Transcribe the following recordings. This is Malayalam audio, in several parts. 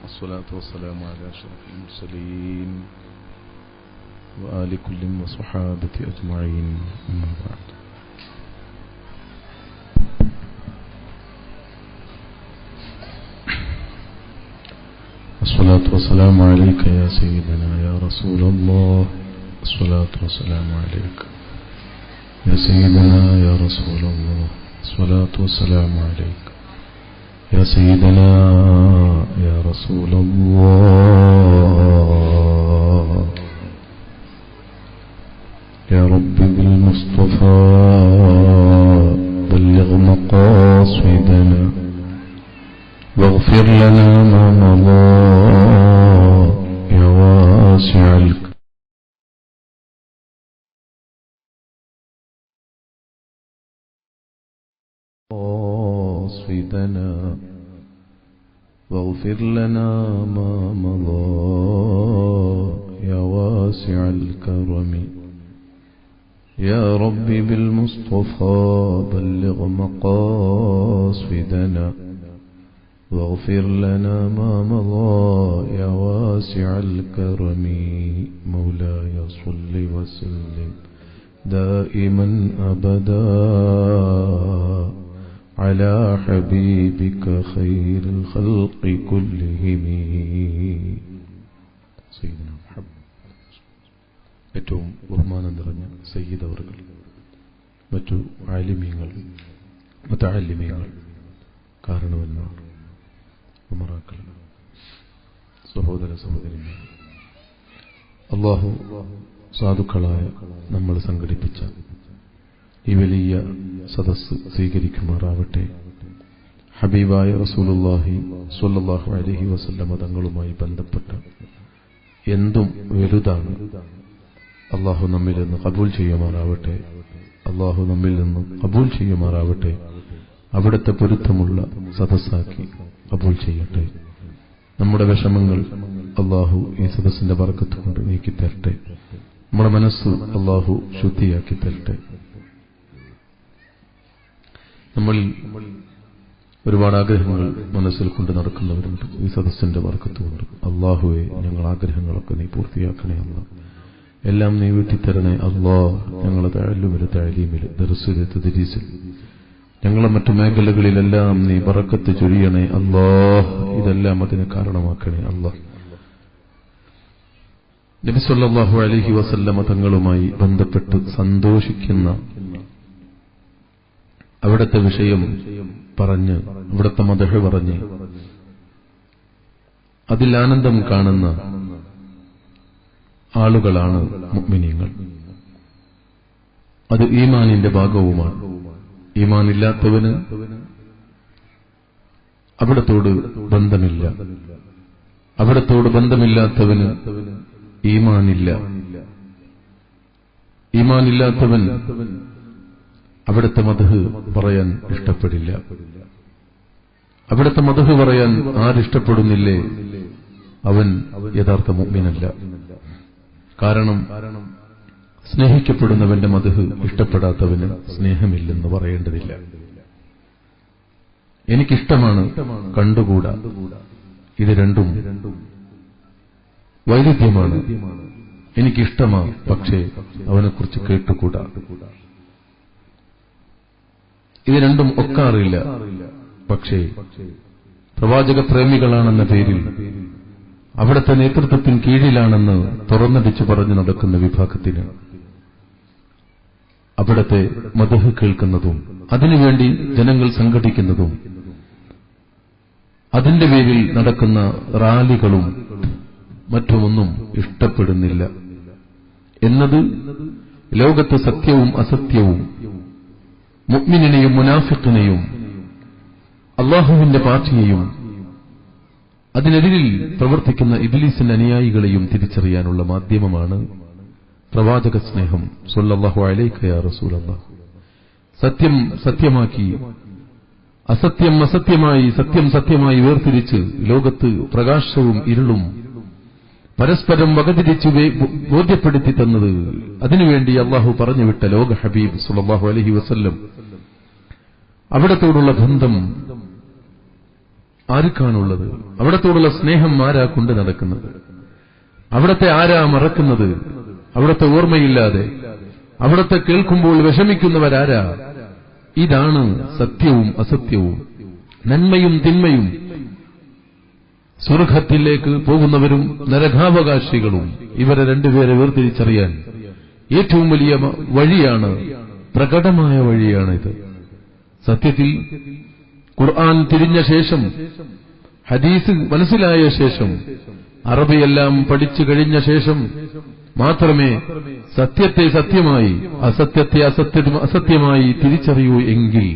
والصلاة والسلام على أشرف المرسلين وآل كل وصحابة أجمعين أما بعد. الصلاة والسلام عليك يا سيدنا يا رسول الله. الصلاة والسلام عليك يا سيدنا يا رسول الله. الصلاة والسلام عليك يا سيدنا يا رسول الله. يا رب بالمصطفى بلغ مقاصدنا واغفر لنا ما مضى يا واسع الكرم. مقاصدنا واغفر لنا ما مضى يا واسع الكرم. يا رب بالمصطفى بلغ مقاصدنا واغفر لنا ما مضى يا واسع الكرم. مولاي صل وسلم دائما أبدا على حبيبك خير الخلق كلهم سيدنا محمد. ഏറ്റവും ബഹുമാനം നിറഞ്ഞ സയ്യിദ് അവറുകൾ, മറ്റു ആലിമീങ്ങൾ, മുതഅല്ലിമീങ്ങൾ, കാരണവന്മാർ, ഉമറാക്കൾ, സഹോദര സഹോദരിമാർ, അല്ലാഹു സാധുക്കളായ നമ്മൾ സംഘടിപ്പിച്ച ഈ വലിയ സദസ്സ് സ്വീകരിക്കുമാറാവട്ടെ. ഹബീബായ റസൂലുള്ളാഹി സ്വല്ലല്ലാഹു അലൈഹി വസല്ലമ തങ്ങളുമായി ബന്ധപ്പെട്ട എന്തും വലുതാണ്. അല്ലാഹു നമ്മിൽ നിന്ന് ഖബൂൽ ചെയ്യുമാറാവട്ടെ. അല്ലാഹു നമ്മിൽ നിന്ന് ഖബൂൽ ചെയ്യുമാറാവട്ടെ. അവിടുത്തെ പൊരുത്തമുള്ള സദസ്സാക്കി ഖബൂൽ ചെയ്യട്ടെ. നമ്മുടെ വിഷമങ്ങൾ അല്ലാഹു ഈ സദസ്സിന്റെ ബർക്കത്ത് കൊണ്ട് നീക്കി തരട്ടെ. നമ്മുടെ മനസ്സ് അല്ലാഹു ശുദ്ധിയാക്കി തരട്ടെ. നമ്മളിൽ ഒരുപാട് ആഗ്രഹങ്ങൾ മനസ്സിൽ കൊണ്ട് നടക്കുന്നവരുണ്ട്. ഈ സദസ്സിന്റെ ബർക്കത്ത് കൊണ്ട് അല്ലാഹുവേ, ഞങ്ങൾ ആഗ്രഹങ്ങളൊക്കെ നീ പൂർത്തിയാക്കണേ അല്ലാ. എല്ലാം നീ വീട്ടിത്തരണേ അല്ലാ. ഞങ്ങളെ തഅല്ലുമിൽ, തഅലീമിൽ, ദർസിൽ, തദ്രീസിൽ, ഞങ്ങളെ മറ്റു മേഖലകളിലെല്ലാം നീ ബറക്കത്ത് ചൊരിയണേ അല്ലാ. ഇതെല്ലാം അതിന് കാരണമാക്കണേ അല്ലാ. നബി സല്ലല്ലാഹു അലൈഹി വസല്ലമ തങ്ങളുമായി ബന്ധപ്പെട്ട് സന്തോഷിക്കുന്ന, അവിടുത്തെ വിഷയം പറഞ്ഞ്, അവിടുത്തെ മദ്ഹ് പറഞ്ഞ് അതിൽ ആനന്ദം കാണുന്ന ആളുകളാണ് മുഅ്മിനീങ്ങൾ. അത് ഈമാനിന്റെ ഭാഗവുമാണ്. ഈമാനില്ലാത്തവന് അവിടത്തോട് ബന്ധമില്ല. അവിടത്തോട് ബന്ധമില്ലാത്തവന് ഈമാനില്ല. ഈമാനില്ലാത്തവൻ അവിടുത്തെ മദ്ഹ് പറയാൻ ഇഷ്ടപ്പെടില്ല. അവിടുത്തെ മദ്ഹ് പറയാൻ ആരിഷ്ടപ്പെടുന്നില്ലേ അവൻ യഥാർത്ഥ മുഅ്മിനല്ല. കാരണം സ്നേഹിക്കപ്പെടുന്നവന്റെ മദ്ഹ് ഇഷ്ടപ്പെടാത്തവന് സ്നേഹമില്ലെന്ന് പറയേണ്ടതില്ല. എനിക്കിഷ്ടമാണ്, കണ്ടുകൂടാ. ഇത് രണ്ടും വൈരുദ്ധ്യമാണ്. എനിക്കിഷ്ടമാ, പക്ഷേ അവനെക്കുറിച്ച് കേട്ടുകൂടാ. ഇത് രണ്ടും ഒക്കാറില്ല. പക്ഷേ പ്രവാചക പ്രേമികളാണെന്ന പേരിൽ അവിടുത്തെ നേതൃത്വത്തിന് കീഴിലാണെന്ന് തുറന്നടിച്ചു പറഞ്ഞു നടക്കുന്ന വിഭാഗത്തിന് അവിടുത്തെ മദ്ഹ് കേൾക്കുന്നതും അതിനുവേണ്ടി ജനങ്ങൾ സംഘടിക്കുന്നതും അതിന്റെ പേരിൽ നടക്കുന്ന റാലികളും മറ്റുമൊന്നും ഇഷ്ടപ്പെടുന്നില്ല എന്നത് ലോകത്ത് സത്യവും അസത്യവും, മുഅ്മിനിനെയും മുനാഫിഖിനെയും അല്ലാഹുവിന്റെ പാർട്ടിയെയും അതിനെതിരിൽ പ്രവർത്തിക്കുന്ന ഇബ്ലീസിന്റെ അനുയായികളെയും തിരിച്ചറിയാനുള്ള മാധ്യമമാണ് പ്രവാചക സ്നേഹം. സ്വല്ലല്ലാഹു അലൈക യാ റസൂലല്ലാഹ്. സത്യം സത്യമാക്കി, അസത്യം അസത്യമായി, സത്യം സത്യമായി വേർതിരിച്ച് ലോകത്ത് പ്രകാശവും ഇരുളും പരസ്പരം വകതിരിച്ച് ബോധ്യപ്പെടുത്തി തന്നത്, അതിനുവേണ്ടി അല്ലാഹു പറഞ്ഞുവിട്ട ലോക ഹബീബ് സ്വല്ലല്ലാഹു അലൈഹി വസല്ലം, അവിടത്തോടുള്ള ബന്ധം ആർക്കാണുള്ളത്? അവിടത്തോടുള്ള സ്നേഹം ആരാ കൊണ്ട് നടക്കുന്നത്? അവിടത്തെ ആരാ മറക്കുന്നത്? അവിടത്തെ ഓർമ്മയില്ലാതെ അവിടത്തെ കേൾക്കുമ്പോൾ വിഷമിക്കുന്നവരാരാ? ഇതാണ് സത്യവും അസത്യവും, നന്മയും തിന്മയും, സ്വർഗത്തിലേക്ക് പോകുന്നവരും നരകാവകാശികളും. ഇവരെ രണ്ടുപേരെ വേർതിരിച്ചറിയാൻ ഏറ്റവും വലിയ വഴിയാണ്, പ്രകടമായ വഴിയാണിത്. സത്യത്തിൽ ഖുർആൻ തിരിഞ്ഞ ശേഷം, ഹദീസ് മനസ്സിലായ ശേഷം, അറബിയെല്ലാം പഠിച്ചു കഴിഞ്ഞ ശേഷം മാത്രമേ സത്യത്തെ സത്യമായി, അസത്യത്തെ അസത്യമായി തിരിച്ചറിയൂ എങ്കിൽ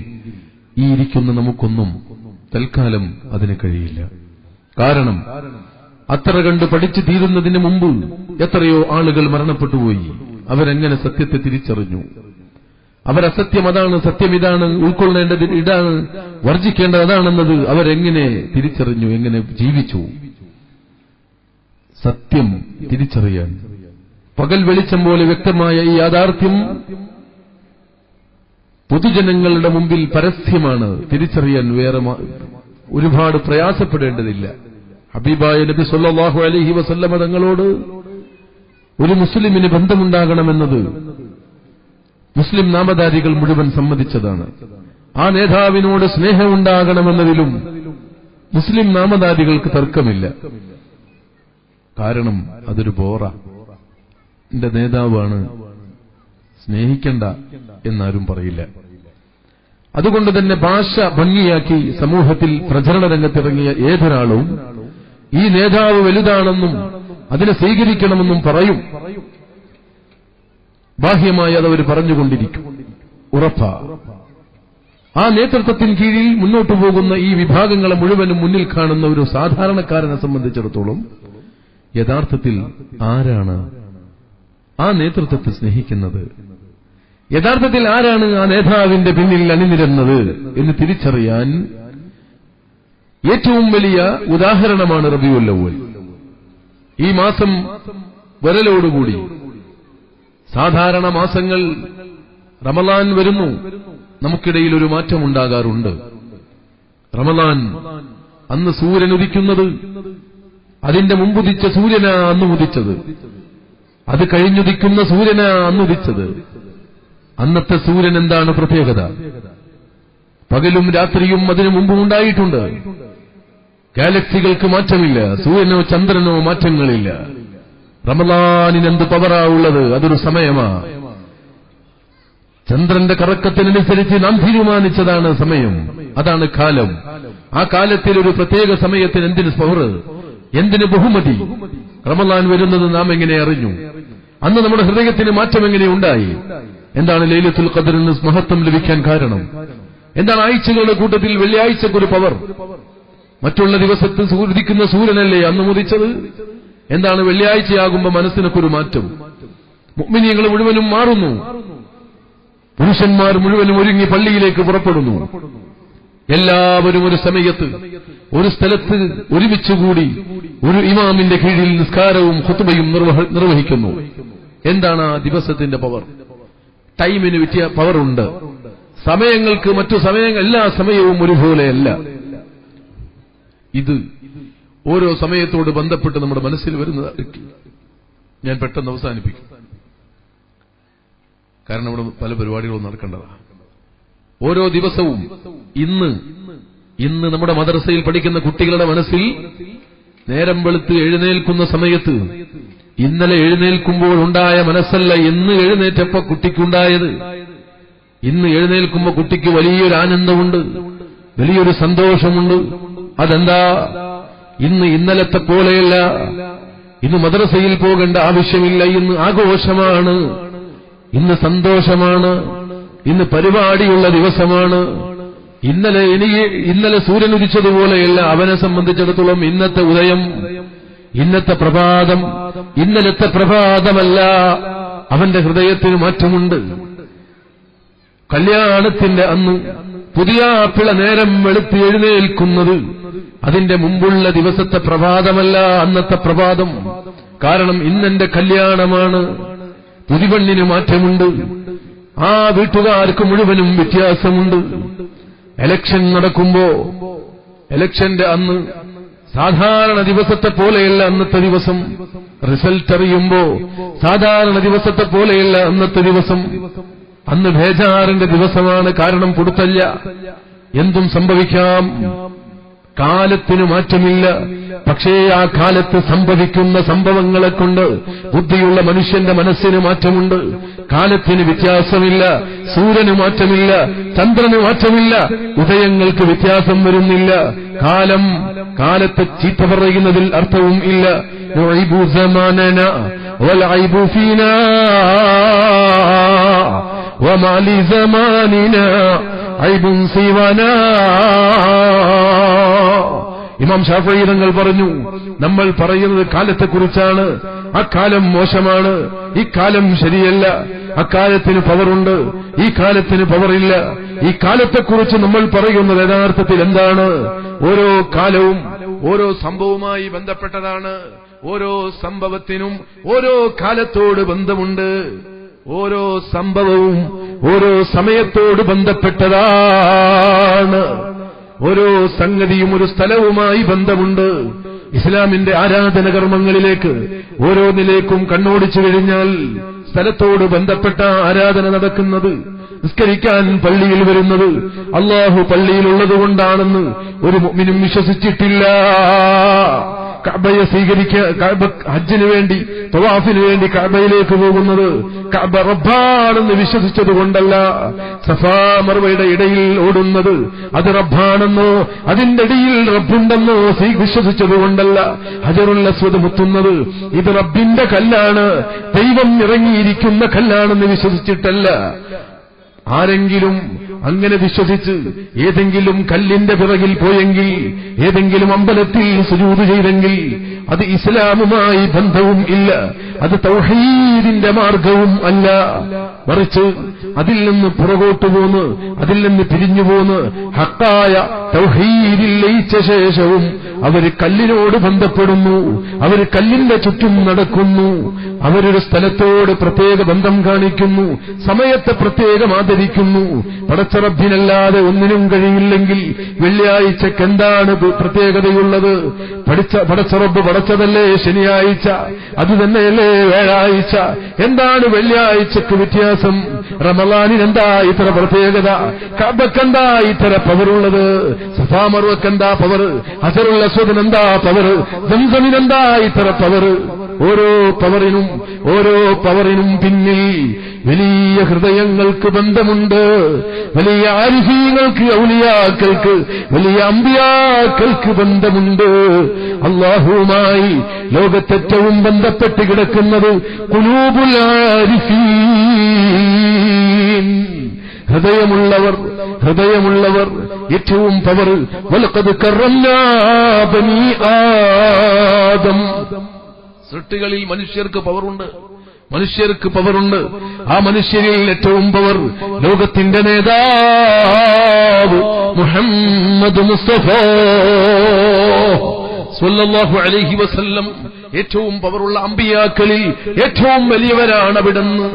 ഈ ഇരിക്കുന്ന നമുക്കൊന്നും തൽക്കാലം അതിന് കഴിയില്ല. കാരണം അത്ര കണ്ട് പഠിച്ചു തീരുന്നതിന് മുമ്പ് എത്രയോ ആളുകൾ മരണപ്പെട്ടുപോയി. അവരെങ്ങനെ സത്യത്തെ തിരിച്ചറിഞ്ഞു? അവരസത്യം അതാണ്, സത്യം ഇതാണ്, ഉൾക്കൊള്ളേണ്ടത് ഇതാണ്, വർജിക്കേണ്ടത് അതാണെന്നത് അവരെങ്ങനെ തിരിച്ചറിഞ്ഞു? എങ്ങനെ ജീവിച്ചു? സത്യം തിരിച്ചറിയാൻ പകൽ വെളിച്ചം പോലെ വ്യക്തമായ ഈ യാഥാർത്ഥ്യം പൊതുജനങ്ങളുടെ മുമ്പിൽ പരസ്യമാണ്. തിരിച്ചറിയാൻ വേറെ ഒരുപാട് പ്രയാസപ്പെടേണ്ടതില്ല. ഹബീബായ നബി സല്ലല്ലാഹു അലൈഹി വസല്ലമ തങ്ങളോട് ഒരു മുസ്ലിമിന് ബന്ധമുണ്ടാകണമെന്നത് മുസ്ലിം നാമധാരികൾ മുഴുവൻ സമ്മതിച്ചതാണ്. ആ നേതാവിനോട് സ്നേഹമുണ്ടാകണമെന്നതിലും മുസ്ലിം നാമധാരികൾക്ക് തർക്കമില്ല. കാരണം അതൊരു ബോറ. എന്റെ നേതാവാണ്, സ്നേഹിക്കണ്ട എന്നാരും പറയില്ല. അതുകൊണ്ട് തന്നെ ഭാഷ ഭംഗിയാക്കി സമൂഹത്തിൽ പ്രചരണ രംഗത്തിറങ്ങിയ ഏതൊരാളും ഈ നേതാവ് വലുതാണെന്നും അതിനെ സ്വീകരിക്കണമെന്നും പറയും. ബാഹ്യമായി അതവർ പറഞ്ഞുകൊണ്ടിരിക്കും, ഉറപ്പാ. ആ നേതൃത്വത്തിന് കീഴിൽ മുന്നോട്ടു പോകുന്ന ഈ വിഭാഗങ്ങളെ മുഴുവനും മുന്നിൽ കാണുന്ന ഒരു സാധാരണക്കാരനെ സംബന്ധിച്ചിടത്തോളം യഥാർത്ഥത്തിൽ ആരാണ് ആ നേതൃത്വത്തെ സ്നേഹിക്കുന്നത്? യഥാർത്ഥത്തിൽ ആരാണ് ആ നേതാവിന്റെ പിന്നിൽ അണിനിരന്നത് എന്ന് തിരിച്ചറിയാൻ ഏറ്റവും വലിയ ഉദാഹരണമാണ് റബീഉൽ അവ്വൽ. ഈ മാസം വരലോടുകൂടി സാധാരണ മാസങ്ങൾ റമളാൻ വരുന്നു, നമുക്കിടയിൽ ഒരു മാറ്റമുണ്ടാകാറുണ്ട്. റമളാൻ അന്ന് സൂര്യൻ ഉദിക്കുന്നത്, അതിന്റെ മുമ്പുദിച്ച സൂര്യനാ അന്ന് ഉദിച്ചത്, അത് കഴിഞ്ഞുദിക്കുന്ന സൂര്യനാ അന്നുദിച്ചത്. അന്നത്തെ സൂര്യൻ എന്താണ് പ്രത്യേകത? പകലും രാത്രിയും അതിനു മുമ്പും ഉണ്ടായിട്ടുണ്ട്. ഗാലക്സികൾക്ക് മാറ്റമില്ല, സൂര്യനോ ചന്ദ്രനോ മാറ്റങ്ങളില്ല. റമളാനിനെന്ത് പവറാ ഉള്ളത്? അതൊരു സമയമാ. ചന്ദ്രന്റെ കറക്കത്തിനനുസരിച്ച് നാം തീരുമാനിച്ചതാണ് സമയം, അതാണ് കാലം. ആ കാലത്തിൽ ഒരു പ്രത്യേക സമയത്തിന് എന്തിന് പവർ, എന്തിന് ബഹുമതി? റമളാൻ വരുന്നത് നാം എങ്ങനെ അറിഞ്ഞു? അന്ന് നമ്മുടെ ഹൃദയത്തിന് മാറ്റം എങ്ങനെ ഉണ്ടായി? എന്താണ് ലൈലത്തുൽ ഖദ്റിന് മഹത്വം ലഭിക്കാൻ കാരണം? എന്താണ് ആഴ്ചകളുടെ കൂട്ടത്തിൽ വെള്ളിയാഴ്ചക്കൊരു പവർ? മറ്റുള്ള ദിവസത്തിൽ ഉദിക്കുന്ന സൂര്യനല്ലേ അന്ന് ഉദിച്ചത്? എന്താണ് വെള്ളിയാഴ്ചയാകുമ്പോൾ മനസ്സിനൊക്കെ ഒരു മാറ്റം? മുഅ്മിനീങ്ങൾ മുഴുവനും മാറുന്നു, പുരുഷന്മാർ മുഴുവനും ഒരുങ്ങി പള്ളിയിലേക്ക് പുറപ്പെടുന്നു. എല്ലാവരും ഒരു സമയത്ത് ഒരു സ്ഥലത്ത് ഒരുമിച്ചുകൂടി ഒരു ഇമാമിന്റെ കീഴിൽ നിസ്കാരവും ഖുത്ബയും നിർവഹിക്കുന്നു. എന്താണ് ആ ദിവസത്തിന്റെ പവർ? ടൈമിന് പറ്റിയ പവറുണ്ട്. സമയങ്ങൾക്ക് മറ്റു സമയങ്ങൾ എല്ലാ സമയവും ഒരുപോലെയല്ല. ഇത് ഓരോ സമയത്തോട് ബന്ധപ്പെട്ട് നമ്മുടെ മനസ്സിൽ വരുന്നത് ഞാൻ പെട്ടെന്ന് അവസാനിപ്പിക്കും. കാരണം ഇവിടെ പല പരിപാടികളും നടക്കേണ്ടതാണ്. ഓരോ ദിവസവും ഇന്ന് നമ്മുടെ മദ്രസയിൽ പഠിക്കുന്ന കുട്ടികളുടെ മനസ്സിൽ നേരം വെളുത്ത് എഴുന്നേൽക്കുന്ന സമയത്ത് ഇന്നലെ എഴുന്നേൽക്കുമ്പോൾ ഉണ്ടായ മനസ്സല്ല ഇന്ന് എഴുന്നേറ്റപ്പോ കുട്ടിക്കുണ്ടായത്. ഇന്ന് എഴുന്നേൽക്കുമ്പോൾ കുട്ടിക്ക് വലിയൊരു ആനന്ദമുണ്ട്, വലിയൊരു സന്തോഷമുണ്ട്. അതെന്താ? ഇന്നലത്തെ പോലെയല്ല. ഇന്ന് മദ്രസയിൽ പോകേണ്ട ആവശ്യമില്ല. ഇന്ന് ആഘോഷമാണ്, ഇന്ന് സന്തോഷമാണ്, ഇന്ന് പരിപാടിയുള്ള ദിവസമാണ്. ഇന്നലെ സൂര്യൻ ഉദിച്ചതുപോലെയല്ല അവനെ സംബന്ധിച്ചിടത്തോളം ഇന്നത്തെ ഉദയം, ഇന്നത്തെ പ്രഭാതം ഇന്നലത്തെ പ്രഭാതമല്ല. അവന്റെ ഹൃദയത്തിന് മാറ്റമുണ്ട്. കല്യാണത്തിന്റെ അന്ന് പുതിയ പിള നേരം വെളുത്ത് എഴുന്നേൽക്കുന്നത് അതിന്റെ മുമ്പുള്ള ദിവസത്തെ പ്രഭാതമല്ല, അന്നത്തെ പ്രഭാതം. കാരണം ഇന്നെന്റെ കല്യാണമാണ്. പുതിവെണ്ണിന് മാറ്റമുണ്ട്. ആ വീട്ടുകാർക്ക് മുഴുവനും വ്യത്യാസമുണ്ട്. എലക്ഷൻ നടക്കുമ്പോ ഇലക്ഷന്റെ അന്ന് സാധാരണ ദിവസത്തെ പോലെയല്ല അന്നത്തെ ദിവസം. റിസൾട്ട് അറിയുമ്പോ സാധാരണ ദിവസത്തെ പോലെയല്ല അന്നത്തെ ദിവസം. അന്ന് ബേജാറിന്റെ ദിവസമാണ്. കാരണം പുടുത്തല്ല, എന്തും സംഭവിക്കാം. കാലത്തിന് മാറ്റമില്ല. പക്ഷേ ആ കാലത്ത് സംഭവിക്കുന്ന സംഭവങ്ങളെ കൊണ്ട് ബുദ്ധിയുള്ള മനുഷ്യന്റെ മനസ്സിന് മാറ്റമുണ്ട്. കാലത്തിന് വ്യത്യാസമില്ല, സൂര്യന് മാറ്റമില്ല, ചന്ദ്രന് മാറ്റമില്ല, ഉദയങ്ങൾക്ക് വ്യത്യാസം വരുന്നില്ല. കാലത്തെ ചീത്ത പറയുന്നതിൽ അർത്ഥവും ഇല്ല. നുഇബു സമാനന വൽഐബു ഫീനാ വമാ ലി സമാനിനാ ഐബുൻ സിവനാ. ഇമാം ശാഫഈ തങ്ങൾ പറഞ്ഞു, നമ്മൾ പറയുന്നത് കാലത്തെക്കുറിച്ചാണ്. അക്കാലം മോശമാണ്, ഈ കാലം ശരിയല്ല. അക്കാലത്തിന് പവറുണ്ട്, ഈ കാലത്തിന് പവറില്ല. ഈ കാലത്തെക്കുറിച്ച് നമ്മൾ പറയുന്നത് യഥാർത്ഥത്തിൽ എന്താണ്? ഓരോ കാലവും ഓരോ സംഭവവുമായി ബന്ധപ്പെട്ടതാണ്. ഓരോ സംഭവത്തിനും ഓരോ കാലത്തോട് ബന്ധമുണ്ട്. ഓരോ സംഭവവും ഓരോ സമയത്തോട് ബന്ധപ്പെട്ടതാണ്. ഓരോ സംഗതിയും ഒരു സ്ഥലവുമായി ബന്ധമുണ്ട്. ഇസ്ലാമിന്റെ ആരാധന കർമ്മങ്ങളിലേക്ക് ഓരോന്നിലേക്കും കണ്ണോടിച്ചു കഴിഞ്ഞാൽ സ്ഥലത്തോട് ബന്ധപ്പെട്ട ആരാധന നടക്കുന്നത്. നിസ്കരിക്കാൻ പള്ളിയിൽ വരുന്നത് അല്ലാഹു പള്ളിയിലുള്ളതുകൊണ്ടാണെന്ന് ഒരു മുഅ്മിനും വിശ്വസിച്ചിട്ടില്ല. കഅബയെ ഹജ്ജിന് വേണ്ടി തവാഫിന് വേണ്ടി കഅബയിലേക്ക് പോകുന്നത് കഅബ റബ്ബാണെന്ന് വിശ്വസിച്ചതുകൊണ്ടല്ല. സഫാ മർവയുടെ ഇടയിൽ ഓടുന്നത് അത് റബ്ബാണെന്നോ അതിന്റെ ഇടയിൽ റബ്ബുണ്ടെന്നോ വിശ്വസിച്ചതുകൊണ്ടല്ല. ഹജറുൽ അസ്വദ് മുത്തുന്നത് ഇത് റബ്ബിന്റെ കല്ലാണ്, ദൈവം ഇറങ്ങിയിരിക്കുന്ന കല്ലാണെന്ന് വിശ്വസിച്ചിട്ടല്ല. ആരെങ്കിലും അങ്ങനെ വിശ്വസിച്ച് ഏതെങ്കിലും കല്ലിന്റെ പിറകിൽ പോയെങ്കിൽ, ഏതെങ്കിലും അമ്പലത്തിൽ സുജൂദ് ചെയ്തെങ്കിൽ അത് ഇസ്ലാമുമായി ബന്ധവും ഇല്ല, അത് തൗഹീദിന്റെ മാർഗവും അല്ല. മറിച്ച് അതിൽ നിന്ന് പുറകോട്ട് പോന്ന്, അതിൽ നിന്ന് പിരിഞ്ഞുപോന്ന് ഹക്കായ തൗഹീദിൽ ലയിച്ച ശേഷവും അവർ കല്ലിനോട് ബന്ധപ്പെടുന്നു, അവർ കല്ലിന്റെ ചുറ്റും നടക്കുന്നു, അവരൊരു സ്ഥലത്തോട് പ്രത്യേക ബന്ധം കാണിക്കുന്നു, സമയത്തെ പ്രത്യേകം ആദരിക്കുന്നു. പടച്ച റബ്ബിനല്ലാതെ ഒന്നിനും കഴിയില്ലെങ്കിൽ വെള്ളിയാഴ്ചക്ക് എന്താണ് പ്രത്യേകതയുള്ളത്? പടച്ച റബ്ബ് പടച്ചതല്ലേ ശനിയാഴ്ച, അത് തന്നെയല്ലേ വ്യാഴാഴ്ച? എന്താണ് വെള്ളിയാഴ്ചക്ക് വ്യത്യാസം? റമളാനിന് എന്താ ഇത്ര പ്രത്യേകത? കഅബക്കെന്താ ഇത്ര പവറുള്ളത്? സഫാ മർവക്കെന്താ പവർ? ഹജറുൽ അസ്വദിന് എന്താ പവർ? സംസമിനെന്താ ഇത്ര പവർ? ഓരോ പവറിനും പിന്നിൽ വലിയ ഹൃദയങ്ങൾക്ക് ബന്ധമുണ്ട്. വലിയ ആരിഫീങ്ങൾക്ക്, ഔലിയാക്കൾക്ക്, വലിയ അമ്പിയാക്കൾക്ക് ബന്ധമുണ്ട്. അല്ലാഹുവുമായി ലോകത്തേറ്റവും ബന്ധപ്പെട്ട് കിടക്കുന്നത് ഖുലൂബുൽ ആരിഫീൻ, ഹൃദയമുള്ളവർ ഏറ്റവും പവർ. വലഖദ് കറംനാ ബനീ ആദം. സൃഷ്ടികളിൽ മനുഷ്യർക്ക് പവറുണ്ട്. ആ മനുഷ്യരിൽ ഏറ്റവും പവർ ലോകത്തിന്റെ നേതാവ് മുഹമ്മദ് മുസ്തഫ സ്വല്ലല്ലാഹു അലൈഹി വസല്ലം. ഏറ്റവും പവറുള്ള അമ്പിയാക്കളിൽ ഏറ്റവും വലിയവരാണ് അവിടുന്ന്.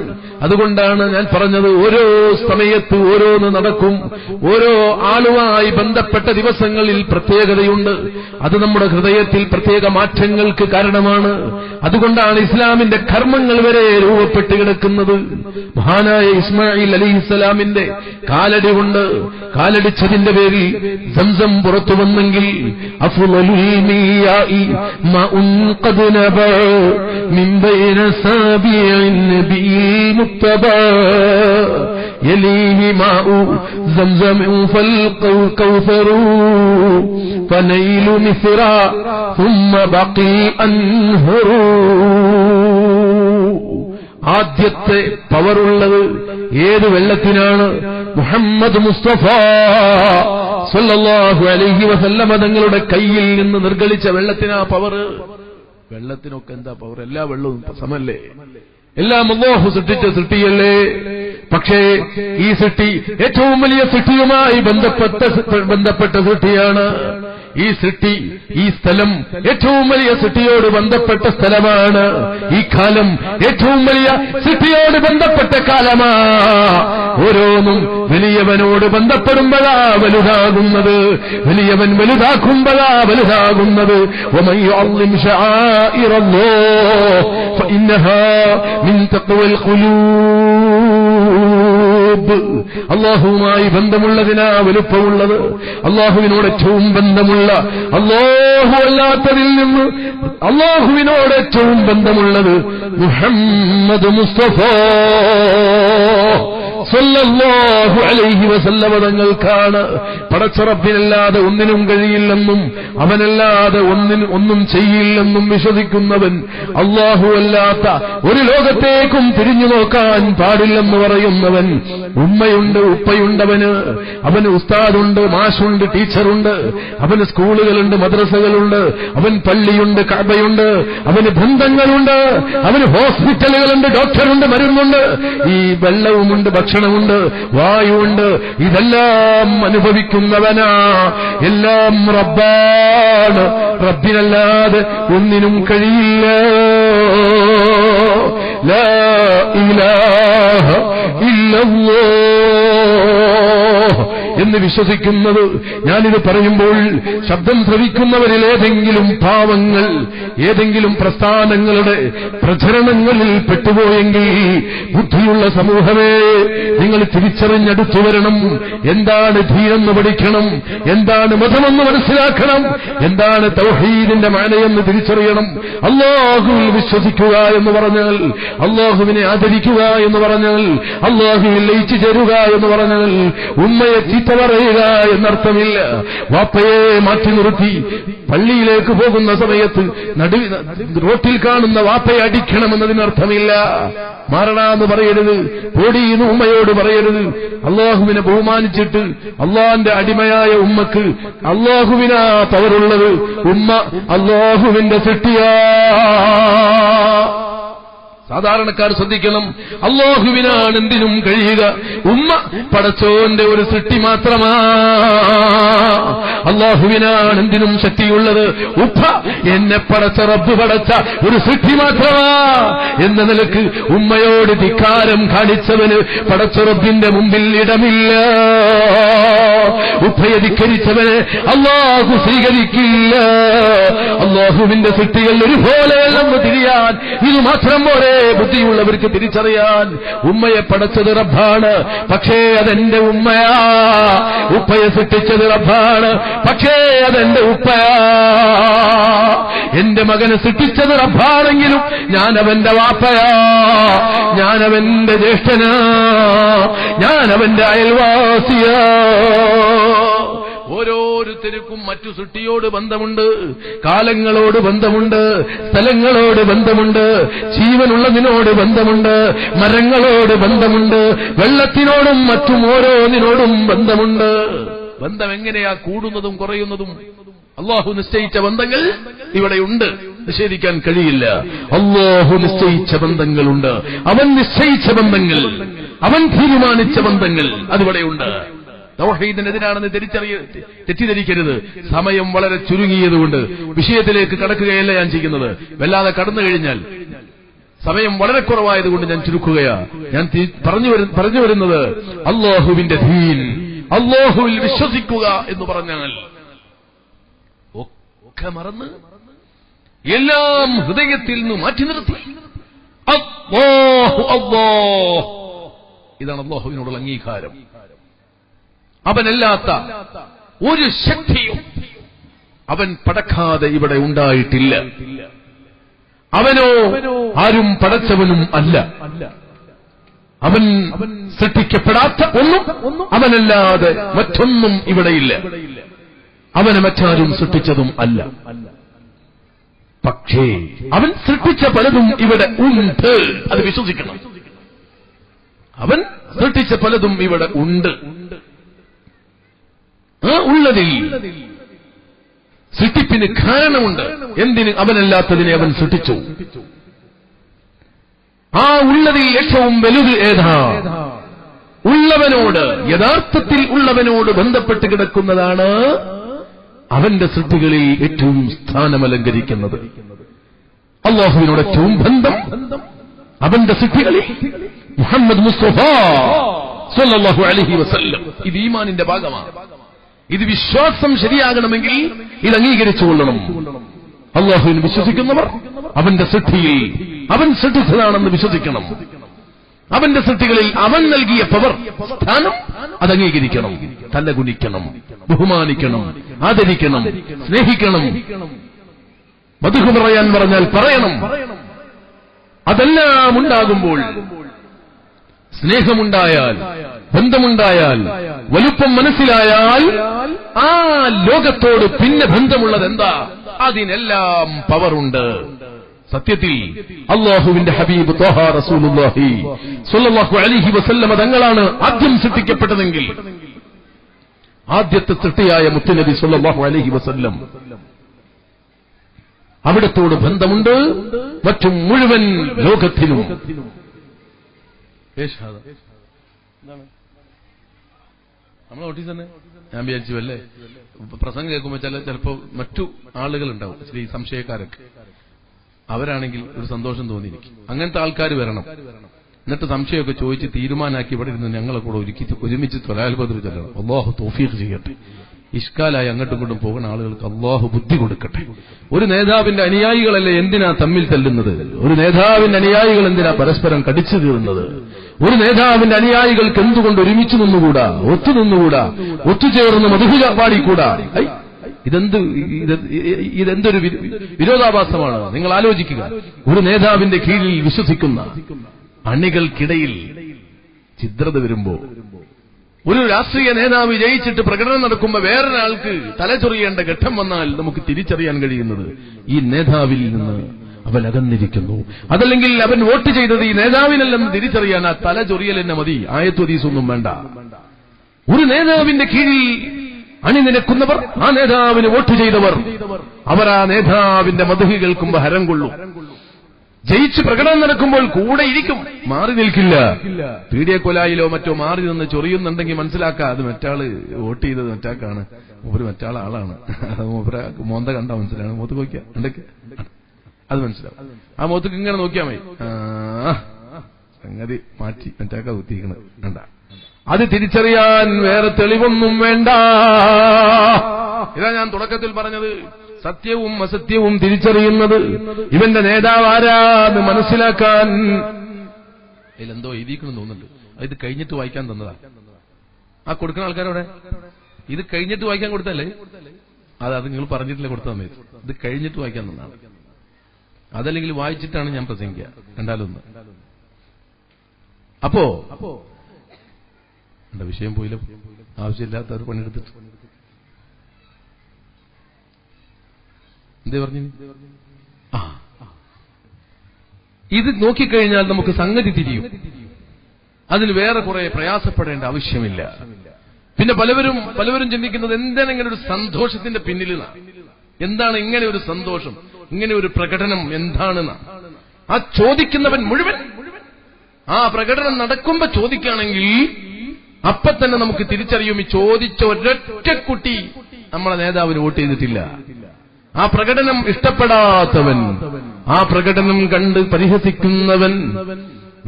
അതുകൊണ്ടാണ് ഞാൻ പറഞ്ഞത്, ഓരോ സമയത്ത് ഓരോന്ന് നടക്കും. ഓരോ ആളുമായി ബന്ധപ്പെട്ട ദിവസങ്ങളിൽ പ്രത്യേകതയുണ്ട്. അത് നമ്മുടെ ഹൃദയത്തിൽ പ്രത്യേക മാറ്റങ്ങൾക്ക് കാരണമാണ്. അതുകൊണ്ടാണ് ഇസ്ലാമിന്റെ കർമ്മങ്ങൾ വരെ രൂപപ്പെട്ട് കിടക്കുന്നത്. മഹാനായ ഇസ്മായിൽ അലൈഹിസ്സലാമിന്റെ കാലടി കൊണ്ട് കാലടിച്ചതിന്റെ പേരിൽ സംസം പുറത്തു വന്നെങ്കിൽ അഫ്ളലുൽ മിയാഇ മഉൻ ഖദ് നബഅ മിൻ ബൈന സാബിഇൻ നബിയിൽ മുത്തബഅ യലീഹി മാഉ സംസം ഫൽകൗസറ ഫനൈലു മിസ്റ ثم ബഖി അൻഹറു. ആദ്യത്തെ പവറുള്ളത് ഏത് വെള്ളത്തിനാണ്? മുഹമ്മദ് മുസ്തഫ സല്ലല്ലാഹു അലൈഹി വസല്ലമ തങ്ങളുടെ കയ്യിൽ നിന്ന് നിർഗളിച്ച വെള്ളത്തിനാ പവർ. വെള്ളത്തിനൊക്കെ എന്താ പവർ? എല്ലാ വെള്ളവും സമല്ലേ? എല്ലാം അല്ലാഹു സൃഷ്ടിച്ച സൃഷ്ടിയല്ലേ? പക്ഷേ ഈ സൃഷ്ടി ഏറ്റവും വലിയ സൃഷ്ടിയുമായി ബന്ധപ്പെട്ട സൃഷ്ടിയാണ്. ഈ സൃഷ്ടി, ഈ സ്ഥലം ഏറ്റവും വലിയ സൃഷ്ടിയോട് ബന്ധപ്പെട്ട സ്ഥലമാണ്. ഈ കാലം ഏറ്റവും വലിയ സൃഷ്ടിയോട് ബന്ധപ്പെട്ട കാലമാ. ഓരോന്നും വലിയവനോട് ബന്ധപ്പെടുമ്പോഴാ വലുതാകുന്നത്, വലിയവൻ വലുതാക്കുമ്പോഴാ വലുതാകുന്നത്. വമൻ യുഅള്ളിം ശആഇറല്ലാഹ് ഫഇന്നഹാ മിൻ തഖ്വൽ ഖുലൂബ്. അല്ലാഹുവുമായി ബന്ധമുള്ളതിനാ വലുപ്പമുള്ളത്. അല്ലാഹുവിനോട് ഏറ്റവും ബന്ധമുള്ള, അല്ലാഹു അല്ലാത്തതിൽ നിന്ന് അല്ലാഹുവിനോട് ഏറ്റവും ബന്ധമുള്ളത് മുഹമ്മദ് മുസ്തഫ സല്ലല്ലാഹു അലൈഹി വസല്ലമ തങ്ങൾക്കാണ്. പടച്ച റബ്ബിനല്ലാതെ ഒന്നിനും കഴിയില്ലെന്നും അവനല്ലാതെ ഒന്നും ചെയ്യില്ലെന്നും വിശ്വസിക്കുന്നവൻ, അല്ലാഹു അല്ലാത്ത ഒരു ലോകത്തേക്കും തിരിഞ്ഞു നോക്കാൻ പാടില്ലെന്ന് പറയുന്നവൻ, ഉമ്മയുണ്ട് ഉപ്പയുണ്ടവന്, അവന് ഉസ്താദുണ്ട്, മാഷുണ്ട്, ടീച്ചറുണ്ട്, അവന് സ്കൂളുകളുണ്ട്, മദ്രസകളുണ്ട്, അവൻ പള്ളിയുണ്ട്, കഅബയുണ്ട്, അവന് ബന്ധങ്ങളുണ്ട്, അവന് ഹോസ്പിറ്റലുകളുണ്ട്, ഡോക്ടറുണ്ട്, മരുന്നുണ്ട്, ഈ വെള്ളവുമുണ്ട്, ഭക്ഷണമുണ്ട്, വായുണ്ട്, ഇതെല്ലാം അനുഭവിക്കുന്നവനാ. എല്ലാം റബ്ബാണ്. റബ്ബിനല്ലാതെ ഒന്നിനും കഴിയില്ല. ലാ ഇലാഹ ഇല്ലല്ലാഹ് എന്ന് വിശ്വസിക്കുന്നത്. ഞാനിത് പറയുമ്പോൾ ശബ്ദം ശ്രവിക്കുന്നവരിൽ ഏതെങ്കിലും പാവങ്ങൾ ഏതെങ്കിലും പ്രസ്ഥാനങ്ങളുടെ പ്രചരണങ്ങളിൽ പെട്ടുപോയെങ്കിൽ ബുദ്ധിയുള്ള സമൂഹമേ, നിങ്ങൾ തിരിച്ചറിഞ്ഞടുത്തു വരണം. എന്താണ് ദീനെന്ന് പഠിക്കണം, എന്താണ് മതമെന്ന് മനസ്സിലാക്കണം, എന്താണ് തൗഹീദിന്റെ മാനയെന്ന് തിരിച്ചറിയണം. അല്ലാഹുവിൽ വിശ്വസിക്കുക എന്ന് പറഞ്ഞാൽ, അല്ലാഹുവിനെ ആദരിക്കുക എന്ന് പറഞ്ഞാൽ, അല്ലാഹുവിൽ ലയിച്ചു ചേരുക എന്ന് പറഞ്ഞാൽ ഉമ്മയെ ചീത്ത പറയുക എന്നർത്ഥമില്ല. വാപ്പയെ മാറ്റി നിർത്തി പള്ളിയിലേക്ക് പോകുന്ന സമയത്ത് റോട്ടിൽ കാണുന്ന വാപ്പയെ അടിക്കണമെന്നതിനർത്ഥമില്ല. മാറണമെന്ന് പറയരുത്, പൊടിയെന്ന് ഉമ്മയോട് പറയരുത്. അല്ലാഹുവിനെ ബഹുമാനിച്ചിട്ട് അല്ലാഹുവിന്റെ അടിമയായ ഉമ്മക്ക് അല്ലാഹുവിനാ പവറുള്ളത്. ഉമ്മ അല്ലാഹുവിന്റെ സൃഷ്ടിയാ. സാധാരണക്കാർ ശ്രദ്ധിക്കണം, അല്ലാഹുവിനാണ് എന്തിനും കഴിയുക. ഉമ്മ പടച്ചോന്റെ ഒരു സൃഷ്ടി മാത്രമാ. അല്ലാഹുവിനാണ് എന്തിനും ശക്തിയുള്ളത്. ഉപ്പ എന്നെ പടച്ച റബ്ബ് പടച്ച ഒരു സൃഷ്ടി മാത്രമാ എന്ന നിലക്ക് ഉമ്മയോട് ധിക്കാരം കാണിച്ചവന് പടച്ച റബ്ബിന്റെ മുമ്പിൽ ഇടമില്ല. ഉപ്പയെ ധിക്കരിച്ചവനെ അല്ലാഹു സ്വീകരിക്കില്ല. അല്ലാഹുവിന്റെ സൃഷ്ടികൾ ഒരുപോലെയല്ലെന്ന് തിരിയാൻ ഇത് മാത്രം പോലെ ബുദ്ധിയുള്ളവർക്ക് തിരിച്ചറിയാൻ. ഉമ്മയെ പടച്ചത് റബ്ബാണ്, പക്ഷേ അതെന്റെ ഉമ്മയാ. ഉപ്പയെ സൃഷ്ടിച്ചത് റബ്ബാണ്, പക്ഷേ അതെന്റെ ഉപ്പയാ. എന്റെ മകനെ സൃഷ്ടിച്ചത് റബ്ബാണെങ്കിലും ഞാൻ അവന്റെ വാപ്പയാ, ഞാൻ അവന്റെ ജ്യേഷ്ഠനാ, ഞാൻ അവന്റെ അയൽവാസിയാ. ഓരോരുത്തർക്കും മറ്റു സൃഷ്ടിയോട് ബന്ധമുണ്ട്, കാലങ്ങളോട് ബന്ധമുണ്ട്, സ്ഥലങ്ങളോട് ബന്ധമുണ്ട്, ജീവനുള്ളതിനോട് ബന്ധമുണ്ട്, മരങ്ങളോട് ബന്ധമുണ്ട്, വെള്ളത്തിനോടും മറ്റും ഓരോന്നിനോടും ബന്ധമുണ്ട്. ബന്ധം എങ്ങനെയാ കൂടുന്നതും കുറയുന്നതും? അല്ലാഹു നിശ്ചയിച്ച ബന്ധങ്ങൾ ഇവിടെയുണ്ട്, നിഷേധിക്കാൻ കഴിയില്ല. അല്ലാഹു നിശ്ചയിച്ച ബന്ധങ്ങളുണ്ട്, അവൻ നിശ്ചയിച്ച ബന്ധങ്ങൾ, അവൻ തീരുമാനിച്ച ബന്ധങ്ങൾ അതിവിടെയുണ്ട്. തൗഹീദിനെതിരാണെന്ന് തെറ്റിദ്ധരിക്കരുത്. സമയം വളരെ ചുരുങ്ങിയതുകൊണ്ട് വിഷയത്തിലേക്ക് കടക്കുകയല്ല ഞാൻ ചെയ്യുന്നത്. വല്ലാതെ കടന്നു കഴിഞ്ഞാൽ സമയം വളരെ കുറവായതുകൊണ്ട് ഞാൻ ചുരുക്കുകയാ. ഞാൻ പറഞ്ഞു വരുന്നത് അല്ലാഹുവിന്റെ ദീൻ, അല്ലാഹുവിൽ വിശ്വസിക്കുക എന്ന് പറഞ്ഞാൽ ഒക്കെ മറന്ന് എല്ലാം ഹൃദയത്തിൽ നിന്ന് മാറ്റി നിർത്തി അല്ലാഹു അല്ലാഹ്, ഇതാണ് അല്ലാഹുവിനോടുള്ള അംഗീകാരം. അവനല്ലാത്ത ഒരു ശക്തിയും അവൻ പടക്കാതെ ഇവിടെ ഉണ്ടായിട്ടില്ല. അവനോ ആരും പടച്ചവനും അല്ല. അവൻ സൃഷ്ടിക്കപ്പെടാത്ത ഒന്നും അവനല്ലാതെ മറ്റൊന്നും ഇവിടെയില്ല. അവനെ മറ്റാരും സൃഷ്ടിച്ചതും അല്ല. പക്ഷേ അവൻ സൃഷ്ടിച്ച പലതും ഇവിടെ ഉണ്ട്, അത് വിശ്വസിക്കണം. അവൻ സൃഷ്ടിച്ച പലതും ഇവിടെ ഉണ്ട്. ആ ഉള്ളതിൽ സൃഷ്ടിപ്പിന് കാരണമുണ്ട്. എന്തിന്? അവനല്ലാത്തതിനെ അവൻ സൃഷ്ടിച്ചു. ആ ഉള്ളതിൽ ഏറ്റവും വലുത് ഏതാ? ഉള്ളവനോട്, യഥാർത്ഥത്തിൽ ഉള്ളവനോട് ബന്ധപ്പെട്ട് കിടക്കുന്നതാണ് അവന്റെ സൃഷ്ടികളിൽ ഏറ്റവും സ്ഥാനമലങ്കരിക്കുന്നത്, അല്ലാഹുവിനോട് ഏറ്റവും ബന്ധം അവന്റെ സൃഷ്ടികളിൽ മുഹമ്മദ് മുസ്തഫ സ്വല്ലല്ലാഹു അലൈഹി വസല്ലം. ഇത് ഈമാനിന്റെ ഭാഗമാണ്. ഇത് വിശ്വാസം ശരിയാകണമെങ്കിൽ ഇത് അംഗീകരിച്ചുകൊള്ളണം. അല്ലാഹുവിനെ വിശ്വസിക്കുന്നവർ അവന്റെ സൃഷ്ടിയിൽ അവൻ സൃഷ്ടിച്ചതാണെന്ന് വിശ്വസിക്കണം. അവന്റെ സൃഷ്ടികളിൽ അവൻ നൽകിയ പവർ, സ്ഥാനം അത് അംഗീകരിക്കണം, തലകുനിക്കണം, ബഹുമാനിക്കണം, ആദരിക്കണം, സ്നേഹിക്കണം. മദ്ഹ് പറയാൻ പറഞ്ഞാൽ പറയണം. അതെല്ലാം ഉണ്ടാകുമ്പോൾ, സ്നേഹമുണ്ടായാൽ, ബന്ധമുണ്ടായാൽ, വലുപ്പം മനസ്സിലായാൽ, ആ ലോകത്തോട് പിന്നെ ബന്ധമുള്ളത് എന്താ? അതിനെല്ലാം പവറുണ്ട്. സത്യത്തിൽ അല്ലാഹുവിന്റെ ഹബീബ് ത്വഹ റസൂലുള്ളാഹി സ്വല്ലല്ലാഹു അലൈഹി വസല്ലം തങ്ങളാണ് ആദ്യം സൃഷ്ടിക്കപ്പെട്ടതെങ്കിൽ, ആദ്യത്തെ സൃഷ്ടിയായ മുത്തുനബി സ്വല്ലല്ലാഹു അലൈഹി വസല്ലം, അവിടത്തോട് ബന്ധമുണ്ട് മറ്റും മുഴുവൻ ലോകത്തിനും. നമ്മളെ നോട്ടീസ് തന്നെ ഞാൻ വിചാരിച്ചു അല്ലേ, പ്രസംഗം കേൾക്കുമ്പോൾ ചിലപ്പോ മറ്റു ആളുകളുണ്ടാവും, ഈ സംശയക്കാരൊക്കെ. അവരാണെങ്കിൽ ഒരു സന്തോഷം തോന്നിയിരിക്കും. അങ്ങനത്തെ ആൾക്കാർ വരണം, എന്നിട്ട് സംശയമൊക്കെ ചോദിച്ച് തീരുമാനാക്കി ഇവിടെ ഇരുന്ന് ഞങ്ങളെ കൂടെ ഒരുമിച്ച് ത്വലാൽ ബദ്ർ ചൊല്ലണം. അല്ലാഹു തൗഫീഖ് ചെയ്യട്ടെ. ഇഷ്കാലായി അങ്ങോട്ടും ഇങ്ങോട്ടും പോകുന്ന ആളുകൾക്ക് അല്ലാഹു ബുദ്ധി കൊടുക്കട്ടെ. ഒരു നേതാവിന്റെ അനുയായികളല്ലേ എന്തിനാ തമ്മിൽ തല്ലുന്നത്? ഒരു നേതാവിന്റെ അനുയായികൾ എന്തിനാ പരസ്പരം കടിച്ചു കീറുന്നത്? ഒരു നേതാവിന്റെ അനുയായികൾക്ക് എന്തുകൊണ്ട് ഒരുമിച്ച് നിന്നുകൂടാ, ഒത്തുനിന്നുകൂടാ, ഒത്തുചേർന്ന് മധുഹ പാടിക്കൂടാ? ഇതെന്തൊരു വിരോധാഭാസമാണ്. നിങ്ങൾ ആലോചിക്കുക. ഒരു നേതാവിന്റെ കീഴിൽ വിശ്വസിക്കുന്ന അണികൾക്കിടയിൽ ഛിദ്രത വരുമ്പോ, ഒരു രാഷ്ട്രീയ നേതാവ് ജയിച്ചിട്ട് പ്രകടനം നടക്കുമ്പോൾ വേറൊരാൾക്ക് തലചൊറിയേണ്ട ഘട്ടം വന്നാൽ നമുക്ക് തിരിച്ചറിയാൻ കഴിയുന്നത് ഈ നേതാവിൽ നിന്ന് അവൻ അകന്നിരിക്കുന്നു. അതല്ലെങ്കിൽ അവൻ വോട്ട് ചെയ്തത് ഈ നേതാവിനല്ലെന്ന് തിരിച്ചറിയാൻ ആ തലചൊറിയൽ തന്നെ മതി, ആയത്വദീസൊന്നും വേണ്ട. ഒരു നേതാവിന്റെ കീഴിൽ അണിനിരക്കുന്നവർ, ആ നേതാവിന് വോട്ട് ചെയ്തവർ, അവർ ആ നേതാവിന്റെ മദ്ഹ് കേൾക്കുമ്പോൾ ഹരം കൊള്ളും. ജയിച്ച് പ്രകടനം നടക്കുമ്പോൾ കൂടെ ഇരിക്കും, മാറി നിൽക്കില്ല. പീഡിയക്കൊലായിലോ മറ്റോ മാറി നിന്ന് ചൊറിയുന്നുണ്ടെങ്കിൽ മനസ്സിലാക്കാം അത് മറ്റാള് വോട്ട് ചെയ്തത് മറ്റാക്കാണ്, ഒരു മറ്റാളാണ്. മോന്ത കണ്ടാ മനസ്സിലാണ്, മോത്ത് നോക്കിയാ ഉണ്ടൊക്കെ അത് മനസ്സിലാവും. ആ മോത്തക്ക് ഇങ്ങനെ നോക്കിയാ മതി, സംഗതി മാറ്റി മറ്റാക്കാ കുത്തിയിരിക്കണത് കണ്ട. അത് തിരിച്ചറിയാൻ വേറെ തെളിവൊന്നും വേണ്ട. ഇതാ ഞാൻ തുടക്കത്തിൽ പറഞ്ഞത്, സത്യവും അസത്യവും തിരിച്ചറിയുന്നത് ഇവന്റെ നേതാവ് ആരാന്ന് മനസ്സിലാക്കാൻ. ഇതിലെന്തോ എഴുതിക്കണം തോന്നുന്നുണ്ട്. ഇത് കഴിഞ്ഞിട്ട് വായിക്കാൻ തന്നതാ. ആ കൊടുക്കുന്ന ആൾക്കാരോടെ ഇത് കഴിഞ്ഞിട്ട് വായിക്കാൻ കൊടുത്തല്ലേ? അത് നിങ്ങൾ പറഞ്ഞിട്ടില്ല കൊടുത്ത സമയത്ത്. ഇത് കഴിഞ്ഞിട്ട് വായിക്കാൻ തന്നതാണ്. അതല്ലെങ്കിൽ വായിച്ചിട്ടാണ് ഞാൻ പ്രസംഗിക്കുക. രണ്ടാലൊന്ന്. അപ്പോ എന്റെ വിഷയം പോയില്ല, ആവശ്യമില്ലാത്തവർ പണിയെടുത്തിട്ട് എന്തേ പറഞ്ഞു? ഇത് നോക്കിക്കഴിഞ്ഞാൽ നമുക്ക് സംഗതി തിരിയും. അതിന് വേറെ കുറെ പ്രയാസപ്പെടേണ്ട ആവശ്യമില്ല. പിന്നെ പലവരും ചിന്തിക്കുന്നത് എന്താണ് ഇങ്ങനെ ഒരു സന്തോഷത്തിന്റെ പിന്നിലാണ്, എന്താണ് ഇങ്ങനെ ഒരു സന്തോഷം, ഇങ്ങനെ ഒരു പ്രകടനം എന്താണെന്ന്. ആ ചോദിക്കുന്നവൻ മുഴുവൻ ആ പ്രകടനം നടക്കുമ്പോ ചോദിക്കുകയാണെങ്കിൽ അപ്പൊ തന്നെ നമുക്ക് തിരിച്ചറിയും, ഈ ചോദിച്ച ഒരൊറ്റ കുട്ടി നമ്മളെ നേതാവിന് വോട്ട് ചെയ്തിട്ടില്ല. ആ പ്രകടനം ഇഷ്ടപ്പെടാത്തവൻ, ആ പ്രകടനം കണ്ട് പരിഹസിക്കുന്നവൻ,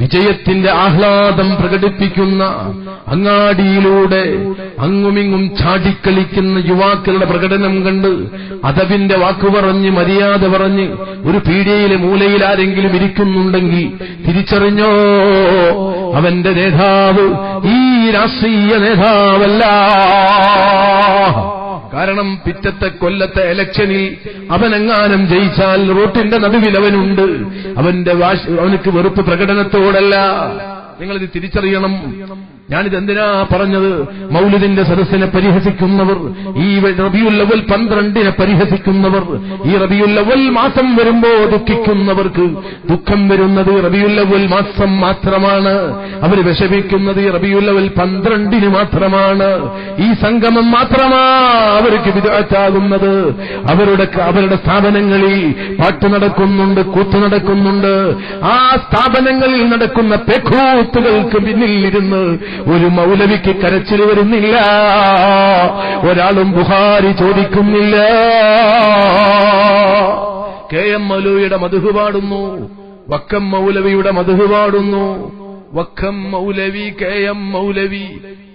വിജയത്തിന്റെ ആഹ്ലാദം പ്രകടിപ്പിക്കുന്ന, അങ്ങാടിയിലൂടെ അങ്ങുമിങ്ങും ചാടിക്കളിക്കുന്ന യുവാക്കളുടെ പ്രകടനം കണ്ട് അതവിന്റെ വാക്കുപറഞ്ഞ് മര്യാദ പറഞ്ഞ് ഒരു പീഡിയയിലെ മൂലയിൽ ആരെങ്കിലും ഇരിക്കുന്നുണ്ടെങ്കിൽ തിരിച്ചറിഞ്ഞോ, അവന്റെ നേതാവ് ഈ രാഷ്ട്രീയ നേതാവല്ല. കാരണം പിറ്റത്തെ കൊല്ലത്തെ ഇലക്ഷനിൽ അവനെങ്ങാനും ജയിച്ചാൽ റോട്ടിന്റെ നടുവിൽ അവനുണ്ട്. അവനക്ക് വെറുപ്പ് പ്രകടനത്തോടല്ല. നിങ്ങളിത് തിരിച്ചറിയണം. ഞാനിതെന്തിനാ പറഞ്ഞത്? മൗലിദിന്റെ സദസ്സിനെ പരിഹസിക്കുന്നവർ, ഈ റബീഉൽ അവ്വൽ 12 പരിഹസിക്കുന്നവർ, ഈ റബീഉൽ അവ്വൽ മാസം വരുമ്പോ ദുഃഖിക്കുന്നവർക്ക് ദുഃഖം വരുന്നത് റബീഉൽ അവ്വൽ മാസം മാത്രമാണ്. അവർ വിഷമിക്കുന്നത് റബീഉൽ അവ്വൽ 12 മാത്രമാണ്. ഈ സംഗമം മാത്രമാ അവർക്ക് ബിദ്അത്താകുന്നത്. അവരുടെ സ്ഥാപനങ്ങളിൽ പാട്ട് നടക്കുന്നുണ്ട്, കൂത്ത് നടക്കുന്നുണ്ട്. ആ സ്ഥാപനങ്ങളിൽ നടക്കുന്ന പെക്കൂത്തുകൾക്ക് പിന്നിൽ ഇരുന്ന് ഒരു മൗലവിക്ക് കരച്ചിൽ വരുന്നില്ല, ഒരാളും ബുഖാരി ചോദിക്കുന്നില്ല. കെ.എം. മൗലവിയുടെ മദ്ഹ് പാടുന്നു, വക്കം മൗലവിയുടെ മദ്ഹ് പാടുന്നു. വക്കം മൗലവി, കെ.എം. മൗലവി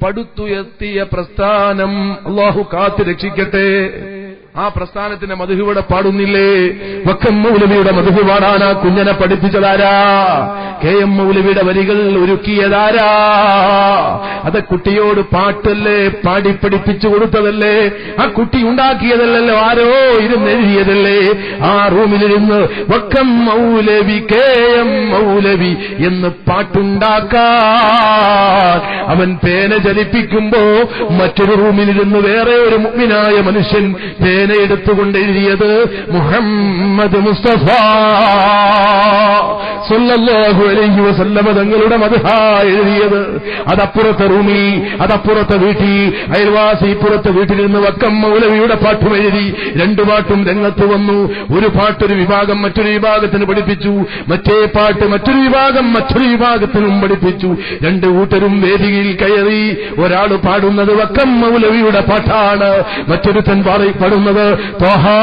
പടുത്തുയർത്തിയ പ്രസ്ഥാനം അല്ലാഹു കാത്തു രക്ഷിക്കട്ടെ. ആ പ്രസ്ഥാനത്തിന്റെ മദ്ഹ് ഇവിടെ പാടുന്നില്ലേ? വക്കം മൗലവിയുടെ മദ്ഹ് പാടാനാ കുഞ്ഞനെ പഠിപ്പിച്ചതാരാ? കെ.എം. മൗലവിയുടെ വരികൾ ഒരുക്കിയതാരാ? അത് കുട്ടിയോട് പാട്ടല്ലേ പാടി പഠിപ്പിച്ചു കൊടുത്തതല്ലേ? ആ കുട്ടി ഉണ്ടാക്കിയതല്ലല്ലോ, ആരോ ഇരുന്നെഴുതിയതല്ലേ? ആ റൂമിലിരുന്ന് വക്കം മൗലവി, കെ.എം. മൗലവി എന്ന് പാട്ടുണ്ടാക്കാൻ അവൻ പേന ചലിപ്പിക്കുമ്പോ മറ്റൊരു റൂമിലിരുന്ന് വേറെ ഒരു മുഅ്മിനായ മനുഷ്യൻ പേന എടുത്തുകൊണ്ട് എഴുതിയത് മുഹമ്മദ് മുസ്തഫ സല്ലല്ലാഹു അലൈഹി വസല്ലമ തങ്ങളുടെ മദ്ഹാ എഴുതിയത്. അതപ്പുറത്തെ റൂമിൽ, അതപ്പുറത്തെ വീട്ടിൽ, അയൽവാസി ഇപ്പുറത്തെ വീട്ടിലിരുന്ന് വക്കം മൗലവിയുടെ പാട്ടും എഴുതി. രണ്ടു പാട്ടും രംഗത്ത് വന്നു. ഒരു പാട്ടൊരു വിഭാഗം മറ്റൊരു വിഭാഗത്തിന് പഠിപ്പിച്ചു, മറ്റേ പാട്ട് മറ്റൊരു വിഭാഗം മറ്റൊരു വിഭാഗത്തിനും പഠിപ്പിച്ചു. രണ്ടു കൂട്ടരും വേദിയിൽ കയറി. ഒരാൾ പാടുന്നത് വക്കം മൗലവിയുടെ പാട്ടാണ്, മറ്റൊരുത്തൻ പാടുന്നത് ത്വഹാ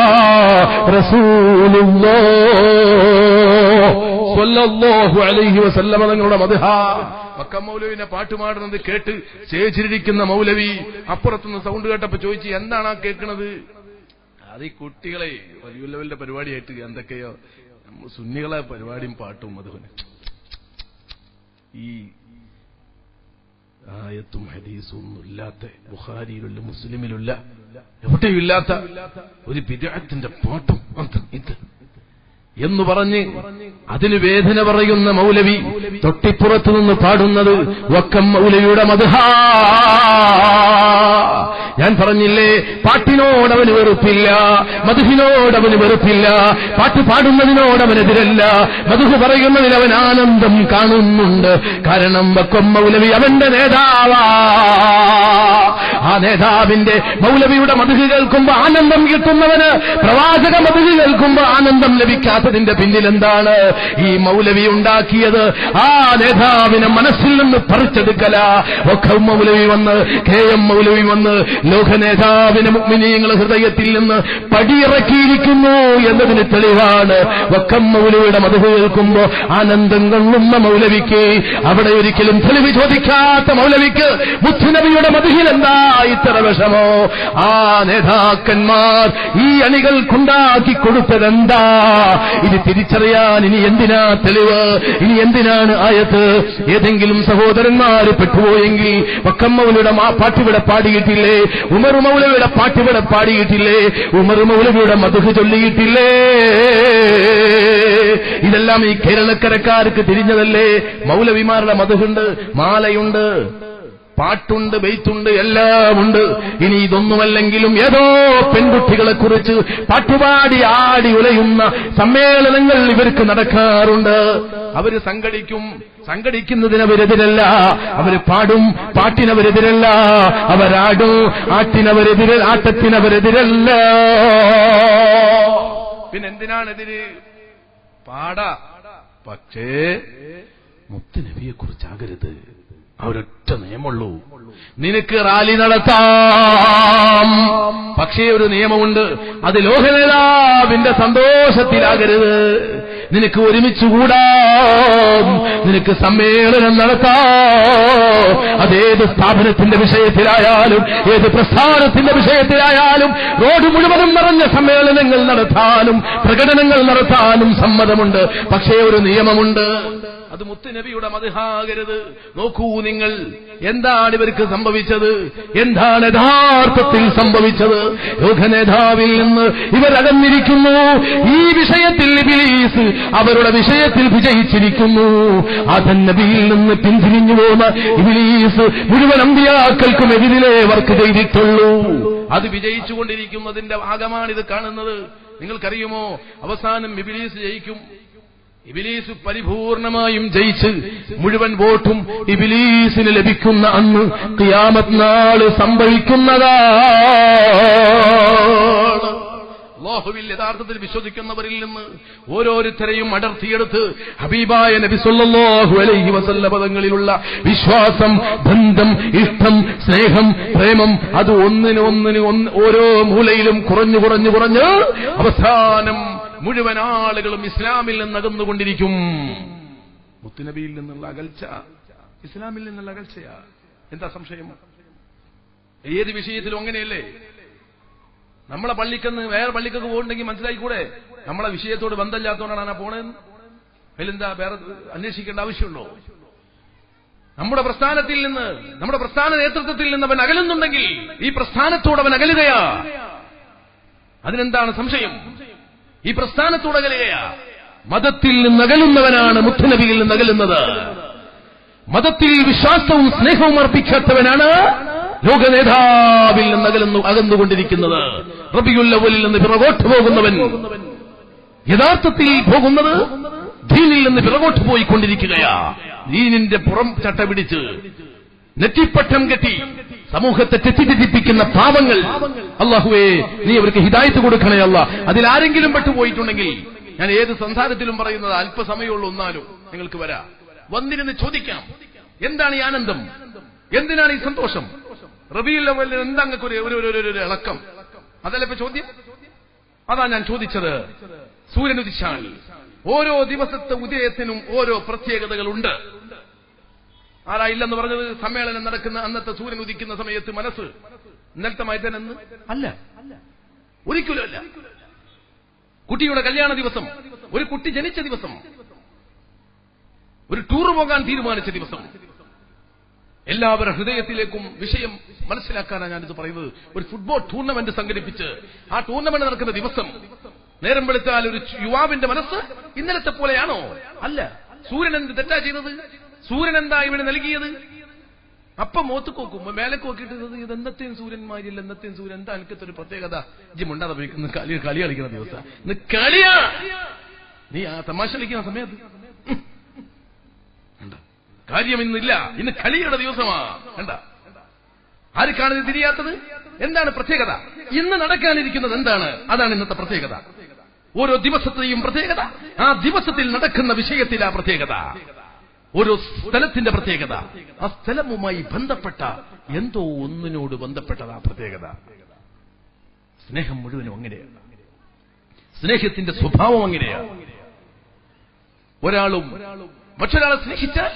റസൂലുള്ളാഹ് സ്വല്ലല്ലാഹു അലൈഹി വസല്ലമ തങ്ങളുടെ മദ്ഹാ. വക്കം മൗലവിനെ പാട്ടുപാടുന്നത് കേട്ട് സ്റ്റേജിലിരിക്കുന്ന മൗലവി അപ്പുറത്തുനിന്ന് സൗണ്ട് കേട്ടപ്പോ ചോദിച്ചു, എന്താണ് ആ കേൾക്കുന്നത്? അത് ഈ കുട്ടികളെ വലിയ ലെവലിന്റെ പരിപാടിയായിട്ട് എന്തൊക്കെയോ സുന്നികളെ പരിപാടിയും പാട്ടും മധുവിന് ഈ ആയത്തും ഹദീസും ഒന്നുമില്ലാത്ത, ബുഖാരിയിലുള്ള മുസ്ലിമിലുള്ള എവിടെയും ഇല്ലാത്ത ഒരു ബിദ്അത്തിന്റെ പാട്ടും ഇത് എന്ന് പറഞ്ഞ് അതിന് വേദന പറയുന്ന മൗലവി തൊട്ടിപ്പുറത്തു നിന്ന് പാടുന്നത് വക്കം മൗലവിയുടെ മദ്ഹാ. ഞാൻ പറഞ്ഞില്ലേ, പാട്ടിനോടവന് വെറുപ്പില്ല, മദ്ഹിനോടവന് വെറുപ്പില്ല, പാട്ട് പാടുന്നതിനോടവനെതിരല്ല, മദ്ഹ് പറയുന്നതിൽ അവൻ ആനന്ദം കാണുന്നുണ്ട്. കാരണം വക്കം മൗലവി അവന്റെ നേതാവാ. ആ നേതാവിന്റെ മൗലവിയുടെ മദ്ഹ് കേൾക്കുമ്പോ ആനന്ദം കിട്ടുന്നവന് പ്രവാചക മദ്ഹ് കേൾക്കുമ്പോ ആനന്ദം ലഭിക്കാത്തതിന്റെ പിന്നിൽ എന്താണ്? ഈ മൗലവി ഉണ്ടാക്കിയത് ആ നേതാവിനെ മനസ്സിൽ നിന്ന് പറിച്ചെടുക്കല. വക്കം മൗലവി വന്ന്, കെ.എം. മൗലവി വന്ന് ലോക നേതാവിനെ മുഅ്മിനീങ്ങളുടെ ഹൃദയത്തിൽ നിന്ന് പടിയിറക്കിയിരിക്കുന്നു എന്നതിന് തെളിവാണ്. വക്കം മൗലവിയുടെ മദ്ഹ് കേൾക്കുമ്പോ ആനന്ദം കൊള്ളുന്ന മൗലവിക്ക്, അവിടെ ഒരിക്കലും തെളിവ് ചോദിക്കാത്ത മൗലവിക്ക് മുത്തുനബിയുടെ മദ്ഹിൽ എന്താ ഇത്ര വിഷമോ? ആ നേതാക്കന്മാർ ഈ അണികൾക്കുണ്ടാക്കി കൊടുത്തതെന്താ? ഇത് തിരിച്ചറിയാൻ ഇനി എന്തിനാ തെളിവ്? ഇനി എന്തിനാണ് ആയത്ത്? ഏതെങ്കിലും സഹോദരന്മാര് പെട്ടുപോയെങ്കിൽ വക്കം മൗലവിയുടെ പാട്ടിവിടെ പാടിയിട്ടില്ലേ? ഉമർ മൗലവിയുടെ പാട്ടിവിടെ പാടിയിട്ടില്ലേ? ഉമർ മൗലവിയുടെ മദ്ഹ് ചൊല്ലിയിട്ടില്ലേ? ഇതെല്ലാം ഈ കേരളക്കരക്കാർക്ക് തിരിഞ്ഞതല്ലേ? മൗലവിമാരുടെ മദ്ഹുണ്ട്, മാലയുണ്ട്, പാട്ടുണ്ട്, ബെയ്ത്തുണ്ട്, എല്ലാമുണ്ട്. ഇനി ഇതൊന്നുമല്ലെങ്കിലും ഏതോ പെൺകുട്ടികളെ കുറിച്ച് പാട്ടുപാടി ആടി ഉലയുന്ന സമ്മേളനങ്ങൾ ഇവർക്ക് നടക്കാറുണ്ട്. അവര് സംഘടിക്കുന്നതിനവരെതിരല്ല, അവര് പാടും, പാട്ടിനവരെതിരല്ല, അവരാടും, ആട്ടത്തിനവരെതിരല്ല. പിന്നെന്തിനാണെതിര്? പാടാ, പക്ഷേ മുത്തുനബിയെ കുറിച്ചാകരുത്. ഒരൊറ്റ നിയമമുള്ളൂ, നിനക്ക് റാലി നടത്താം, പക്ഷേ ഒരു നിയമമുണ്ട്, അത് ലോകനേതാവിന്റെ സന്തോഷത്തിലാകരുത്. നിനക്ക് ഒരുമിച്ച് കൂടാം, നിനക്ക് സമ്മേളനം നടത്താം, അതേത് സ്ഥാപനത്തിന്റെ വിഷയത്തിലായാലും ഏത് പ്രസ്ഥാനത്തിന്റെ വിഷയത്തിലായാലും റോഡ് മുഴുവനും നിറഞ്ഞ സമ്മേളനങ്ങൾ നടത്താനും പ്രകടനങ്ങൾ നടത്താനും സമ്മതമുണ്ട്. പക്ഷേ ഒരു നിയമമുണ്ട്, അത് മുത്തുനബിയുടെ മദ്ഹാകരുത്. നോക്കൂ നിങ്ങൾ, എന്താണ് ഇവർക്ക് സംഭവിച്ചത്? എന്താണ് യഥാർത്ഥത്തിൽ സംഭവിച്ചത്? ലോകനേതാവിൽ നിന്ന് ഇവരകന്നിരിക്കുന്നു. ഈ വിഷയത്തിൽ ഇബ്ലീസ് അവരുടെ വിഷയത്തിൽ വിജയിച്ചിരിക്കുന്നു. ആദം നബിയിൽ നിന്ന് പിന്തിരിഞ്ഞു പോന്ന ഇബ്ലീസ് മുഴുവൻ അമ്പിയാക്കൾക്കും എതിരെ വർക്ക് ചെയ്തിട്ടുള്ളൂ. അത് വിജയിച്ചുകൊണ്ടിരിക്കുന്നതിന്റെ ഭാഗമാണിത് കാണുന്നത്. നിങ്ങൾക്കറിയുമോ, അവസാനം ഇബ്ലീസ് ജയിക്കും. ഇബ്ലീസ് പരിപൂർണമായും ജയിച്ച് മുഴുവൻ വോട്ടും ഇബ്ലീസിന് ലഭിക്കുന്ന അന്ന് ഖിയാമത്ത് നാൾ സംഭവിക്കുന്നതാണ്. അല്ലാഹുവിൽ യഥാർത്ഥത്തിൽ വിശ്വസിക്കുന്നവരിൽ നിന്ന് ഓരോരുത്തരെയും അടർത്തിയെടുത്ത് ഹബീബായ നബി സല്ലല്ലാഹു അലൈഹി വസല്ലം പദങ്ങളിലുള്ള വിശ്വാസം, ബന്ധം, ഇഷ്ടം, സ്നേഹം, പ്രേമം അത് ഒന്നിന് ഓരോ മൂലയിലും കുറഞ്ഞ് അവസാനം മുഴുവൻ ആളുകളും ഇസ്ലാമിൽ നിന്ന് അകന്നുകൊണ്ടിരിക്കും. മുത്തുനബിയിൽ നിന്നുള്ള അകൽച്ച ഇസ്ലാമിൽ നിന്നുള്ള അകൽച്ചയാ. എന്താ സംശയം? ഏത് വിഷയത്തിലും അങ്ങനെയല്ലേ? നമ്മളെ പള്ളിക്കെന്ന് വേറെ പള്ളിക്കൊക്കെ പോകുന്നുണ്ടെങ്കിൽ മനസ്സിലായിക്കൂടെ നമ്മളെ വിഷയത്തോട് ബന്ധമില്ലാത്തതുകൊണ്ടാണ് പോണേന്ന്? അതിലെന്താ വേറെ അന്വേഷിക്കേണ്ട ആവശ്യമുണ്ടോ? നമ്മുടെ പ്രസ്ഥാനത്തിൽ നിന്ന്, നമ്മുടെ പ്രസ്ഥാന നേതൃത്വത്തിൽ നിന്ന് അവൻ അകലുന്നുണ്ടെങ്കിൽ ഈ പ്രസ്ഥാനത്തോട് അവൻ അകലുകയാ. അതിനെന്താണ് സംശയം? ഈ പ്രസ്ഥാനത്തോട് അകലുകയാ. മതത്തിൽ നിന്ന് അകലുന്നവനാണ് മുത്തുനബിയിൽ നിന്ന് അകലുന്നത്. മതത്തിൽ വിശ്വാസവും സ്നേഹവും അർപ്പിക്കാത്തവനാണ് ലോക നേതാവിൽ നിന്ന് അകന്നുകൊണ്ടിരിക്കുന്നത്. റബീഉൽ അവ്വലിൽ നിന്ന് പിറകോട്ട് പോകുന്നവൻ യഥാർത്ഥത്തിൽ പോകുന്നത് ദീനിൽ നിന്ന് പിറകോട്ട് പോയിക്കൊണ്ടിരിക്കുകയാ. ദീനിന്റെ പുറം ചട്ട പിടിച്ച് നെറ്റിപ്പട്ടം കെട്ടി സമൂഹത്തെ തെറ്റിദ്ധരിപ്പിക്കുന്ന പാവങ്ങൾ, അല്ലാഹുവേ നീ അവർക്ക് ഹിദായത്ത് കൊടുക്കണേ അല്ലാ. അതിലാരെങ്കിലും പെട്ടുപോയിട്ടുണ്ടെങ്കിൽ, ഞാൻ ഏത് സംസാരത്തിലും പറയുന്നത് അല്പസമയമുള്ളൂ, ഒന്നാലും നിങ്ങൾക്ക് വരാം, വന്നിരുന്ന് ചോദിക്കാം, എന്താണ് ഈ ആനന്ദം, എന്തിനാണ് ഈ സന്തോഷം? റബീഉൽ അവ്വലിൽ എന്താ ഒരു ഇളക്കം? അതല്ല ഇപ്പൊ ചോദ്യം. അതാ ഞാൻ ചോദിച്ചത്. സൂര്യൻ ഉദിച്ചാൽ ഓരോ ദിവസത്തെ ഉദയത്തിനും ഓരോ പ്രത്യേകതകളുണ്ട്. ആരാ ഇല്ലെന്ന് പറഞ്ഞത്? സമ്മേളനം നടക്കുന്ന അന്നത്തെ സൂര്യൻ ഉദിക്കുന്ന സമയത്ത് മനസ്സ് ഇന്നലത്തെ മൈതാനെന്ന് അല്ല, ഒരിക്കലും അല്ല. കുട്ടിയുടെ കല്യാണ ദിവസം, ഒരു കുട്ടി ജനിച്ച ദിവസം, ഒരു ടൂർ പോകാൻ തീരുമാനിച്ച ദിവസം, എല്ലാവരുടെ ഹൃദയത്തിലേക്കും വിഷയം മനസ്സിലാക്കാനാണ് ഞാനിത് പറയുന്നത്. ഒരു ഫുട്ബോൾ ടൂർണമെന്റ് സംഘടിപ്പിച്ച് ആ ടൂർണമെന്റ് നടക്കുന്ന ദിവസം നേരം വെളുത്താൽ ഒരു യുവാവിന്റെ മനസ്സ് ഇന്നലത്തെ പോലെയാണോ? അല്ല. സൂര്യൻ എന്ത് തെറ്റാ ചെയ്തത്? സൂര്യൻ എന്താ ഇവിടെ നൽകിയത്? അപ്പം മോത്ത് നോക്കും, മേലേക്ക് നോക്കിയിട്ട് ഇത് എന്നത്തെയും സൂര്യന്മാരില്ല, എന്നത്തെയും സൂര്യൻ എന്താ എനിക്കത്തൊരു പ്രത്യേകത? ജിമുണ്ടാതെ പോയിക്കുന്ന കളി കളിക്കുന്ന ദിവസം ഇന്ന് കളിയാ. നീ ആ തമാശ കളിക്കുന്ന സമയത്ത് കാര്യം ഇന്നില്ല, ഇന്ന് കളിയുടെ ദിവസമാ. കണ്ട, ആർക്കാണ് ഇത് തിരിയാത്തത്? എന്താണ് പ്രത്യേകത? ഇന്ന് നടക്കാനിരിക്കുന്നത് എന്താണ്? അതാണ് ഇന്നത്തെ പ്രത്യേകത. ഓരോ ദിവസത്തെയും പ്രത്യേകത, ആ ദിവസത്തിൽ നടക്കുന്ന വിഷയത്തിലാ പ്രത്യേകത. ഓരോ സ്ഥലത്തിന്റെ പ്രത്യേകത, ആ സ്ഥലവുമായി ബന്ധപ്പെട്ട എന്തോ ഒന്നിനോട് ബന്ധപ്പെട്ടതാ പ്രത്യേകത. സ്നേഹം മുഴുവനും അങ്ങനെയാണ്. സ്നേഹത്തിന്റെ സ്വഭാവം അങ്ങനെയാണ്. ഒരാളും മറ്റൊരാളെ സ്നേഹിച്ചാൽ,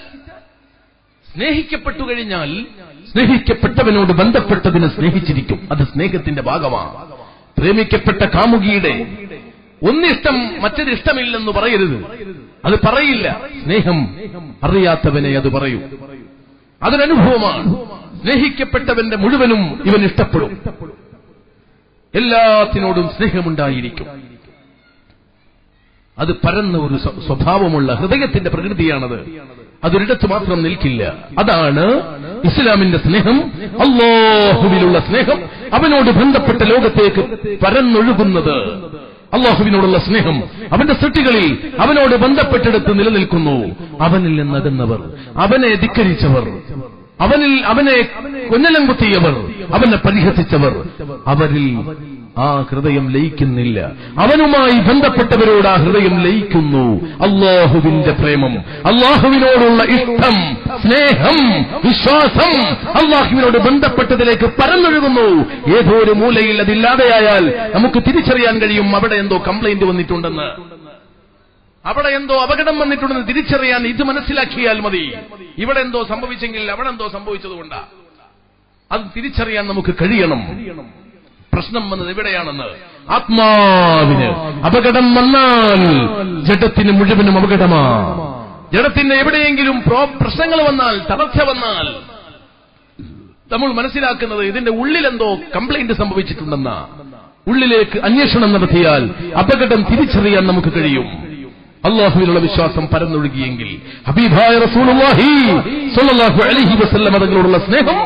സ്നേഹിക്കപ്പെട്ടു കഴിഞ്ഞാൽ സ്നേഹിക്കപ്പെട്ടവനോട് ബന്ധപ്പെട്ടതിനെ സ്നേഹിച്ചിരിക്കും. അത് സ്നേഹത്തിന്റെ ഭാഗമാണ്. പ്രേമിക്കപ്പെട്ട കാമുകിയുടെ ഒന്നിഷ്ടം മറ്റൊരു ഇഷ്ടമില്ലെന്ന് പറയരുത്. അത് പറയില്ല. സ്നേഹം അറിയാത്തവനെ അത് പറയൂ. അതൊരനുഭവമാണ്. സ്നേഹിക്കപ്പെട്ടവന്റെ മുഴുവനും ഇവൻ ഇഷ്ടപ്പെടും. എല്ലാത്തിനോടും സ്നേഹമുണ്ടായിരിക്കും. അത് പരന്ന ഒരു സ്വഭാവമുള്ള ഹൃദയത്തിന്റെ പ്രകൃതിയാണത്. അതൊരിടത്ത് മാത്രം നിൽക്കില്ല. അതാണ് ഇസ്ലാമിന്റെ സ്നേഹം, അല്ലാഹുവിലുള്ള സ്നേഹം, അവനോട് ബന്ധപ്പെട്ട ലോകത്തേക്ക് പരന്നൊഴുകുന്നത്. അല്ലാഹുവിനോടുള്ള സ്നേഹം അവന്റെ സൃഷ്ടികളിൽ അവനോട് ബന്ധപ്പെട്ടെടുത്ത് നിലനിൽക്കുന്നു. അവനിൽ നിന്നകന്നവർ, അവനെ ധിക്കരിച്ചവർ, അവനെ കൊഞ്ഞലം കുത്തിയവർ, അവനെ പരിഹസിച്ചവർ, അവരിൽ ആ ഹൃദയം ലയിക്കുന്നില്ല. അവനുമായി ബന്ധപ്പെട്ടവരോട് ആ ഹൃദയം ലയിക്കുന്നു. അല്ലാഹുവിന്റെ പ്രേമം, അല്ലാഹുവിനോടുള്ള ഇഷ്ടം, സ്നേഹം, വിശ്വാസം അല്ലാഹുവിനോട് ബന്ധപ്പെട്ടതിലേക്ക് പരന്നൊഴുകുന്നു. ഏതോ ഒരു മൂലയിൽ അതില്ലാതെയായാൽ നമുക്ക് തിരിച്ചറിയാൻ കഴിയും അവിടെ എന്തോ കംപ്ലൈന്റ് വന്നിട്ടുണ്ടെന്ന്, അവിടെ എന്തോ അപകടം വന്നിട്ടുണ്ടെന്ന് തിരിച്ചറിയാൻ ഇത് മനസ്സിലാക്കിയാൽ മതി. ഇവിടെ എന്തോ സംഭവിച്ചെങ്കിൽ അവിടെ എന്തോ സംഭവിച്ചതുകൊണ്ടാ. അത് തിരിച്ചറിയാൻ നമുക്ക് കഴിയണം. പ്രശ്നം വന്നത് എവിടെയാണെന്ന്. ആത്മാവിന് അപകടം വന്നാൽ ജഡത്തിന് മുഴുവനും അപകടമാണ്. ജഡത്തിന് എവിടെയെങ്കിലും പ്രശ്നങ്ങൾ വന്നാൽ, തളർച്ച വന്നാൽ നമ്മൾ മനസ്സിലാക്കുന്നത് ഇതിന്റെ ഉള്ളിലെന്തോ കംപ്ലൈന്റ് സംഭവിച്ചിട്ടുണ്ടെന്ന. ഉള്ളിലേക്ക് അന്വേഷണം നടത്തിയാൽ അപകടം തിരിച്ചറിയാൻ നമുക്ക് കഴിയും. അല്ലാഹുവിലുള്ള വിശ്വാസം പരന്നൊഴുകിയെങ്കിൽ, ഹബീബായ റസൂലുള്ളാഹി സ്വല്ലല്ലാഹു അലൈഹി വസല്ലം തങ്ങളോടുള്ള സ്നേഹം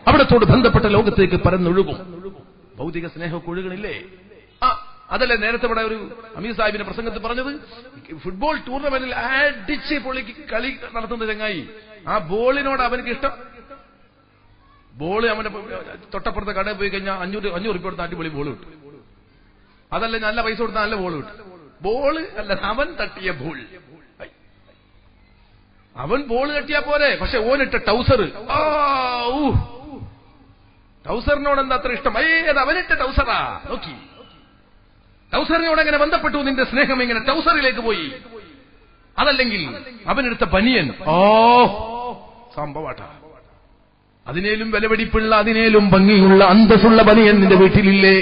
അവിടത്തോട് ബന്ധപ്പെട്ട ലോകത്തേക്ക് പരന്നൊഴുകും. ഭൗതിക സ്നേഹമൊക്കെ ഒഴുകണില്ലേ? അതല്ലേ നേരത്തെ ഇവിടെ ഒരു അമീർ സാഹിബിന്റെ പ്രസംഗത്തിൽ പറഞ്ഞത്, ഫുട്ബോൾ ടൂർണമെന്റിൽ അടിച്ച് പൊളിക്ക് കളി നടത്തുന്ന ചങ്ങായി, ആ ബോളിനോട് അവനക്ക് ഇഷ്ടം. ബോള് അവന്റെ തൊട്ടപ്പുറത്തെ കടയിൽ പോയി കഴിഞ്ഞാൽ 500 രൂപ കൊടുത്ത് അടിപൊളി ബോൾ കിട്ടും. അതല്ല നല്ല പൈസ കൊടുത്താൽ നല്ല ബോൾ കിട്ടും. ബോള് അല്ല, അവൻ തട്ടിയ ബോൾ. അവൻ ബോൾ തട്ടിയാ പോരെ, പക്ഷെ ഓനിട്ട ടൗസർ, ടൗസറിനോട് എന്താ അത്ര ഇഷ്ടം? അത് അവനിട്ട ടൗസറാ. നോക്കി, ടൗസറിനോട് എങ്ങനെ ബന്ധപ്പെട്ടു നിന്റെ സ്നേഹം? ഇങ്ങനെ ടൗസറിലേക്ക് പോയി. അതല്ലെങ്കിൽ അവനെടുത്ത ബനിയൻ, സംഭവാട്ട. അതിനേലും വിലപിടിപ്പുള്ള, അതിനേലും ഭംഗിയുള്ള, അന്തസ്സുള്ള ബനിയൻ നിന്റെ വീട്ടിലില്ലേ?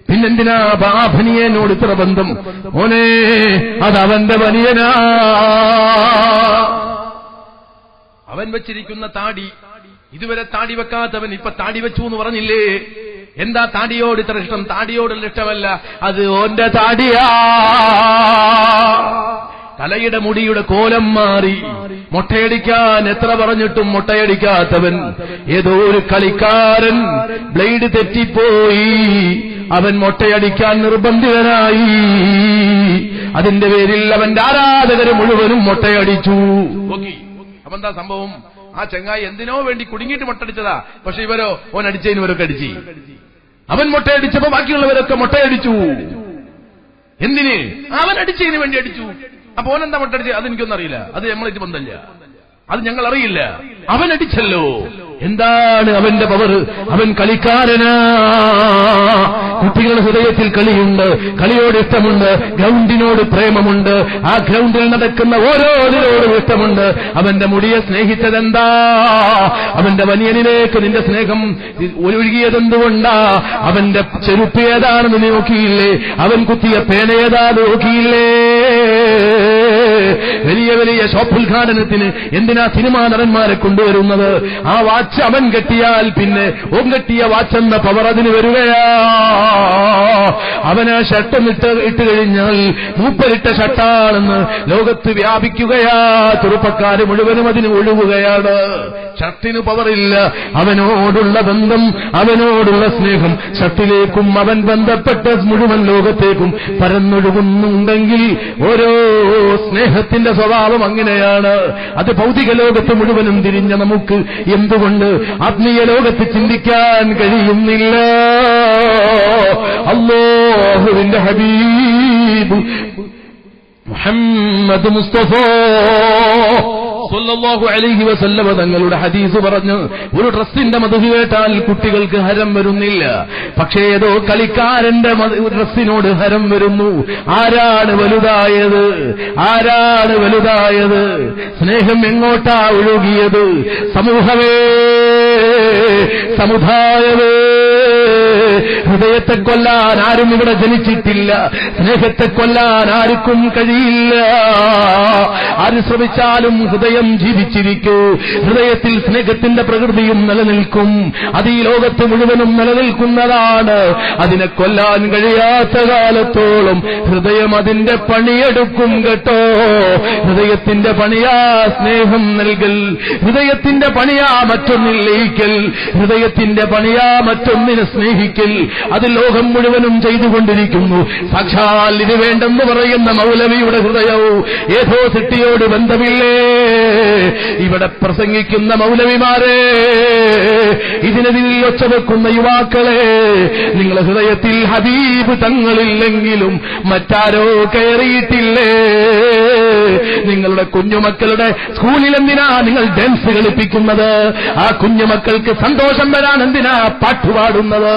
പിന്നെന്തിനാ ആ ബനിയനോട് ഇത്ര ബന്ധം? മോനെ, അത് അവന്റെ ബനിയനാ. അവൻ വെച്ചിരിക്കുന്ന താടി, ഇതുവരെ താടി വെക്കാത്തവൻ ഇപ്പൊ താടി വെച്ചു എന്ന് പറഞ്ഞില്ലേ? എന്താ താടിയോട് ഇത്ര ഇഷ്ടം? താടിയോടുള്ള ഇഷ്ടമല്ല, അത് ഓന്റെ താടിയാ. തലയുടെ മുടിയുടെ കോലം മാറി, മൊട്ടയടിക്കാൻ എത്ര പറഞ്ഞിട്ടും മൊട്ടയടിക്കാത്തവൻ. ഏതോ ഒരു കളിക്കാരൻ ബ്ലേഡ് തെറ്റിപ്പോയി, അവൻ മൊട്ടയടിക്കാൻ നിർബന്ധിതനായി. അതിന്റെ പേരിൽ അവന്റെ ആരാധകര് മുഴുവനും മൊട്ടയടിച്ചു. അപ്പൊ എന്താ സംഭവം? ആ ചെങ്ങായി എന്തിനോ വേണ്ടി കുടുങ്ങിയിട്ട് മൊട്ടടിച്ചതാ. പക്ഷെ ഇവരോ, ഓൻ അടിച്ചതിന് ഇവരൊക്കെ അടിച്ചു. അവൻ മൊട്ടയടിച്ചപ്പോ ബാക്കിയുള്ളവരൊക്കെ മൊട്ടയടിച്ചു. എന്തിന്? അവൻ അടിച്ചതിന് വേണ്ടി അടിച്ചു. അപ്പൊ ഓനെന്താ മൊട്ടടിച്ചത്? അതെനിക്കൊന്നും അറിയില്ല, അത് നമ്മളായിട്ട് ബന്ധമില്ല, അത് ഞങ്ങൾ അറിയില്ല. അവൻ അടിച്ചല്ലോ. എന്താണ് അവന്റെ പവർ? അവൻ കളിക്കാരനാ. കുട്ടികളുടെ ഹൃദയത്തിൽ കളിയുണ്ട്, കളിയോട് ഇഷ്ടമുണ്ട്, ഗ്രൗണ്ടിനോട് പ്രേമമുണ്ട്, ആ ഗ്രൗണ്ടിൽ നടക്കുന്ന ഓരോന്നിനോടും ഇഷ്ടമുണ്ട്. അവന്റെ മുടിയെ സ്നേഹിച്ചതെന്താ? അവന്റെ ബനിയനിലേക്ക് നിന്റെ സ്നേഹം ഒഴുകിയതെന്തുകൊണ്ടാ? അവന്റെ ചെരുപ്പ് ഏതാണെന്ന് നീ നോക്കിയില്ലേ? അവൻ കുത്തിയ പേന ഏതാണെന്ന് നോക്കിയില്ലേ? വലിയ വലിയ ഷോപ്പുദ്ഘാടനത്തിന് എന്തിനാ സിനിമാ നടന്മാരെ കൊണ്ടുവരുന്നത്? ആ വാച്ച് അവൻ കെട്ടിയാൽ പിന്നെ ഓൻ കെട്ടിയ വാച്ചെന്ന പവർ അതിന് വരികയാ. അവന് ഷർട്ടൊന്നിട്ട് ഇട്ട് കഴിഞ്ഞാൽ മൂപ്പരിട്ട ഷർട്ടാണെന്ന് ലോകത്ത് വ്യാപിക്കുകയാ. ചെറുപ്പക്കാര് മുഴുവനും അതിന് ഒഴുകുകയാണ്. ഷർട്ടിന് പവറില്ല. അവനോടുള്ള ബന്ധം, അവനോടുള്ള സ്നേഹം ഷർട്ടിലേക്കും അവൻ ബന്ധപ്പെട്ട മുഴുവൻ ലോകത്തേക്കും പരന്നൊഴുകുന്നുണ്ടെങ്കിൽ ഓരോ സ്നേഹത്തിന്റെ സ്വഭാവം അങ്ങനെയാണ്. അത് ഭൗതിക ലോകത്ത് മുഴുവനും തിരിഞ്ഞ നമുക്ക് എന്തുകൊണ്ട് ആത്മീയ ലോകത്ത് ചിന്തിക്കാൻ കഴിയുന്നില്ല? അല്ലാഹുവിന്റെ ഹബീബ് മുഹമ്മദ് മുസ്തഫ സല്ലല്ലാഹു അലൈഹി വസല്ലമ തങ്ങളുടെ ഹദീസ് പറഞ്ഞു, ഒരു ഡ്രസ്സിന്റെ മധു കേട്ടാൽ കുട്ടികൾക്ക് ഹരം വരുന്നില്ല, പക്ഷേ ഏതോ കളിക്കാരന്റെ ഡ്രസ്സിനോട് ഹരം വരുന്നു. ആരാണ് വലുതായത്? ആരാണ് വലുതായത്? സ്നേഹം എങ്ങോട്ടാ ഒഴുകിയത്? സമൂഹമേ, സമുദായമേ, ഹൃദയത്തെ കൊല്ലാൻ ആരും ഇവിടെ ജനിച്ചിട്ടില്ല. സ്നേഹത്തെ കൊല്ലാൻ ആർക്കും കഴിയില്ല. ആര് ശ്രമിച്ചാലും ഹൃദയം ജീവിച്ചിരിക്കൂ. ഹൃദയത്തിൽ സ്നേഹത്തിന്റെ പ്രകൃതിയും നിലനിൽക്കും. അത് ഈ ലോകത്ത് മുഴുവനും നിലനിൽക്കുന്നതാണ്. അതിനെ കൊല്ലാൻ കഴിയാത്ത കാലത്തോളം ഹൃദയം അതിന്റെ പണിയെടുക്കും കേട്ടോ. ഹൃദയത്തിന്റെ പണിയാ സ്നേഹം നൽകൽ. ഹൃദയത്തിന്റെ പണിയാ മറ്റൊന്നിൽ ലയിക്കൽ. ഹൃദയത്തിന്റെ പണിയാ മറ്റൊന്നിനെ സ്നേഹിക്കൽ. അത് ലോകം മുഴുവനും ചെയ്തുകൊണ്ടിരിക്കുന്നു. സാക്ഷാൽ ഇത് വേണ്ടെന്ന് പറയുന്ന മൗലവിയുടെ ഹൃദയവും ഏതോ സിട്ടിയോട് ബന്ധമില്ലേ? ഇവിടെ പ്രസംഗിക്കുന്ന മൗലവിമാരെ, ഇതിനെതിരിൽ ഒച്ചവെക്കുന്ന യുവാക്കളെ, നിങ്ങളുടെ ഹൃദയത്തിൽ ഹബീബ് തങ്ങളില്ലെങ്കിലും മറ്റാരോ കയറിയിട്ടില്ലേ? നിങ്ങളുടെ കുഞ്ഞുമക്കളുടെ സ്കൂളിൽ എന്തിനാ നിങ്ങൾ ഡാൻസ് കളിപ്പിക്കുന്നത്? ആ കുഞ്ഞുമക്കൾക്ക് സന്തോഷം വരാൻ എന്തിനാ പാട്ടുപാടുന്നത്?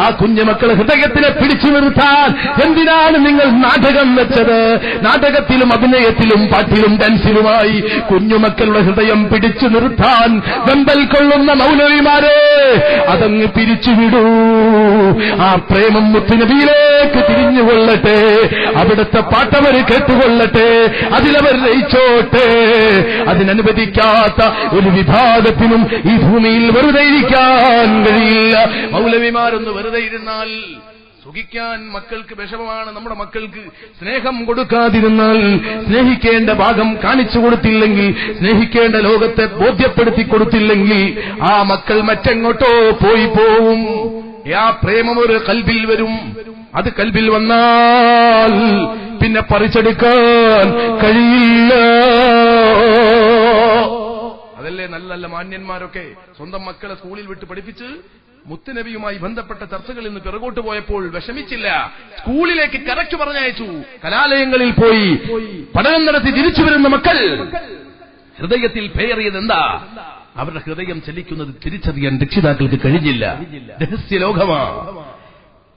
ആ കുഞ്ഞുമക്കളെ ഹൃദയത്തിനെ പിടിച്ചു നിർത്താൻ എന്തിനാണ് നിങ്ങൾ നാടകം വെച്ചത്? നാടകത്തിലും അഭിനയത്തിലും പാട്ടിലും ഡാൻസിലുമായി കുഞ്ഞുമക്കളുടെ ഹൃദയം പിടിച്ചു നിർത്താൻ വെമ്പൽ കൊള്ളുന്ന മൗലവിമാരെ, അതങ്ങ് പിരിച്ചുവിടൂ. ആ പ്രേമം മുത്തുനബിയിലേക്ക് തിരിഞ്ഞുകൊള്ളട്ടെ. അവിടുത്തെ പാട്ടവർ കേട്ടുകൊള്ളട്ടെ. അതിലവർ ലയിച്ചോട്ടെ. അതിനനുവദിക്കാത്ത ഒരു വിഭാഗത്തിനും ഈ ഭൂമിയിൽ വെറുതെ ഇരിക്കാൻ കഴിയില്ല. മൗലവിമാരൊന്ന് വെറുതെ ഇരുന്നാൽ സുഖിക്കാൻ മക്കൾക്ക് വിഷമമാണ്. നമ്മുടെ മക്കൾക്ക് സ്നേഹം കൊടുക്കാതിരുന്നാൽ, സ്നേഹിക്കേണ്ട ഭാഗം കാണിച്ചു കൊടുത്തില്ലെങ്കിൽ, സ്നേഹിക്കേണ്ട ലോകത്തെ ബോധ്യപ്പെടുത്തി കൊടുത്തില്ലെങ്കിൽ ആ മക്കൾ മറ്റെങ്ങോട്ടോ പോയി പോവും. ആ പ്രേമം ഒരു കൽബിൽ വരും. അത് കൽബിൽ വന്നാൽ പിന്നെ പറിച്ചെടുക്കാൻ കഴിയില്ല. അതല്ലേ നല്ല നല്ല മാന്യന്മാരൊക്കെ സ്വന്തം മക്കളെ സ്കൂളിൽ വിട്ട് പഠിപ്പിച്ച് മുത്തുനബിയുമായി ബന്ധപ്പെട്ട ചർച്ചകളിൽ നിന്ന് പിറകോട്ട് പോയപ്പോൾ വിഷമിച്ചില്ല. സ്കൂളിലേക്ക് കറക്റ്റ് പറഞ്ഞയച്ചു. കലാലയങ്ങളിൽ പോയി പഠനം നടത്തി തിരിച്ചു വരുന്ന മക്കൾ ഹൃദയത്തിൽ പേറിയത് എന്താ? അവരുടെ ഹൃദയം ചലിക്കുന്നത് തിരിച്ചറിയാൻ രക്ഷിതാക്കൾക്ക് കഴിഞ്ഞില്ല. രഹസ്യ ലോകമാ.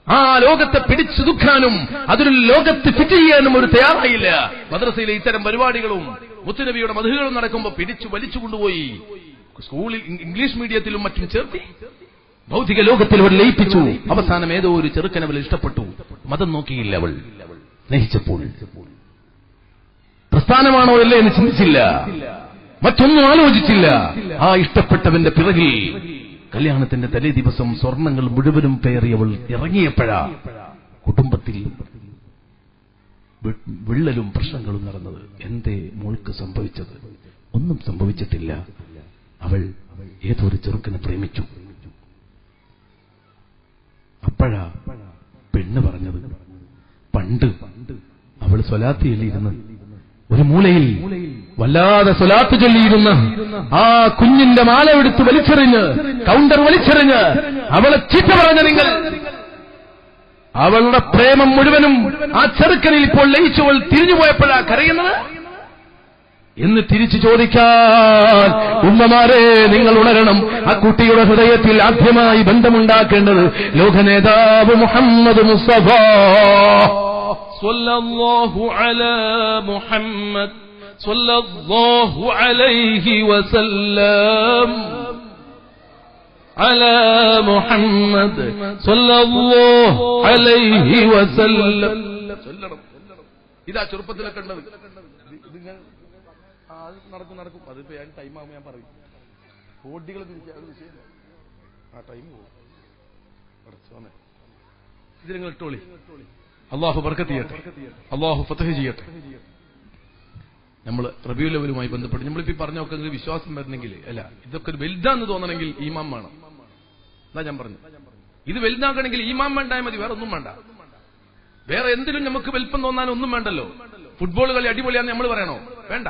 ആ ലോകത്തെ പിടിച്ചൊതുക്കാനും അതൊരു ലോകത്ത് ഫിറ്റ് ചെയ്യാനും ഒരു തയ്യാറായില്ല. മദ്രസയിലെ ഇത്തരം പരിപാടികളും മുത്തുനബിയുടെ മധുകളും നടക്കുമ്പോൾ പിടിച്ചു വലിച്ചു കൊണ്ടുപോയി സ്കൂളിൽ ഇംഗ്ലീഷ് മീഡിയത്തിലും മറ്റും ചേർത്തി ഭൗതിക ലോകത്തിൽ അവൾ ലയിപ്പിച്ചു. അവസാനം ഏതോ ഒരു ചെറുക്കൻ അവൾ ഇഷ്ടപ്പെട്ടു. മതം നോക്കിയില്ല. അവൾ സ്നേഹിച്ചപ്പോൾ പ്രസ്ഥാനമാണോ അല്ലേ എന്ന് ചിന്തിച്ചില്ല, മറ്റൊന്നും ആലോചിച്ചില്ല. ആ ഇഷ്ടപ്പെട്ടവന്റെ പിറകിൽ കല്യാണത്തിന്റെ തലേ ദിവസം സ്വർണങ്ങൾ മുഴുവനും പേറിയവൾ ഇറങ്ങിയപ്പോഴാ കുടുംബത്തിൽ വിള്ളലും പ്രശ്നങ്ങളും നടന്നത്. എന്തേ മോൾക്ക് സംഭവിച്ചത്? ഒന്നും സംഭവിച്ചിട്ടില്ല. അവൾ ഏതൊരു ചെറുക്കനെ പ്രേമിച്ചു. അപ്പോഴാ പെണ്ണ് പറഞ്ഞത്, പണ്ട് അവൾ സ്വലാത്ത് ചൊല്ലിയിരുന്ന് ഒരു മൂലയിൽ വല്ലാതെ സ്വലാത്ത് ചൊല്ലിയിരുന്ന ആ കുഞ്ഞിന്റെ മാല എടുത്ത് വലിച്ചെറിഞ്ഞ് കൗണ്ടർ വലിച്ചെറിഞ്ഞ് അവളെ ചീത്ത പറഞ്ഞ നിങ്ങൾ, അവളുടെ പ്രേമം മുഴുവനും ആ ചെറുക്കനിൽ ഇപ്പോൾ ലയിച്ചവൾ തിരിഞ്ഞുപോയപ്പോഴാ കരയുന്നത് എന്ന് തിരിച്ചു ചോദിക്കാൻ ഉമ്മമാരെ നിങ്ങൾ ഉണരണം. ആ കുട്ടിയുടെ ഹൃദയത്തിൽ ആദ്യമായി ബന്ധമുണ്ടാക്കേണ്ടത് ലോകനേതാവ് മുഹമ്മദ് മുസ്തഫ സ്വല്ലല്ലാഹു അലാ മുഹമ്മദ് സ്വല്ലല്ലാഹു അലൈഹി വസല്ലം അലാ മുഹമ്മദ് സ്വല്ലല്ലാഹു അലൈഹി വസല്ലം. ഇതാ ചെറുപ്പത്തിലൊക്കെ ഉള്ളത്. നടക്കും. അതിപ്പോ ഞാൻ ടൈം ആകുമ്പോൾ ഞാൻ പറയും. കോടികൾ തിരിച്ചാൽ വിഷയം ആ ടൈം പോകും. ഇത് നിങ്ങൾ ഇട്ടോളി. അള്ളാഹു ബർക്കത്ത് ചെയ്യട്ടെ, അള്ളാഹു ഫതഹ് ചെയ്യട്ടെ. നമ്മൾ റബീഉൽ അവ്വലുമായി ബന്ധപ്പെട്ട് നമ്മളിപ്പോ പറഞ്ഞൊക്കെ വിശ്വാസം വരണമെങ്കിൽ അല്ല, ഇതൊക്കെ ഒരു വലുതാന്ന് തോന്നണമെങ്കിൽ ഈമാൻ വേണം. എന്നാ ഞാൻ പറഞ്ഞു, ഇത് വലുതാക്കണമെങ്കിൽ ഈമാൻ വേണ്ടായ മതി, വേറെ ഒന്നും വേണ്ട. വേറെ എന്തിനും നമുക്ക് വലിപ്പം തോന്നാൻ ഒന്നും വേണ്ടല്ലോ. ഫുട്ബോൾ കളി അടിപൊളിയാന്ന് നമ്മൾ പറയണോ? വേണ്ട.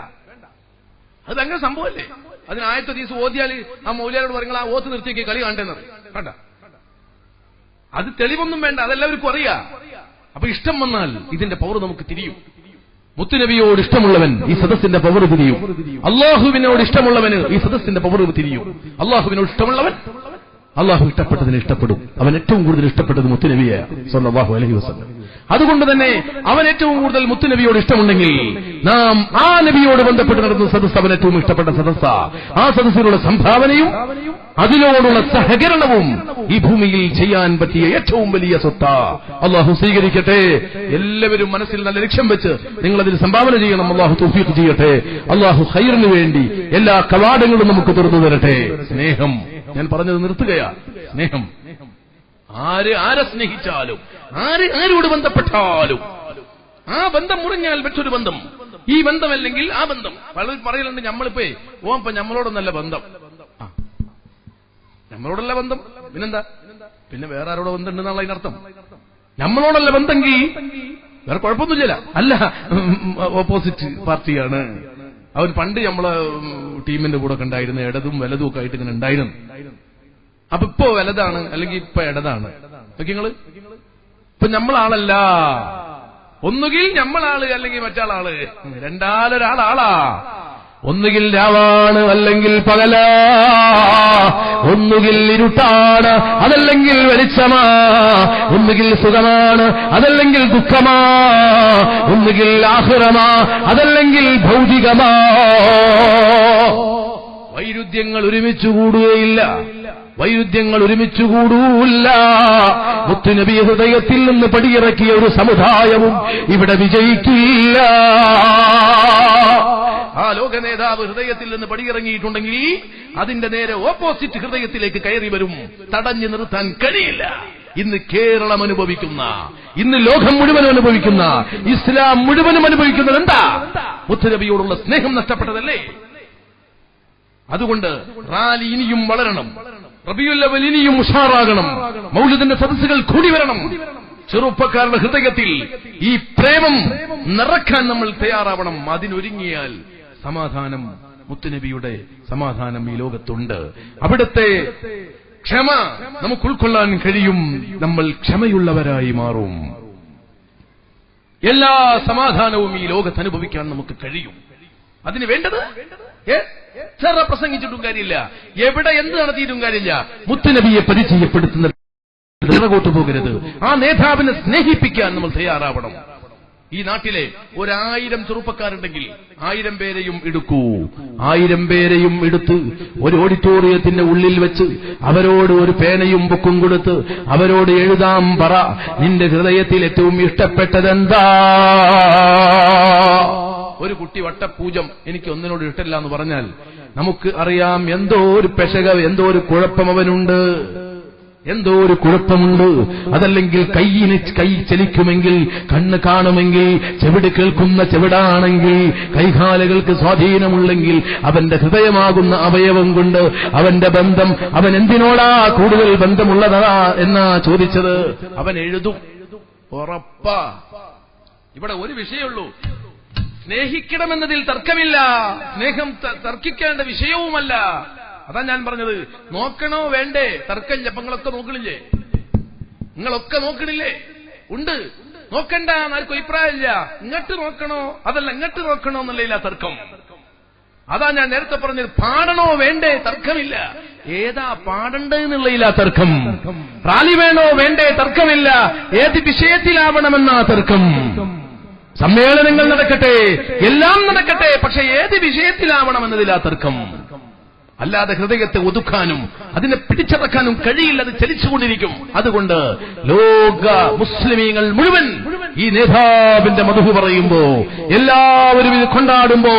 അത് അങ്ങനെ സംഭവമല്ലേ. അതിന് ആയത്തെ ദിവസം ഓതിയാൽ ആ മൗലിയാരോട് പറയുന്നത് ആ ഓത്ത് നിർത്തിയേക്ക് കളി കാണേണ്ടത് വേണ്ട. അത് തെളിവൊന്നും വേണ്ട, അതെല്ലാവർക്കും അറിയാം. അപ്പൊ ഇഷ്ടം വന്നാൽ ഇതിന്റെ പവർ നമുക്ക് തിരിയും. മുത്തുനബിയോട് ഇഷ്ടമുള്ളവൻ ഈ സദസ്സിന്റെ പവർ തിരിയും. അള്ളാഹുവിനോട് ഇഷ്ടമുള്ളവന് ഈ സദസ്സിന്റെ പവർ തിരിയും. അള്ളാഹുവിനോട് ഇഷ്ടമുള്ളവൻ അള്ളാഹു ഇഷ്ടപ്പെട്ടതിന് ഇഷ്ടപ്പെടും. അവൻ ഏറ്റവും കൂടുതൽ ഇഷ്ടപ്പെട്ടത് മുത്തുനബിയെ സ്വല്ലല്ലാഹു അലൈഹി വസല്ലം. അതുകൊണ്ട് തന്നെ അവൻ ഏറ്റവും കൂടുതൽ മുത്തുനബിയോട് ഇഷ്ടമുണ്ടെങ്കിൽ നാം ആ നബിയോട് ബന്ധപ്പെട്ട് നടത്തുന്ന സദസ്സ് അവൻ ഏറ്റവും ഇഷ്ടപ്പെട്ട സദസ്സ. ആ സദസ്സിലുള്ള സംഭാവനയും അതിനോടുള്ള സഹകരണവും ഈ ഭൂമിയിൽ ചെയ്യാൻ പറ്റിയ ഏറ്റവും വലിയ സ്വത്ത. അള്ളാഹു സ്വീകരിക്കട്ടെ. എല്ലാവരും മനസ്സിൽ നല്ല ലക്ഷ്യം വെച്ച് നിങ്ങൾ അതിൽ സംഭാവന ചെയ്യണം. അള്ളാഹു തൗഫീഖ് ചെയ്യട്ടെ. അള്ളാഹു ഖൈറിന് വേണ്ടി എല്ലാ കവാടങ്ങളും നമുക്ക് തുറന്നു തരട്ടെ. സ്നേഹം, ഞാൻ പറഞ്ഞത് നിർത്തുകയാ. സ്നേഹം, ആരെ സ്നേഹിച്ചാലും ആരോട് ബന്ധപ്പെട്ടാലും ആ ബന്ധം മുറിഞ്ഞാൽ മറ്റൊരു ബന്ധം, ഈ ബന്ധമല്ലെങ്കിൽ ആ ബന്ധം. പലരും പറയലുണ്ട് നമ്മളിപ്പോ ഓപ്പ നമ്മളോടൊന്നല്ല ബന്ധം. നമ്മളോടല്ല ബന്ധം, പിന്നെന്താ? പിന്നെ വേറെ ആരോടെ ബന്ധം ഉണ്ടെന്നുള്ള അതിനർത്ഥം. നമ്മളോടല്ല ബന്ധമെങ്കിൽ വേറെ കുഴപ്പമൊന്നുമില്ല. അല്ല, ഓപ്പോസിറ്റ് പാർട്ടിയാണ് അവൻ. പണ്ട് നമ്മളെ ടീമിന്റെ കൂടെ ഒക്കെ ഉണ്ടായിരുന്നു, ഇടതും വലതും ഒക്കെ ആയിട്ട് ഇങ്ങനെ ഉണ്ടായിരുന്നു. അപ്പൊ ഇപ്പോ വലതാണ് അല്ലെങ്കിൽ ഇപ്പൊ ഇടതാണ്. നോക്കി നിങ്ങള്, ഇപ്പൊ നമ്മളാളല്ല. ഒന്നുകിൽ നമ്മളാള് അല്ലെങ്കിൽ മറ്റാളാള്, രണ്ടാലൊരാളാളാ. ഒന്നുകിൽ രാവാണ് അല്ലെങ്കിൽ പകലാ, ഒന്നുകിൽ ഇരുട്ടാണ് അതല്ലെങ്കിൽ വെളിച്ചമാ, ഒന്നുകിൽ സുഖമാണ് അതല്ലെങ്കിൽ ദുഃഖമാ, ഒന്നുകിൽ ആഖിറമാ അതല്ലെങ്കിൽ ഭൗതികമാ. വൈരുദ്ധ്യങ്ങൾ ഒരുമിച്ചുകൂടുകയില്ല, വൈരുദ്ധ്യങ്ങൾ ഒരുമിച്ചുകൂടൂല്ല. മുത്തുനബി ഹൃദയത്തിൽ നിന്ന് പടിയിറക്കിയ ഒരു സമുദായവും ഇവിടെ വിജയിക്കില്ല. ആ ലോക നേതാവ് ഹൃദയത്തിൽ നിന്ന് പടിയിറങ്ങിയിട്ടുണ്ടെങ്കിൽ അതിന്റെ നേരെ ഓപ്പോസിറ്റ് ഹൃദയത്തിലേക്ക് കയറി വരും. തടഞ്ഞു നിർത്താൻ കഴിയില്ല. ഇന്ന് കേരളം അനുഭവിക്കുന്ന, ഇന്ന് ലോകം മുഴുവൻ അനുഭവിക്കുന്ന, ഇസ്ലാം മുഴുവനും അനുഭവിക്കുന്നത് എന്താ? മുത്തുനബിയോടുള്ള സ്നേഹം നഷ്ടപ്പെട്ടതല്ലേ? അതുകൊണ്ട് റാലി ഇനിയും വളരണം, റബീഉൽ അവ്വൽ ഇനിയും ഉഷാറാകണം, മൗലിദിന്റെ സദസ്സുകൾ കൂടി വരണം. ചെറുപ്പക്കാരുടെ ഹൃദയത്തിൽ ഈ പ്രേമം നിറക്കാൻ നമ്മൾ തയ്യാറാവണം. അതിനൊരുങ്ങിയാൽ സമാധാനം, മുത്തുനബിയുടെ സമാധാനം ഈ ലോകത്തുണ്ട്. അവിടുത്തെ ക്ഷമ നമുക്ക് ഉൾക്കൊള്ളാൻ കഴിയും. നമ്മൾ ക്ഷമയുള്ളവരായി മാറും. എല്ലാ സമാധാനവും ഈ ലോകത്ത് അനുഭവിക്കാൻ നമുക്ക് കഴിയും. അതിന് വേണ്ടത് എത്ര പ്രസംഗിച്ചിട്ടും കാര്യമില്ല, എവിടെ എന്ത് നടത്തിയിട്ടും കാര്യമില്ല. മുത്തുനബിയെ പരിചയപ്പെടുത്തുന്ന പിറകോട്ടു പോകരുത്. ആ നേതാവിനെ സ്നേഹിപ്പിക്കാൻ നമ്മൾ തയ്യാറാവണം. ഈ നാട്ടിലെ 1000 ചെറുപ്പക്കാരുണ്ടെങ്കിൽ 1000 പേരെയും എടുക്കൂ. 1000 പേരെയും എടുത്ത് ഒരു ഓഡിറ്റോറിയത്തിന്റെ ഉള്ളിൽ വെച്ച് അവരോട് ഒരു പേനയും ബുക്കും കൊടുത്ത് അവരോട് എഴുതാൻ പറ, നിന്റെ ഹൃദയത്തിൽ ഏറ്റവും ഇഷ്ടപ്പെട്ടതെന്താ? ഒരു കുട്ടി വട്ടപൂജം എനിക്ക് ഒന്നിനോട് ഇഷ്ടമില്ല എന്ന് പറഞ്ഞാൽ നമുക്ക് അറിയാം എന്തോ ഒരു പെശക, എന്തോ ഒരു കുഴപ്പം അവനുണ്ട്, എന്തോ ഒരു കുഴപ്പമുണ്ട്. അതല്ലെങ്കിൽ കൈ ചലിക്കുമെങ്കിൽ, കണ്ണ് കാണുമെങ്കിൽ, ചെവിട് കേൾക്കുന്ന ചെവിടാണെങ്കിൽ, കൈകാലുകൾക്ക് സ്വാധീനമുള്ളെങ്കിൽ അവന്റെ ഹൃദയമാകുന്ന അവയവം കൊണ്ട് അവന്റെ ബന്ധം, അവൻ എന്തിനോടാ കൂടുതൽ ബന്ധമുള്ളതാ എന്നാ ചോദിച്ചത്. അവൻ എഴുതും, ഉറപ്പാ. ഇവിടെ ഒരു വിഷയമുള്ളൂ, സ്നേഹിക്കണമെന്നതിൽ തർക്കമില്ല. സ്നേഹം തർക്കിക്കേണ്ട വിഷയവുമല്ല. അതാ ഞാൻ പറഞ്ഞത്, നോക്കണോ വേണ്ടേ തർക്കമില്ല. അപ്പൊ നിങ്ങളൊക്കെ നോക്കണില്ലേ? നിങ്ങളൊക്കെ നോക്കണില്ലേ? ഉണ്ട്. നോക്കണ്ട ആർക്കും അഭിപ്രായമില്ല. ഇങ്ങോട്ട് നോക്കണോ അതല്ല ഇങ്ങോട്ട് നോക്കണോ എന്നുള്ളതില്ല തർക്കം. അതാ ഞാൻ നേരത്തെ പറഞ്ഞത്, പാടണോ വേണ്ടേ തർക്കമില്ല. ഏതാ പാടണ്ടെന്നുള്ളതില്ല തർക്കം. റാലി വേണോ വേണ്ടേ തർക്കമില്ല. ഏത് വിഷയത്തിലാവണമെന്നാ തർക്കം. സമ്മേളനങ്ങൾ നടക്കട്ടെ, എല്ലാം നടക്കട്ടെ, പക്ഷെ ഏത് വിഷയത്തിലാവണമെന്നതിലാ തർക്കം. അല്ലാതെ ഹൃദയത്തെ ഒതുക്കാനും അതിനെ പിടിച്ചടക്കാനും കഴിയില്ല. അത് ചലിച്ചുകൊണ്ടിരിക്കും. അതുകൊണ്ട് ലോക മുസ്ലിമീങ്ങൾ മുഴുവൻ ഈ നേതാവിന്റെ മധു പറയുമ്പോ, എല്ലാവരും ഇത് കൊണ്ടാടുമ്പോ,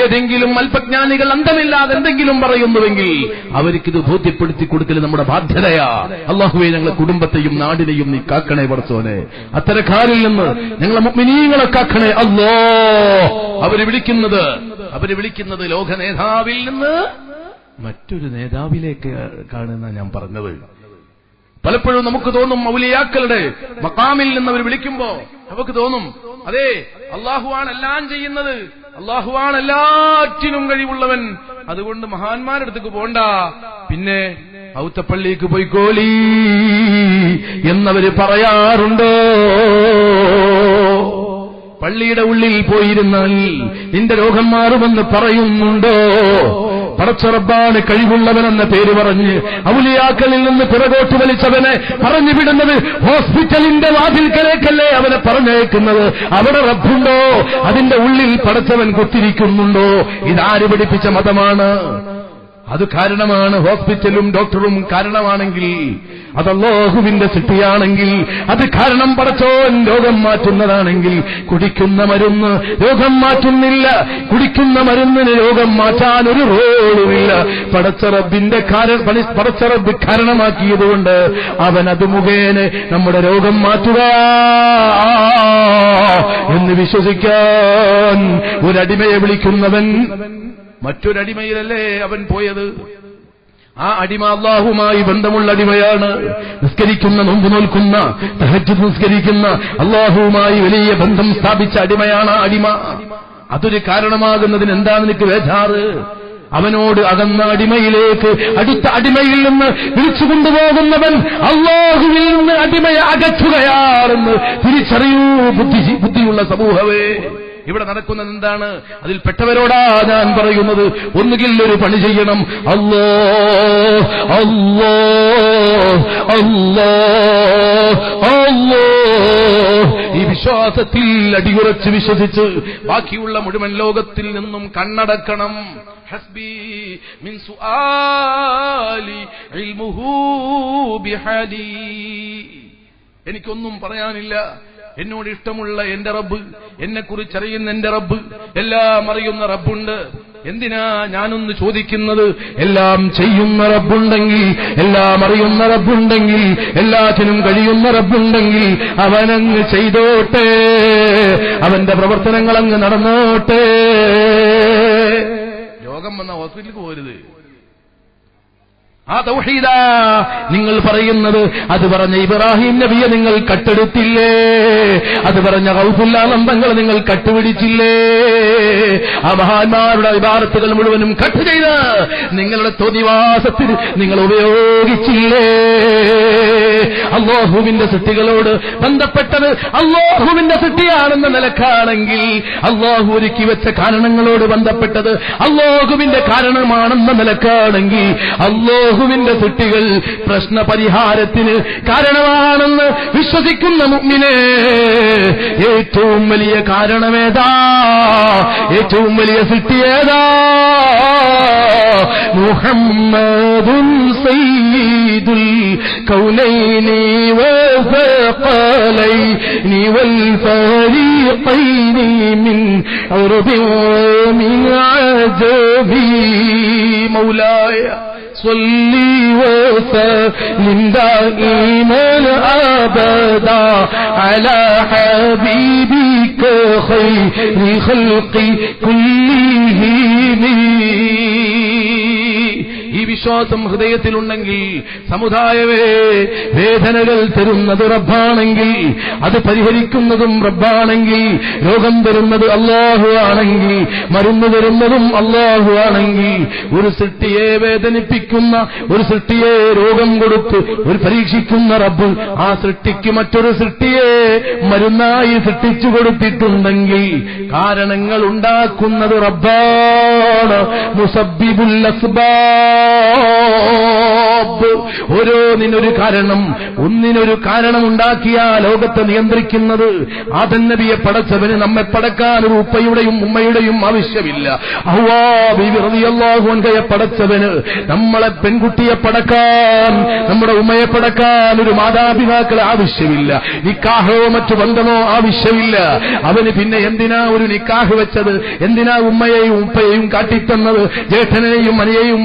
ഏതെങ്കിലും അല്പജ്ഞാനികൾ അന്തമില്ലാതെ എന്തെങ്കിലും പറയുന്നുവെങ്കിൽ അവർക്കിത് ബോധ്യപ്പെടുത്തി കൊടുക്കൽ നമ്മുടെ ബാധ്യതയാ. അല്ലാഹുവേ, ഞങ്ങളെ കുടുംബത്തെയും നാടിനെയും നീ കാക്കണേ പടച്ചോനെ. അത്തരക്കാരിൽ നിന്ന് ഞങ്ങളെ മുഅ്മിനീങ്ങളെ കാക്കണേ അല്ലാ. അവര് വിളിക്കുന്നത് ലോക നേതാവിൽ നിന്ന് മറ്റൊരു നേതാവിലേക്ക് കാണുന്ന ഞാൻ പറഞ്ഞത്. പലപ്പോഴും നമുക്ക് തോന്നും ഔലിയാക്കളുടെ മഖാമിൽ നിന്ന് അവർ വിളിക്കുമ്പോ നമുക്ക് തോന്നും, അതെ അള്ളാഹുവാണ് എല്ലാം ചെയ്യുന്നത്, അള്ളാഹുവാണ് എല്ലാറ്റിനും കഴിവുള്ളവൻ, അതുകൊണ്ട് മഹാന്മാരുടെ അടുത്തേക്ക് പോണ്ട, പിന്നെ ഔത്തപ്പള്ളിക്ക് പോയിക്കോളി എന്നവര് പറയാറുണ്ടോ? പള്ളിയുടെ ഉള്ളിൽ പോയിരുന്നാൽ നിന്റെ രോഗം മാറുമെന്ന് പറയുന്നുണ്ടോ? പടച്ചറബ്ബാണ് കഴിവുള്ളവനെന്ന പേര് പറഞ്ഞ് ഔലിയാക്കളിൽ നിന്ന് പിറകോട്ട് വലിച്ചവനെ പറഞ്ഞു വിടുന്നത് ഹോസ്പിറ്റലിന്റെ വാതിൽക്കലേക്കല്ലേ അവനെ പറഞ്ഞേക്കുന്നത്. അവിടെ റബ്ബുണ്ടോ? അതിന്റെ ഉള്ളിൽ പടച്ചവൻ കുത്തിരിക്കുന്നുണ്ടോ? ഇതാര് പഠിപ്പിച്ച മതമാണ്? അത് കാരണമാണ്. ഹോസ്പിറ്റലും ഡോക്ടറും കാരണമാണെങ്കിൽ, അത് അല്ലാഹുവിന്റെ സൃഷ്ടിയാണെങ്കിൽ, അത് കാരണം പടച്ചോൻ രോഗം മാറ്റുന്നതാണെങ്കിൽ, കുടിക്കുന്ന മരുന്ന് രോഗം മാറ്റുന്നില്ല. കുടിക്കുന്ന മരുന്നിന് രോഗം മാറ്റാൻ ഒരു റോളുമില്ല. പടച്ചറബ് കാരണമാക്കിയതുകൊണ്ട് അവൻ അത് മുഖേന നമ്മുടെ രോഗം മാറ്റുക എന്ന് വിശ്വസിക്കാൻ ഒരടിമയെ വിളിക്കുന്നവൻ മറ്റൊരടിമയിലല്ലേ അവൻ പോയത്? ആ അടിമ അല്ലാഹുമായി ബന്ധമുള്ള അടിമയാണ്. നിസ്കരിക്കുന്ന, നോമ്പ് നോൽക്കുന്ന, തഹജ്ജുദ് നിസ്കരിക്കുന്ന, അല്ലാഹുവുമായി വലിയ ബന്ധം സ്ഥാപിച്ച അടിമയാണ് ആ അടിമ. അതൊരു കാരണമാകുന്നതിന് എന്താ നിനക്ക് വേജാറ്? അവനോട് അകന്ന അടിമയിലേക്ക് അടുത്ത അടിമയിൽ നിന്ന് വിളിച്ചു കൊണ്ടുപോകുന്നവൻ അല്ലാഹുവിൽ നിന്ന് അടിമയെ അകറ്റുകയാണെന്ന് തിരിച്ചറിയൂ ബുദ്ധിയുള്ള സമൂഹമേ. ഇവിടെ നടക്കുന്നത് എന്താണ്? അതിൽ പെട്ടവരോടാ ഞാൻ പറയുന്നത്, ഒന്നുകിൽ ഒരു പണി ചെയ്യണം. അല്ലാ അല്ലാ അല്ലാ അല്ലാ, ഈ വിശ്വാസത്തിൽ അടിയുറച്ച് വിശ്വസിച്ച് ബാക്കിയുള്ള മുഴുവൻ ലോകത്തിൽ നിന്നും കണ്ണടക്കണം. ഹസ്ബി മിൻ സുആലി ഇൽമുഹു ബിഹാലി, എനിക്കൊന്നും പറയാനില്ല. എന്നോട് ഇഷ്ടമുള്ള എന്റെ റബ്ബ്, എന്നെക്കുറിച്ചറിയുന്ന എന്റെ റബ്ബ്, എല്ലാം അറിയുന്ന റബ്ബുണ്ട്. എന്തിനാ ഞാനൊന്ന് ചോദിക്കുന്നത്? എല്ലാം ചെയ്യുന്ന റബ്ബുണ്ടെങ്കിൽ, എല്ലാം അറിയുന്ന റബ്ബുണ്ടെങ്കിൽ, എല്ലാത്തിനും കഴിയുന്ന റബ്ബുണ്ടെങ്കിൽ അവനങ്ങ് ചെയ്തോട്ടെ, അവന്റെ പ്രവർത്തനങ്ങൾ അങ്ങ് നടന്നോട്ടെ. രോഗം വന്ന ഹോസ്പിറ്റലിൽ പോരുത്. ആ തൗഹീദാ നിങ്ങൾ പറയുന്നത്. അത് പറഞ്ഞ ഇബ്രാഹിം നബിയെ നിങ്ങൾ കട്ടെടുത്തില്ലേ? അത് പറഞ്ഞ ഗൗസുല്ലാനന്ദങ്ങൾ നിങ്ങൾ കട്ടുപിടിച്ചില്ലേ? ആ മഹാന്മാരുടെ ഇബാദത്തുകൾ മുഴുവനും കട്ട് ചെയ്ത് നിങ്ങളുടെ തോന്നിവാസത്തിൽ നിങ്ങൾ ഉപയോഗിച്ചില്ലേ? അല്ലാഹുവിന്റെ സൃഷ്ടികളോട് ബന്ധപ്പെട്ടത് അല്ലാഹുവിന്റെ സൃഷ്ടിയാണെന്ന നിലക്കാണെങ്കിൽ, അല്ലാഹു ഒരുക്കി വെച്ച കാരണങ്ങളോട് ബന്ധപ്പെട്ടത് അല്ലാഹുവിന്റെ കാരണമാണെന്ന നിലക്കാണെങ്കിൽ, അല്ലാഹുവിന്റെ സൃഷ്ടികൾ പ്രശ്നപരിഹാരത്തിന് കാരണമാണെന്ന് വിശ്വസിക്കുന്ന മുഅ്മിനേ, ഏറ്റവും വലിയ കാരണമേതാ? ഏറ്റവും വലിയ സൃഷ്ടിയേതാ? മുഹമ്മദുൻ സയ്യിദുൽ കൗനൈനി വസഖലൈനി വൽ ഫരീഖൈനി മിൻ ഉർബി വമിൻ അജബി. മൗലായ صلي وسلم دائما أبدا على حبيبك خير خلق كلهم. ഈ വിശ്വാസം ഹൃദയത്തിലുണ്ടെങ്കിൽ, സമുദായമേ, വേദനകൾ തരുന്നത് റബ്ബാണെങ്കിൽ, അത് പരിഹരിക്കുന്നതും റബ്ബാണെങ്കിൽ, രോഗം തരുന്നത് അല്ലാഹു ആണെങ്കിൽ, മരുന്ന് തരുന്നതും അല്ലാഹു ആണെങ്കിൽ, ഒരു സൃഷ്ടിയെ വേദനിപ്പിക്കുന്ന, ഒരു സൃഷ്ടിയെ രോഗം കൊടുത്ത് ഒരു പരീക്ഷിക്കുന്ന റബ്ബ് ആ സൃഷ്ടിക്ക് മറ്റൊരു സൃഷ്ടിയെ മരുന്നായി സൃഷ്ടിച്ചു കൊടുത്തിട്ടുണ്ടെങ്കിൽ, കാരണങ്ങൾ ഉണ്ടാക്കുന്നത് റബ്ബാണ്. മുസബ്ബിബുൽ അസ്ബാബ്. ഓരോന്നിനൊരു കാരണം, ഒന്നിനൊരു കാരണം ഉണ്ടാക്കിയ ലോകത്തെ നിയന്ത്രിക്കുന്നത് ആദം നബിയെ പടച്ചവന് നമ്മെ പടക്കാൻ ഒരു ഉപ്പയുടെയും ഉമ്മയുടെയും ആവശ്യമില്ല. ഹവ്വാ ബീവി റളിയല്ലാഹു അൻഹയെ പടച്ചവന് നമ്മളെ പെൺകുട്ടിയെ പടക്കാൻ, നമ്മുടെ ഉമ്മയെ പടക്കാൻ ഒരു മാതാപിതാക്കളെ ആവശ്യമില്ല. നിക്കാഹോ മറ്റു ബന്ധമോ ആവശ്യമില്ല. അവന് പിന്നെ എന്തിനാ ഒരു നിക്കാഹ് വെച്ചത്? എന്തിനാ ഉമ്മയെയും ഉപ്പയെയും കാട്ടിത്തന്നത്? ജ്യേഷ്ഠനെയും അനിയെയും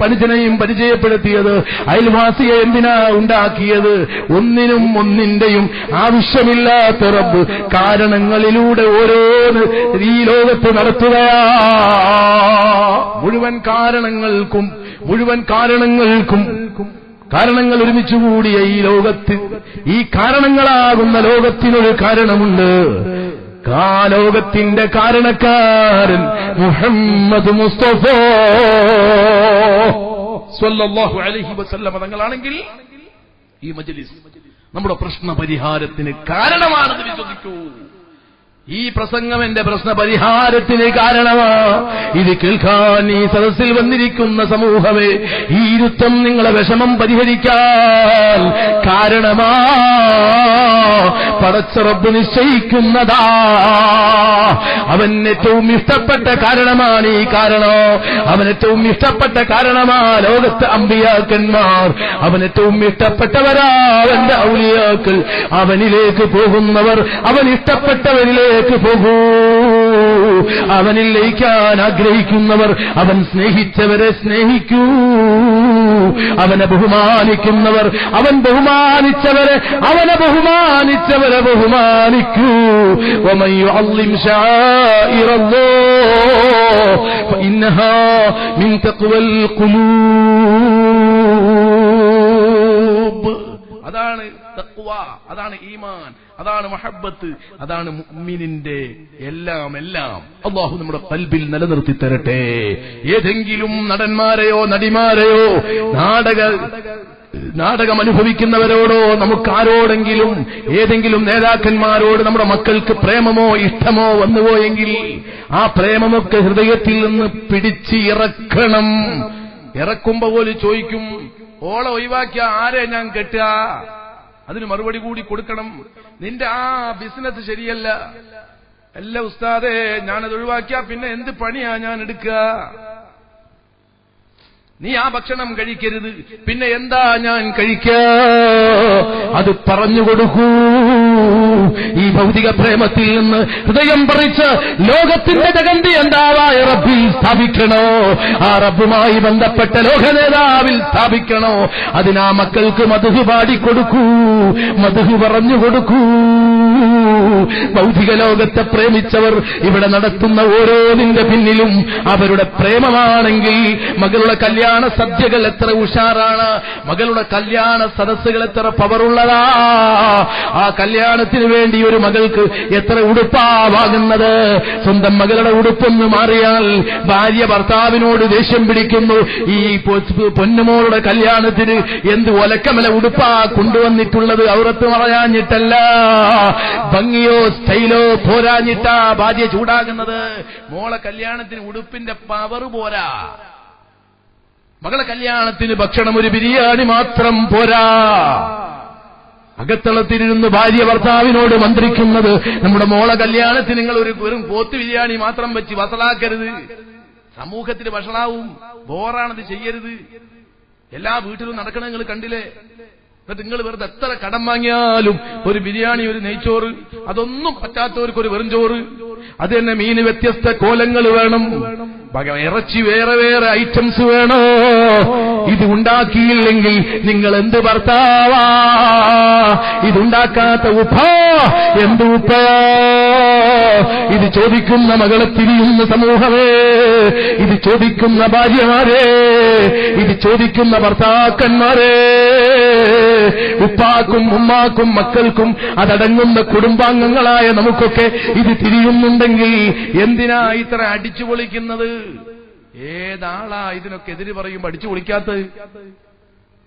അനുജനെയും പരിചയപ്പെടുത്തിയത്? അയൽവാസിയെ എന്തിനാ ഉണ്ടാക്കിയത്? ഒന്നിനും ഒന്നിന്റെയും ആവശ്യമില്ലാത്ത റബ്ബ് കാരണങ്ങളിലൂടെ ഓരോന്ന് ഈ ലോകത്ത് നടത്തുകയാ. മുഴുവൻ കാരണങ്ങൾക്കും കാരണങ്ങൾ ഒരുമിച്ചുകൂടിയ ഈ ലോകത്ത്, ഈ കാരണങ്ങളാകുന്ന ലോകത്തിനൊരു കാരണമുണ്ട്. ആ ലോകത്തിന്റെ കാരണക്കാരൻ മുഹമ്മദ് മുസ്തഫ സ്വല്ലല്ലാഹു അലൈഹി വസല്ലം തങ്ങളാണെങ്കിൽ, ഈ മജ്ലിസ് നമ്മുടെ പ്രശ്ന പരിഹാരത്തിന് കാരണമാണെന്ന് വിശ്വസിക്കൂ. ഈ പ്രസംഗം എന്റെ പ്രശ്ന പരിഹാരത്തിന് കാരണമാ. ഇത് കേൾക്കാൻ ഈ സദസ്സിൽ വന്നിരിക്കുന്ന സമൂഹമേ, ഈ ഇരുത്തം നിങ്ങളെ വിഷമം പരിഹരിക്കാൻ കാരണമാ. പടച്ച റബ്ബ് നിശ്ചയിക്കുന്നതാ. അവൻ ഏറ്റവും ഇഷ്ടപ്പെട്ട കാരണമാണ് ഈ കാരണം. അവൻ ഏറ്റവും ഇഷ്ടപ്പെട്ട കാരണമാ ലോകത്തെ അമ്പിയാക്കന്മാർ. അവൻ ഏറ്റവും ഇഷ്ടപ്പെട്ടവരാ അവന്റെ ഔലിയാക്കൾ. അവനിലേക്ക് പോകുന്നവർ അവൻ ഇഷ്ടപ്പെട്ടവരിലേക്ക് പോകൂ. അവനിൽ ലയിക്കാൻ ആഗ്രഹിക്കുന്നവർ അവൻ സ്നേഹിച്ചവരെ സ്നേഹിക്കൂ. അവനെ ബഹുമാനിക്കുന്നവർ അവൻ ബഹുമാനിച്ചവരെ ബഹുമാനിക്കൂ. വമൻ യുഅള്ളിം ശആഇറല്ലാഹ് ഫഇന്നഹാ മിൻ തഖ്വൽ ഖുലൂബ്. അതാണ് തഖ്വ, അതാണ് ഈമാൻ, അതാണ് മഹബ്ബത്ത്, അതാണ് മുഅ്മിനിന്റെ എല്ലാം. അല്ലാഹു നമ്മുടെ ഖൽബിൽ നിലനിർത്തി തരട്ടെ. ഏതെങ്കിലും നടന്മാരെയോ നടിമാരെയോ നാടകം അനുഭവിക്കുന്നവരോടോ നമുക്കാരോടെങ്കിലും ഏതെങ്കിലും നേതാക്കന്മാരോട് നമ്മുടെ മക്കൾക്ക് പ്രേമമോ ഇഷ്ടമോ വന്നുപോയെങ്കിൽ ആ പ്രേമമൊക്കെ ഹൃദയത്തിൽ നിന്ന് പിടിച്ച് ഇറക്കണം. ഇറക്കുമ്പോ പോലും ചോദിക്കും, ഓളെ ഒഴിവാക്കിയ ആരെ ഞാൻ കെട്ടുക? അതിന് മറുപടി കൂടി കൊടുക്കണം. നിന്റെ ആ ബിസിനസ് ശരിയല്ല. അല്ല ഉസ്താദേ, ഞാനത് ഒഴിവാക്കിയാ പിന്നെ എന്ത് പണിയാ ഞാൻ എടുക്കുക? നീ ആ ഭക്ഷണം കഴിക്കരുത്, പിന്നെ എന്താ ഞാൻ കഴിക്കുക? അത് പറഞ്ഞുകൊടുക്കൂ. ഈ ഭൗതിക പ്രേമത്തിൽ നിന്ന് ഹൃദയം പറിച്ച് ലോകത്തിന്റെ ജഗന്തി എന്താവായ റബ്ബിൽ സ്ഥാപിക്കണോ, ആ റബ്ബുമായി ബന്ധപ്പെട്ട ലോക നേതാവിൽ സ്ഥാപിക്കണോ. അതിനാ മക്കൾക്ക് മദ്ഹ് പാടിക്കൊടുക്കൂ, മദ്ഹ് പറഞ്ഞുകൊടുക്കൂ. ഭൗതിക ലോകത്തെ പ്രേമിച്ചവർ ഇവിടെ നടത്തുന്ന ഓരോന്നിന്റെ പിന്നിലും അവരുടെ പ്രേമമാണെങ്കിൽ മകളുടെ കല്യാണ സദ്യകൾ എത്ര ഉഷാറാണ്, മകളുടെ കല്യാണ സദസ്സുകൾ എത്ര പവറുള്ളതാ. ആ കല്യാണത്തിന് വേണ്ടി ഒരു മകൾക്ക് എത്ര ഉടുപ്പാ വാങ്ങുന്നത്. സ്വന്തം മകളുടെ ഉടുപ്പൊന്ന് മാറിയാൽ ഭാര്യ ഭർത്താവിനോട് ദേഷ്യം പിടിക്കുന്നു. ഈ പൊന്നുമോളുടെ കല്യാണത്തിന് എന്ത് ഒലക്കമല ഉടുപ്പാ കൊണ്ടുവന്നിട്ടുള്ളത്, ഔറത്ത് പറയാഞ്ഞിട്ടല്ല, ഭംഗിയോ സ്റ്റൈലോ പോരാഞ്ഞിട്ടാ ഭാര്യ ചൂടാകുന്നത്. മോളെ കല്യാണത്തിന് ഉടുപ്പിന്റെ പവർ പോരാ. മകളെ കല്യാണത്തിന് ഭക്ഷണം ഒരു ബിരിയാണി മാത്രം പോരാ. അകത്തളത്തിലിരുന്ന് ഭാര്യ ഭർത്താവിനോട് മന്ത്രിക്കുന്നത്, നമ്മുടെ മോളെ കല്യാണത്തിന് നിങ്ങൾ ഒരു വെറും പോത്ത് ബിരിയാണി മാത്രം വെച്ച് വസളാക്കരുത്, സമൂഹത്തിന് വഷളാവും, ബോറാണത് ചെയ്യരുത്. എല്ലാ വീട്ടിലും നടക്കണ നിങ്ങൾ കണ്ടില്ലേ? എന്നിട്ട് നിങ്ങൾ വെറുതെ എത്ര കടം വാങ്ങിയാലും ഒരു ബിരിയാണി, ഒരു നെയ്ച്ചോറ്, അതൊന്നും പറ്റാത്തവർക്ക് ഒരു വെറും ചോറ്. അത് തന്നെ മീന് വ്യത്യസ്ത കോലങ്ങൾ വേണം, ഇറച്ചി വേറെ വേറെ ഐറ്റംസ് വേണോ? ഇത് ഉണ്ടാക്കിയില്ലെങ്കിൽ നിങ്ങൾ എന്ത് ഭർത്താവാ? ഇതുണ്ടാക്കാത്ത ഉപ്പാ എന്ത് ഉപ്പയാ? ഇത് ചോദിക്കുന്ന മകളെ തിരിയുന്ന സമൂഹമേ, ഇത് ചോദിക്കുന്ന ഭാര്യമാരെ, ഇത് ചോദിക്കുന്ന ഭർത്താക്കന്മാരെ, ഉപ്പാക്കും ഉമ്മാക്കും മക്കൾക്കും അതടങ്ങുന്ന കുടുംബാംഗങ്ങളായ നമുക്കൊക്കെ ഇത് തിരിയുന്നുണ്ടെങ്കിൽ എന്തിനാ ഇത്ര അടിച്ചു പൊളിക്കുന്നത്? ഏതാളാ ഇതിനൊക്കെ എതിര് പറയുമ്പോ അടിച്ചു പൊളിക്കാത്തത്?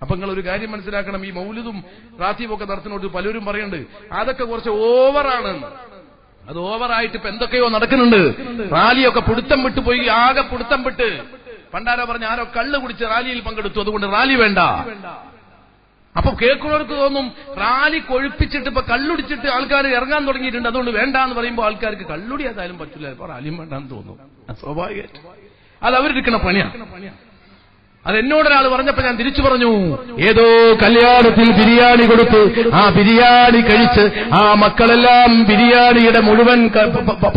അപ്പൊ നിങ്ങൾ ഒരു കാര്യം മനസ്സിലാക്കണം, ഈ മൗലിദും റാത്തീബൊക്കെ നടത്തുന്നോട്ട് പലരും പറയുന്നുണ്ട് അതൊക്കെ കുറച്ച് ഓവറാണ്. അത് ഓവറായിട്ട് ഇപ്പൊ എന്തൊക്കെയോ നടക്കുന്നുണ്ട്. റാലിയൊക്കെ പിടുത്തം വിട്ടു പോയി, ആകെ പിടുത്തം വിട്ട്. പണ്ടാരോ പറഞ്ഞ ആരോ കള്ള് കുടിച്ച് റാലിയിൽ പങ്കെടുത്തു, അതുകൊണ്ട് റാലി വേണ്ട. അപ്പൊ കേൾക്കുന്നവർക്ക് തോന്നും റാലി കൊഴുപ്പിച്ചിട്ട് ഇപ്പൊ കള്ളുടിച്ചിട്ട് ആൾക്കാർ ഇറങ്ങാൻ തുടങ്ങിയിട്ടുണ്ട്, അതുകൊണ്ട് വേണ്ട എന്ന് പറയുമ്പോൾ ആൾക്കാർക്ക് കള്ളുടി ഏതായാലും പറ്റില്ല, ഇപ്പൊ റാലിയും വേണ്ടാന്ന് തോന്നും. സ്വാഭാവികമായിട്ട് അത് അവരെടുക്കണ പണിയാണ്. അതെന്നോടൊരാൾ പറഞ്ഞപ്പോ ഞാൻ തിരിച്ചു പറഞ്ഞു, ഏതോ കല്യാണത്തിൽ ബിരിയാണി കൊടുത്ത് ആ ബിരിയാണി കഴിച്ച് ആ മക്കളെല്ലാം ബിരിയാണിയുടെ മുഴുവൻ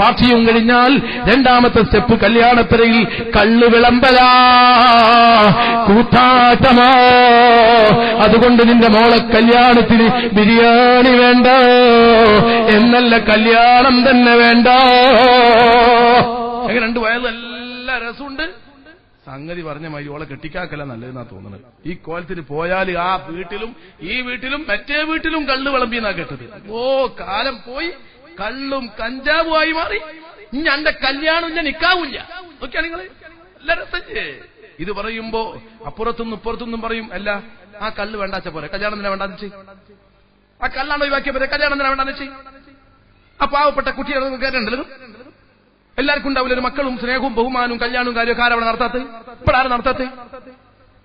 പാർട്ടിയും കഴിഞ്ഞാൽ രണ്ടാമത്തെ സ്റ്റെപ്പ് കല്യാണപ്പരയിൽ കള്ള് വിളമ്പലാ, കൂത്താട്ടമാ. അതുകൊണ്ട് നിന്റെ മോളെ കല്യാണത്തിന് ബിരിയാണി വേണ്ട എന്നല്ല, കല്യാണം തന്നെ വേണ്ട. അങ്ങനെ രണ്ട് വയലെല്ലാ രസമുണ്ട്. സംഗതി പറഞ്ഞ മാതിരി ഓളെ കെട്ടിക്കാക്കല്ല നല്ലതെന്നാ തോന്നുന്നത്. ഈ കോലത്തിന് പോയാൽ ആ വീട്ടിലും ഈ വീട്ടിലും മറ്റേ വീട്ടിലും കള്ള് വിളമ്പിന്നാ കേട്ടത്. ഓ കാലം പോയി, കള്ളും കഞ്ചാവുമായി മാറി. ഇനി എന്റെ കല്യാണം ഞാൻ നിക്കാവില്ല. നോക്കിയാ നിങ്ങള് നല്ല രസല്ലേ? ഇത് പറയുമ്പോ അപ്പുറത്തുനിന്നും ഇപ്പുറത്തുനിന്നും പറയും, അല്ല ആ കള്ള് വേണ്ടാച്ച പോലെ കല്യാണം തന്നെ വേണ്ടാന്ന് വെച്ച്, ആ കള്ളാണ് ഒഴിവാക്കിയ പോലെ കല്യാണം തന്നെ വേണ്ടാന്ന് വെച്ച്. ആ പാവപ്പെട്ട കുട്ടികളൊക്കെ കേട്ടിട്ടുണ്ടല്ലോ, എല്ലാവർക്കും ഉണ്ടാവില്ല ഒരു മക്കളും സ്നേഹവും ബഹുമാനവും കല്യാണവും കാര്യമൊക്കെ ആരവിടെ നടത്താത്ത? ഇപ്പോഴാരും നടത്താത്ത?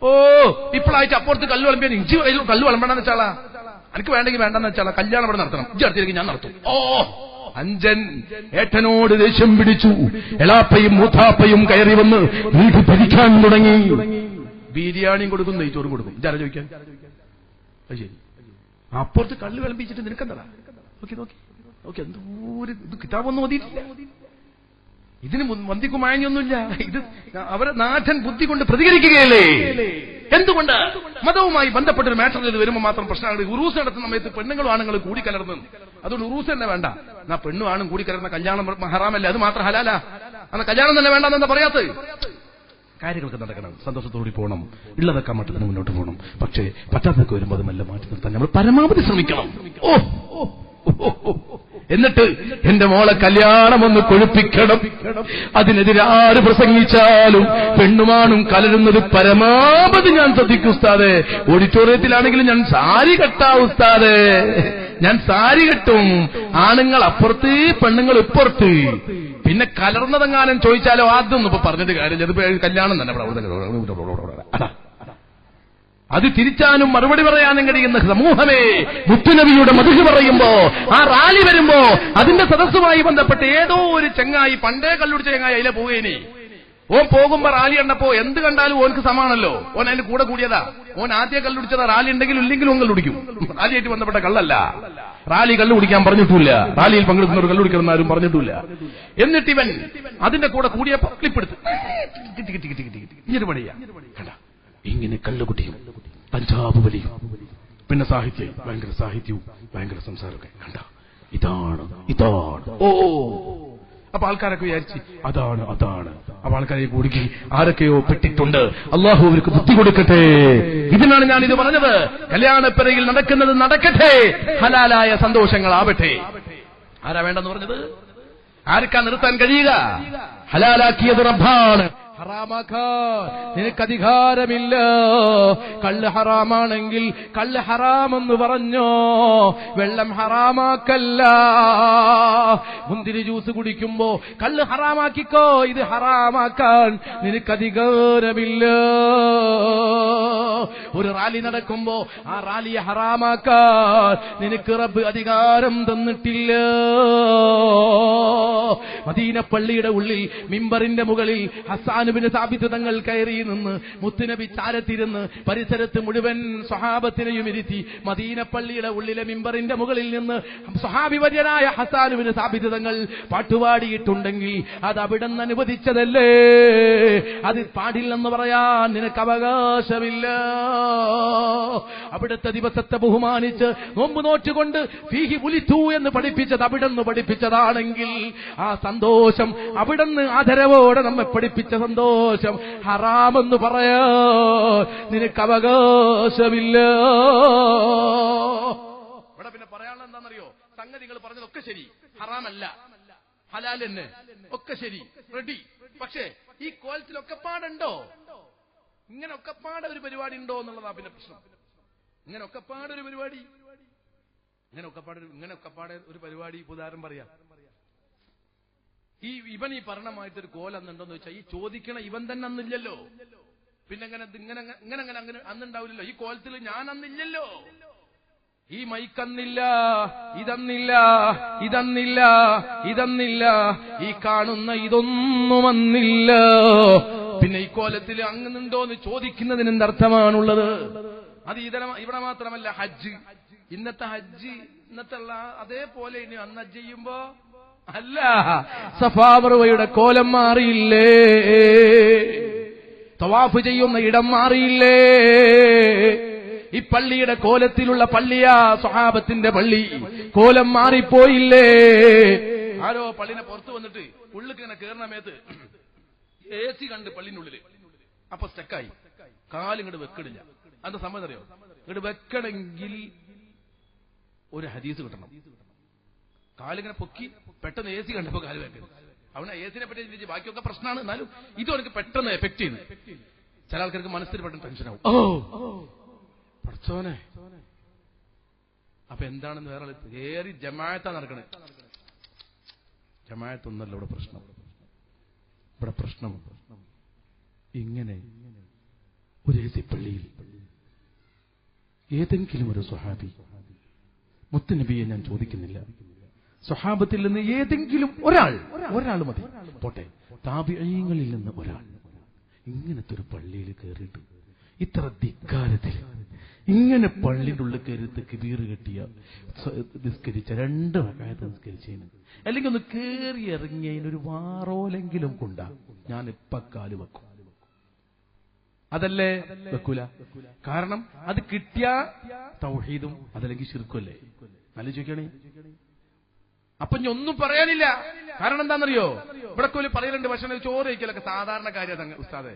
ഓ ഇപ്പോഴായിട്ട് അപ്പുറത്ത് കല്ല് വിളമ്പിയാൽ ഇഞ്ചി കല്ല് വിളമ്പണ്ടെന്ന് വെച്ചാളാ, എനിക്ക് വേണ്ടെങ്കിൽ വേണ്ടെന്ന് വെച്ചാളാ, കല്യാണം ഇവിടെ നടത്തണം, ഇഞ്ചി അടുത്തിരിക്കും ഞാൻ നടത്തും. ഓ അഞ്ചൻ ഏട്ടനോട് ദേഷ്യം പിടിച്ചു. എളാപ്പയും മൂത്താപ്പയും കയറി വന്ന് വീട് ഭരിക്കാൻ തുടങ്ങി. ബിരിയാണിയും കൊടുക്കും, നെയ്ച്ചോറും കൊടുക്കും. ഇതാരാ ചോദിക്കാൻ? ശരി, അപ്പുറത്ത് കല്ല് വിളമ്പിച്ചിട്ട് നിനക്കെന്താ? നോക്കി നോക്കി നോക്കി, എന്തോ ഇത് കിതാബൊന്നും ഓതിയിട്ടില്ല, ഇതിന് വന്തിക്കും മായഞ്ഞൊന്നുമില്ല. ഇത് അവരെ നാഥൻ ബുദ്ധി കൊണ്ട് പ്രതികരിക്കുകയല്ലേ? എന്തുകൊണ്ട്? മതവുമായി ബന്ധപ്പെട്ടൊരു മാറ്ററിൽ ഇത് വരുമ്പോൾ മാത്രം പ്രശ്നമാണ്. ഉറൂസ് നടത്തുന്ന സമയത്ത് പെണ്ണുങ്ങളും ആണുങ്ങളും കൂടിക്കലർന്നു, അതുകൊണ്ട് ഉറൂസ് തന്നെ വേണ്ട. എന്നാ പെണ്ണും ആണും കൂടിക്കലർന്ന കല്യാണം ഹറാമല്ലേ, അത് മാത്രം ഹലാലാ, എന്നാ കല്യാണം തന്നെ വേണ്ടെന്നെന്താ പറയാത്തത്? കാര്യങ്ങളൊക്കെ നടക്കണം, സന്തോഷത്തോടെ പോകണം, ഉള്ളതൊക്കെ മട്ടത്തിന് മുന്നോട്ട് പോകണം. പക്ഷേ പറ്റാത്തൊക്കെ വരുമ്പോൾ അത് മെല്ലെ മാറ്റി നിർത്താൻ നമ്മൾ പരമാവധി ശ്രമിക്കണം. എന്നിട്ട് എന്റെ മോളെ കല്യാണം ഒന്ന് കൊഴുപ്പിക്കണം. അതിനെതിരെ ആര് പ്രസംഗിച്ചാലും പെണ്ണുമാണും കലരുന്നത് പരമാവധി ഞാൻ ശ്രദ്ധിക്കും ഉസ്താദേ. ഓഡിറ്റോറിയത്തിലാണെങ്കിലും ഞാൻ സാരി കെട്ടാ ഉസ്താദേ, ഞാൻ സാരി കെട്ടും. ആണുങ്ങൾ അപ്പുറത്ത് പെണ്ണുങ്ങൾ ഇപ്പുറത്ത്. പിന്നെ കലർന്നതെങ്ങാനും ചോദിച്ചാലോ ആദ്യം ഇപ്പൊ പറഞ്ഞത് കാര്യം, അത് കല്യാണം തന്നെ അതാ. അത് തിരിച്ചാനും മറുപടി പറയാനും കഴിയുന്ന സമൂഹമേ, മുത്തുനബിയുടെ മദ്ഹ് പറയുമ്പോ ആ റാലി വരുമ്പോ അതിന്റെ സദസ്സുമായി ബന്ധപ്പെട്ട് ഏതോ ഒരു ചെങ്ങായി, പണ്ടേ കള്ളുടിച്ച ചെങ്ങായി അതിലെ പോവേനി, ഓൻ പോകുമ്പോ റാലി കണ്ടപ്പോ എന്ത് കണ്ടാലും ഓനക്ക് സമാണല്ലോ. ഓൻ അതിന്റെ കൂടെ കൂടിയതാ. ഓൻ ആദ്യം കള്ളുടിച്ചതാ. റാലി ഉണ്ടെങ്കിലും ഇല്ലെങ്കിലും ഓൻ കള്ളുടിക്കും. റാലിയായിട്ട് ബന്ധപ്പെട്ട കള്ളല്ല. റാലി കള്ളു കുടിക്കാൻ പറഞ്ഞിട്ടില്ല. റാലിയിൽ പങ്കെടുക്കുന്നവർ കള്ളു കുടിക്കണം ആരും പറഞ്ഞിട്ടില്ല. എന്നിട്ട് ഇവൻ അതിന്റെ കൂടെ കൂടിയപ്പോ ക്ലിപ്പെടുത്ത് കിട്ടി കിട്ടി കിട്ടി കിട്ടി കിട്ടി ഇങ്ങനെ പണിയാ. കണ്ട ഇങ്ങനെ കള്ളു കുട്ടിയും പഞ്ചാബ് വലിയും പിന്നെ സാഹിത്യം, ഭയങ്കര സാഹിത്യവും ഭയങ്കര സംസാരമൊക്കെ. കണ്ട ഇതാണ് ഇതാണ്. ഓ അപ്പൊ ആൾക്കാരൊക്കെ വിചാരിച്ച് അതാണ് അതാണ്. അപ്പൊ ആൾക്കാരെ കുടുക്കി ആരൊക്കെയോ പെട്ടിട്ടുണ്ട്. അള്ളാഹു അവർക്ക് ബുദ്ധി കൊടുക്കട്ടെ. ഇതിനാണ് ഞാൻ ഇത് പറഞ്ഞത്. കല്യാണപ്പെരയിൽ നടക്കുന്നത് നടക്കട്ടെ, ഹലാലായ സന്തോഷങ്ങളാവട്ടെ. ആരാ വേണ്ടെന്ന് പറഞ്ഞത്? ആർക്കാ നിർത്താൻ കഴിയുക? ഹലാലാക്കിയത് റബ്ബാണ്. ഹറാമാക്കാൻ നിനക്കധികാരമില്ല. കള്ള് ഹറാമാണെങ്കിൽ കള്ള് ഹറാമെന്ന് പറഞ്ഞോ, വെള്ളം ഹറാമാക്കല്ല. മുന്തിരി ജ്യൂസ് കുടിക്കുമ്പോ കള്ള് ഹറാമാക്കിക്കോ, ഇത് ഹറാമാക്കാൻ നിനക്കധികാരമില്ല. ഒരു റാലി നടക്കുമ്പോ ആ റാലിയെ ഹറാമാക്കാൻ നിനക്ക് റബ്ബ് അധികാരം തന്നിട്ടില്ല. മദീന പള്ളിയുടെ ഉള്ളിൽ മിമ്പറിന്റെ മുകളിൽ ഹസ്സാൻ ഇബ്നു സാബിത്ത് തങ്ങൾ കയറി നിന്ന് മുത്തുനബി ചാരത്തിരുന്ന് പരിസരത്ത് മുഴുവൻ സ്വഹാബത്തിനെയും ഇരുത്തി മദീന പള്ളിയുടെ ഉള്ളിലെ മിമ്പറിന്റെ മുകളിൽ നിന്ന് സ്വഹാബി വര്യനായ ഹസ്സാൻ ഇബ്നു സാബിത്ത് തങ്ങൾ പാട്ടുപാടിയിട്ടുണ്ടെങ്കിൽ അത് അവിടെ നിന്ന് അനുവദിച്ചതല്ലേ. അത് പാടില്ലെന്ന് പറയാൻ നിനക്ക് അവകാശമില്ല. അവിടുത്തെ ദിവസത്തെ ബഹുമാനിച്ച് നോമ്പ് നോറ്റുകൊണ്ട് ഫീഹി ഉലിതു എന്ന് പഠിപ്പിച്ചത് അവിടുന്ന് പഠിപ്പിച്ചതാണെങ്കിൽ ആ സന്തോഷം അവിടുന്ന് ആദരവോടെ നമ്മെ പഠിപ്പിച്ച സന്തോഷം ഹറാമെന്ന് പറയാ നിനക്ക് അവകാശമില്ല. ഇവിടെ പിന്നെ പറയാനുള്ള എന്താണെന്നറിയോ? സംഗതികൾ പറഞ്ഞതൊക്കെ ശരി, ഹറാമല്ല, ഹലാൽ തന്നെ, ഒക്കെ ശരി, റെഡി. പക്ഷേ ഈ കോലത്തിലൊക്കെ പാടുണ്ടോ? ഇങ്ങനെ ഒക്കെപ്പാടെ ഒരു പരിപാടി ഉണ്ടോ എന്നുള്ളതാ പിന്നെ പ്രശ്നം. ഇങ്ങനെ ഒക്കെപ്പാടെ ഒരു പരിപാടി, ഇങ്ങനെ ഒക്കെപ്പാടെ ഒരു പരിപാടി. ഉദാഹരണം പറയാം, ഇവൻ ഈ പറഞ്ഞമായിട്ടൊരു കോലെന്നുണ്ടോന്ന് വെച്ചാൽ ഈ ചോദിക്കണ ഇവൻ തന്നെ അന്നില്ലല്ലോ. പിന്നെ ഇങ്ങനെ അന്നുണ്ടാവില്ലല്ലോ. ഈ കോലത്തിൽ ഞാൻ അന്നില്ലല്ലോ. ഈ മൈക്കന്നില്ല, ഇതന്നില്ല, ഈ കാണുന്ന ഇതൊന്നും അന്നില്ല. പിന്നെ ഈ കോലത്തിൽ അങ്ങനുണ്ടോന്ന് ചോദിക്കുന്നതിന് എന്തർത്ഥമാണുള്ളത്? അത് ഇവിടെ മാത്രമല്ല, ഹജ്ജ്, ഇന്നത്തെ ഹജ്ജ്, ഇന്നത്തെ അതേപോലെ ഇനി അന്ന് ഹജ്ജ് ചെയ്യുമ്പോ അല്ല, സഫാ മർവയുടെ കോലം മാറിയില്ലേ? തവാഫ് ചെയ്യുന്ന ഇടം മാറിയില്ലേ? ഈ പള്ളിയുടെ കോലത്തിലുള്ള പള്ളിയാ സ്വഹാബത്തിന്റെ പള്ളി. കോലം മാറിപ്പോയില്ലേ? ആരോ പള്ളിനെ പുറത്തു വന്നിട്ട് ഉള്ളിൽ ഇങ്ങനെ കയറുന്ന മേത്ത് AC കണ്ട് പള്ളിനുള്ളില്, അപ്പൊ സ്റ്റക്കായി, കാലിങ്ങോട്ട് വെക്കണില്ല. എന്താ സംഭവം അറിയോ? ഇങ്ങോട്ട് വെക്കണമെങ്കിൽ ഒരു ഹദീസ് കിട്ടണം. കാലിങ്ങനെ പൊക്കി പെട്ടെന്ന് AC കണ്ടപ്പോ കാല് വെക്കുന്നത്. അവിടെ AC-നെ പറ്റി ചിന്തിച്ച് ബാക്കിയൊക്കെ പ്രശ്നമാണ്. എന്നാലും ഇതും എനിക്ക് പെട്ടെന്ന് എഫക്ട് ചെയ്യുന്നു. ചില ആൾക്കാർക്ക് മനസ്സിൽ പെട്ടെന്ന് ടെൻഷനാവും. പഠിച്ചോനെ, അപ്പൊ എന്താണെന്ന് വേറെ ഏറി ജമാഅത്താ നടക്കണേ. ജമാഅത്തൊന്നല്ല ഇവിടെ പ്രശ്നം. ഇവിടെ പ്രശ്നം ഇങ്ങനെ ഒരു AC പള്ളിയിൽ ഏതെങ്കിലും ഒരു സ്വഹാബി, മുത്തുനബിയെ ഞാൻ ചോദിക്കുന്നില്ല, സ്വഹാബത്തിൽ നിന്ന് ഏതെങ്കിലും ഒരാൾ മതി, പോട്ടെ, താബിഈങ്ങളിൽ നിന്ന് ഒരാൾ ഇങ്ങനത്തെ ഒരു പള്ളിയിൽ കയറിയിട്ട് ഇത്ര ധിക്കാരത്തിൽ ഇങ്ങനെ പള്ളിയുടെ ഉള്ളിൽ കയറിയിട്ട് കിബീർ കെട്ടിയ നിസ്കരിച്ച 2 റക്അത്ത് നിസ്കരിച്ചതിന്, അല്ലെങ്കിൽ ഒന്ന് കയറി ഇറങ്ങിയതിനൊരു വാറോലെങ്കിലും കൊണ്ടാ ഞാൻ ഇപ്പൊ കാല് വെക്കും. അതല്ലേ വെക്കൂല? കാരണം അത് കിട്ടിയ തൗഹീദും അതല്ലെങ്കിൽ ശിർക്കുമല്ലേ? നല്ല ചോദിക്കണേ. അപ്പൊ ഇനി ഒന്നും പറയാനില്ല. കാരണം എന്താണെന്നറിയോ? ഇവിടെ കോല് പറയലുണ്ട്, പക്ഷേ ചോറ് കഴിക്കലൊക്കെ സാധാരണ കാര്യം ഉസ്താദെ.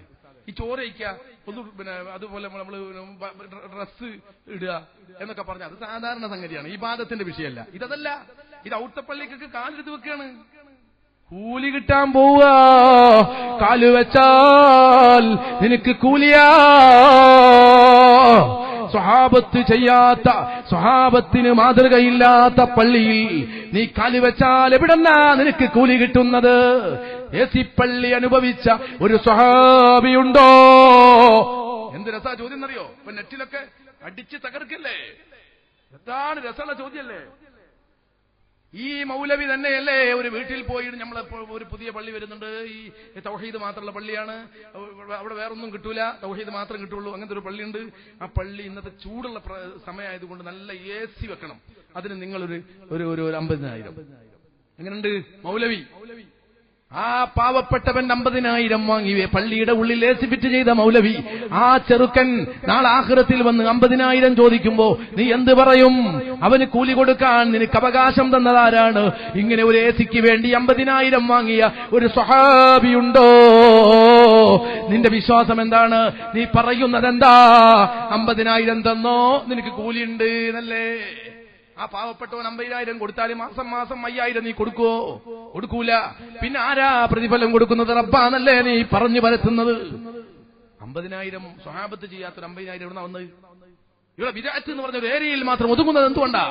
ഈ ചോറ് കഴിക്കുക, ഒന്ന് പിന്നെ അതുപോലെ നമ്മള് ഡ്രസ്സ് ഇടുക എന്നൊക്കെ പറഞ്ഞ അത് സാധാരണ സംഗതിയാണ്, ഇബാദത്തിന്റെ വിഷയമല്ല. ഇതല്ല, ഇത് ഔത്തപ്പള്ളിക്കൊക്കെ കാലെടുത്ത് വെക്കുകയാണ്. കൂലി കിട്ടാൻ പോവുക. കാല് വെച്ചാൽ നിനക്ക് കൂലിയാ. സ്വഹാബത്ത് ചെയ്യാത്ത, സ്വഹാബത്തിന് മാതൃകയില്ലാത്ത പള്ളിയിൽ നീ കാല് വെച്ചാൽ എവിടെന്നാ നിനക്ക് കൂലി കിട്ടുന്നത്? AC പള്ളി അനുഭവിച്ച ഒരു സ്വഹാബിയുണ്ടോ? എന്ത് രസാ ചോദ്യം എന്നറിയോ? ഇപ്പൊ നെറ്റിലൊക്കെ അടിച്ച് തകർക്കല്ലേ? എന്താണ് രസമുള്ള ചോദ്യല്ലേ? ഈ മൗലവി തന്നെയല്ലേ ഒരു വീട്ടിൽ പോയി നമ്മളെ ഒരു പുതിയ പള്ളി വരുന്നുണ്ട്, ഈ തൗഹീദ് മാത്രമുള്ള പള്ളിയാണ്, അവിടെ വേറൊന്നും കിട്ടൂല, തൗഹീദ് മാത്രം കിട്ടുള്ളൂ, അങ്ങനത്തെ ഒരു പള്ളിയുണ്ട്. ആ പള്ളി ഇന്നത്തെ ചൂടുള്ള സമയമായതുകൊണ്ട് നല്ല AC വെക്കണം, അതിന് നിങ്ങളൊരു 50,000. എങ്ങനെയുണ്ട് മൗലവി? ആ പാവപ്പെട്ടവൻ 50,000 വാങ്ങി പള്ളിയുടെ ഉള്ളിൽ AC ഫിറ്റ് ചെയ്ത മൗലവി. ആ ചെറുക്കൻ നാളെ ആഖിറത്തിൽ വന്ന് 50,000 ചോദിക്കുമ്പോ നീ എന്ത് പറയും? അവന് കൂലി കൊടുക്കാൻ നിനക്ക് അവകാശം തന്നതാരാണ്? ഇങ്ങനെ ഒരു ACക്ക് വേണ്ടി 50,000 വാങ്ങിയ ഒരു സ്വഹാബിയുണ്ടോ? നിന്റെ വിശ്വാസം എന്താണ്? നീ പറയുന്നത് എന്താ? 50,000 തന്നോ, നിനക്ക് കൂലിയുണ്ട് എന്നല്ലേ? ആ പാവപ്പെട്ടവൻ 50,000 കൊടുത്താൽ മാസം 5,000 നീ കൊടുക്കുവോ? കൊടുക്കൂല. പിന്നെ ആരാ പ്രതിഫലം കൊടുക്കുന്നത്? റബ്ബാണല്ലേ നീ പറഞ്ഞു പരത്തുന്നത്. 50,000 സ്വഹാബത്ത് ചെയ്യാത്തൊരു 50,000 എവിടുന്നാ വന്നത്? ഇവിടെ ബിദ്അത്ത് എന്ന് പറഞ്ഞ ഒരു ഏരിയയിൽ മാത്രം ഒതുങ്ങുന്നത് എന്തുകൊണ്ടാ?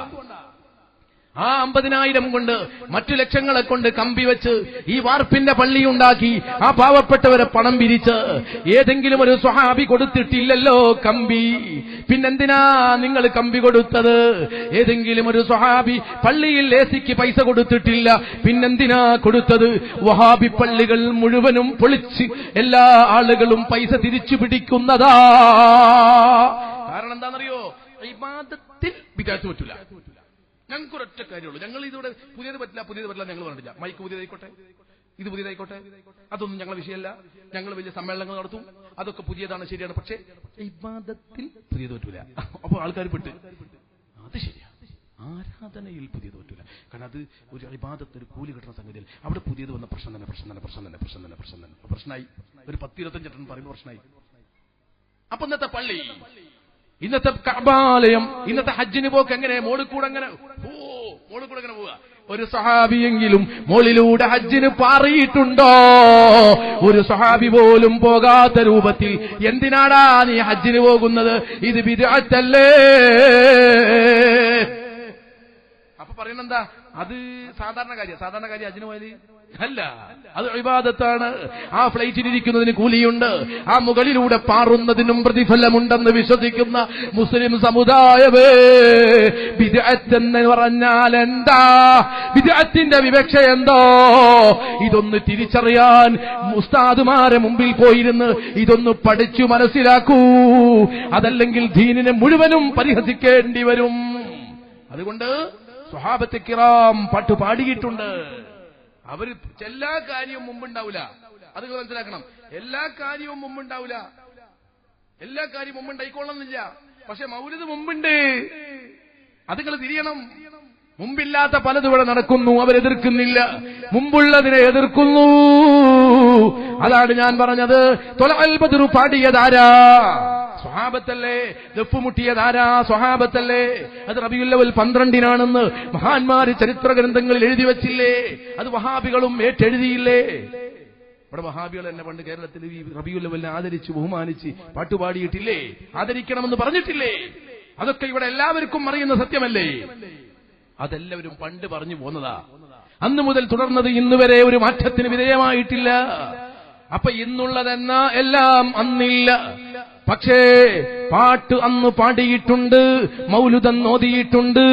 ആ 50,000 കൊണ്ട് മറ്റു ലക്ഷങ്ങളെ കൊണ്ട് കമ്പി വെച്ച് ഈ വാർപ്പിന്റെ പള്ളി ഉണ്ടാക്കി ആ പാവപ്പെട്ടവരെ പണം പിരിച്ച് ഏതെങ്കിലും ഒരു സ്വഹാബി കൊടുത്തിട്ടില്ലല്ലോ കമ്പി. പിന്നെന്തിനാ നിങ്ങൾ കമ്പി കൊടുത്തത്? ഏതെങ്കിലും ഒരു സ്വഹാബി പള്ളിയിൽ ACക്ക് പൈസ കൊടുത്തിട്ടില്ല, പിന്നെന്തിനാ കൊടുത്തത്? വഹാബി പള്ളികൾ മുഴുവനും പൊളിച്ച് എല്ലാ ആളുകളും പൈസ തിരിച്ചു പിടിക്കുന്നതാ. കാരണം എന്താണെന്നറിയോ? ഇബാദത്തിൽ ബിദ്അത്ത് പറ്റില്ല. ഞങ്ങൾക്ക് ഒരൊറ്റ കാര്യമുള്ളൂ, ഞങ്ങൾ ഇതിവിടെ പുതിയത് പറ്റില്ല ഞങ്ങൾ പറഞ്ഞില്ല. മൈക്ക് പുതിയതായിക്കോട്ടെ, ഇത് പുതിയതായിക്കോട്ടെ, അതൊന്നും ഞങ്ങളുടെ വിഷയമല്ല. ഞങ്ങൾ വലിയ സമ്മേളനങ്ങൾ നടത്തും, അതൊക്കെ പുതിയതാണ്, ശരിയാണ്. പക്ഷേ ഇബാദത്തിൽ പുതിയത് പറ്റൂല. അപ്പോൾ ആൾക്കാർ പെട്ട് അത് ശരിയാ, ആരാധനയിൽ പുതിയത് പറ്റൂല. കാരണം അത് ഒരു ഇബാദത്ത്, ഒരു കൂലി കിട്ടുന്ന സംഗതിയിൽ അവിടെ പുതിയത് വന്ന പ്രശ്നമായി. ഒരു 10-25 പറയുന്ന പ്രശ്നമായി. അപ്പൊ ഇന്നത്തെ പള്ളി, ഇന്നത്തെ കഅബാലയം, ഇന്നത്തെ ഹജ്ജിന് പോക്ക് എങ്ങനെ? മോളിൽ കൂടെ അങ്ങനെ പോവുക. ഒരു സഹാബിയെങ്കിലും മോളിലൂടെ ഹജ്ജിന് പാറിയിട്ടുണ്ടോ? ഒരു സഹാബി പോലും പോകാത്ത രൂപത്തിൽ എന്തിനാടാ നീ ഹജ്ജിന് പോകുന്നത്? ഇത് ബിദ്അത്തല്ലേ? അപ്പൊ പറയുന്നെന്താ? അത് സാധാരണ കാര്യം ഹജ്ജിന് പോയാല് അല്ല, അത് ഇബാദത്താണ്. ആ ഫ്ലൈറ്റിലിരിക്കുന്നതിന് കൂലിയുണ്ട്, ആ മുകളിലൂടെ പാറുന്നതിനും പ്രതിഫലമുണ്ടെന്ന് വിശ്വസിക്കുന്ന മുസ്ലിം സമുദായമേ, ബിദ്അത്ത് എന്ന് പറഞ്ഞാൽ എന്താ? ബിദ്അത്തിന്റെ വിവക്ഷ എന്തോ? ഇതൊന്ന് തിരിച്ചറിയാൻ ഉസ്താദുമാരെ മുമ്പിൽ പോയിരുന്ന് ഇതൊന്ന് പഠിച്ചു മനസ്സിലാക്കൂ, അതല്ലെങ്കിൽ ദീനിനെ മുഴുവനും പരിഹസിക്കേണ്ടി വരും. അതുകൊണ്ട് സ്വഹാബത്തെ കിറാം പാട്ട് പാടിയിട്ടുണ്ട്. അവര് എല്ലാ കാര്യവും മുമ്പുണ്ടാവില്ല, അത് മനസ്സിലാക്കണം. എല്ലാ കാര്യവും മുമ്പുണ്ടാവില്ല, എല്ലാ കാര്യവും മുമ്പുണ്ടായിക്കൊള്ളുന്നില്ല. പക്ഷെ മൗലിദ് മുമ്പുണ്ട്, അത് നിങ്ങൾ തിരിയണം. മുമ്പില്ലാത്ത പലതും ഇവിടെ നടക്കുന്നു, അവരെതിർക്കുന്നില്ല, മുമ്പുള്ളതിനെ എതിർക്കുന്നു. അതാണ് ഞാൻ പറഞ്ഞത്. തൊലഅൽ ബദ്റു പാടിയതാരാ? സ്വഹാബത്തല്ലേ. ദഫ് മുട്ടിയതാരാ? സ്വഹാബത്തല്ലേ. അത് റബീഉൽ അവ്വൽ 12-നാണെന്ന് മഹാന്മാര് ചരിത്ര ഗ്രന്ഥങ്ങളിൽ എഴുതി വച്ചില്ലേ? അത് വഹാബികളും ഏറ്റെഴുതിയില്ലേ? ഇവിടെ വഹാബികൾ തന്നെ പണ്ട് കേരളത്തിൽ ഈ റബീഉൽ അവ്വലിനെ ആദരിച്ച് ബഹുമാനിച്ച് പാട്ടുപാടിയിട്ടില്ലേ? ആദരിക്കണമെന്ന് പറഞ്ഞിട്ടില്ലേ? അതൊക്കെ ഇവിടെ എല്ലാവർക്കും അറിയുന്ന സത്യമല്ലേ? അതെല്ലാവരും പണ്ട് പറഞ്ഞു പോന്നതാ. അന്ന് മുതൽ തുടർന്നത് ഇന്നുവരെ ഒരു മാറ്റത്തിന് വിധേയമായിട്ടില്ല. അപ്പൊ ഇന്നുള്ളതെന്ന എല്ലാം അന്നില്ല. പക്ഷേ പാട്ട് അന്ന് പാടിയിട്ടുണ്ട്, മൗലുദ് ഓതിയിട്ടുണ്ട്,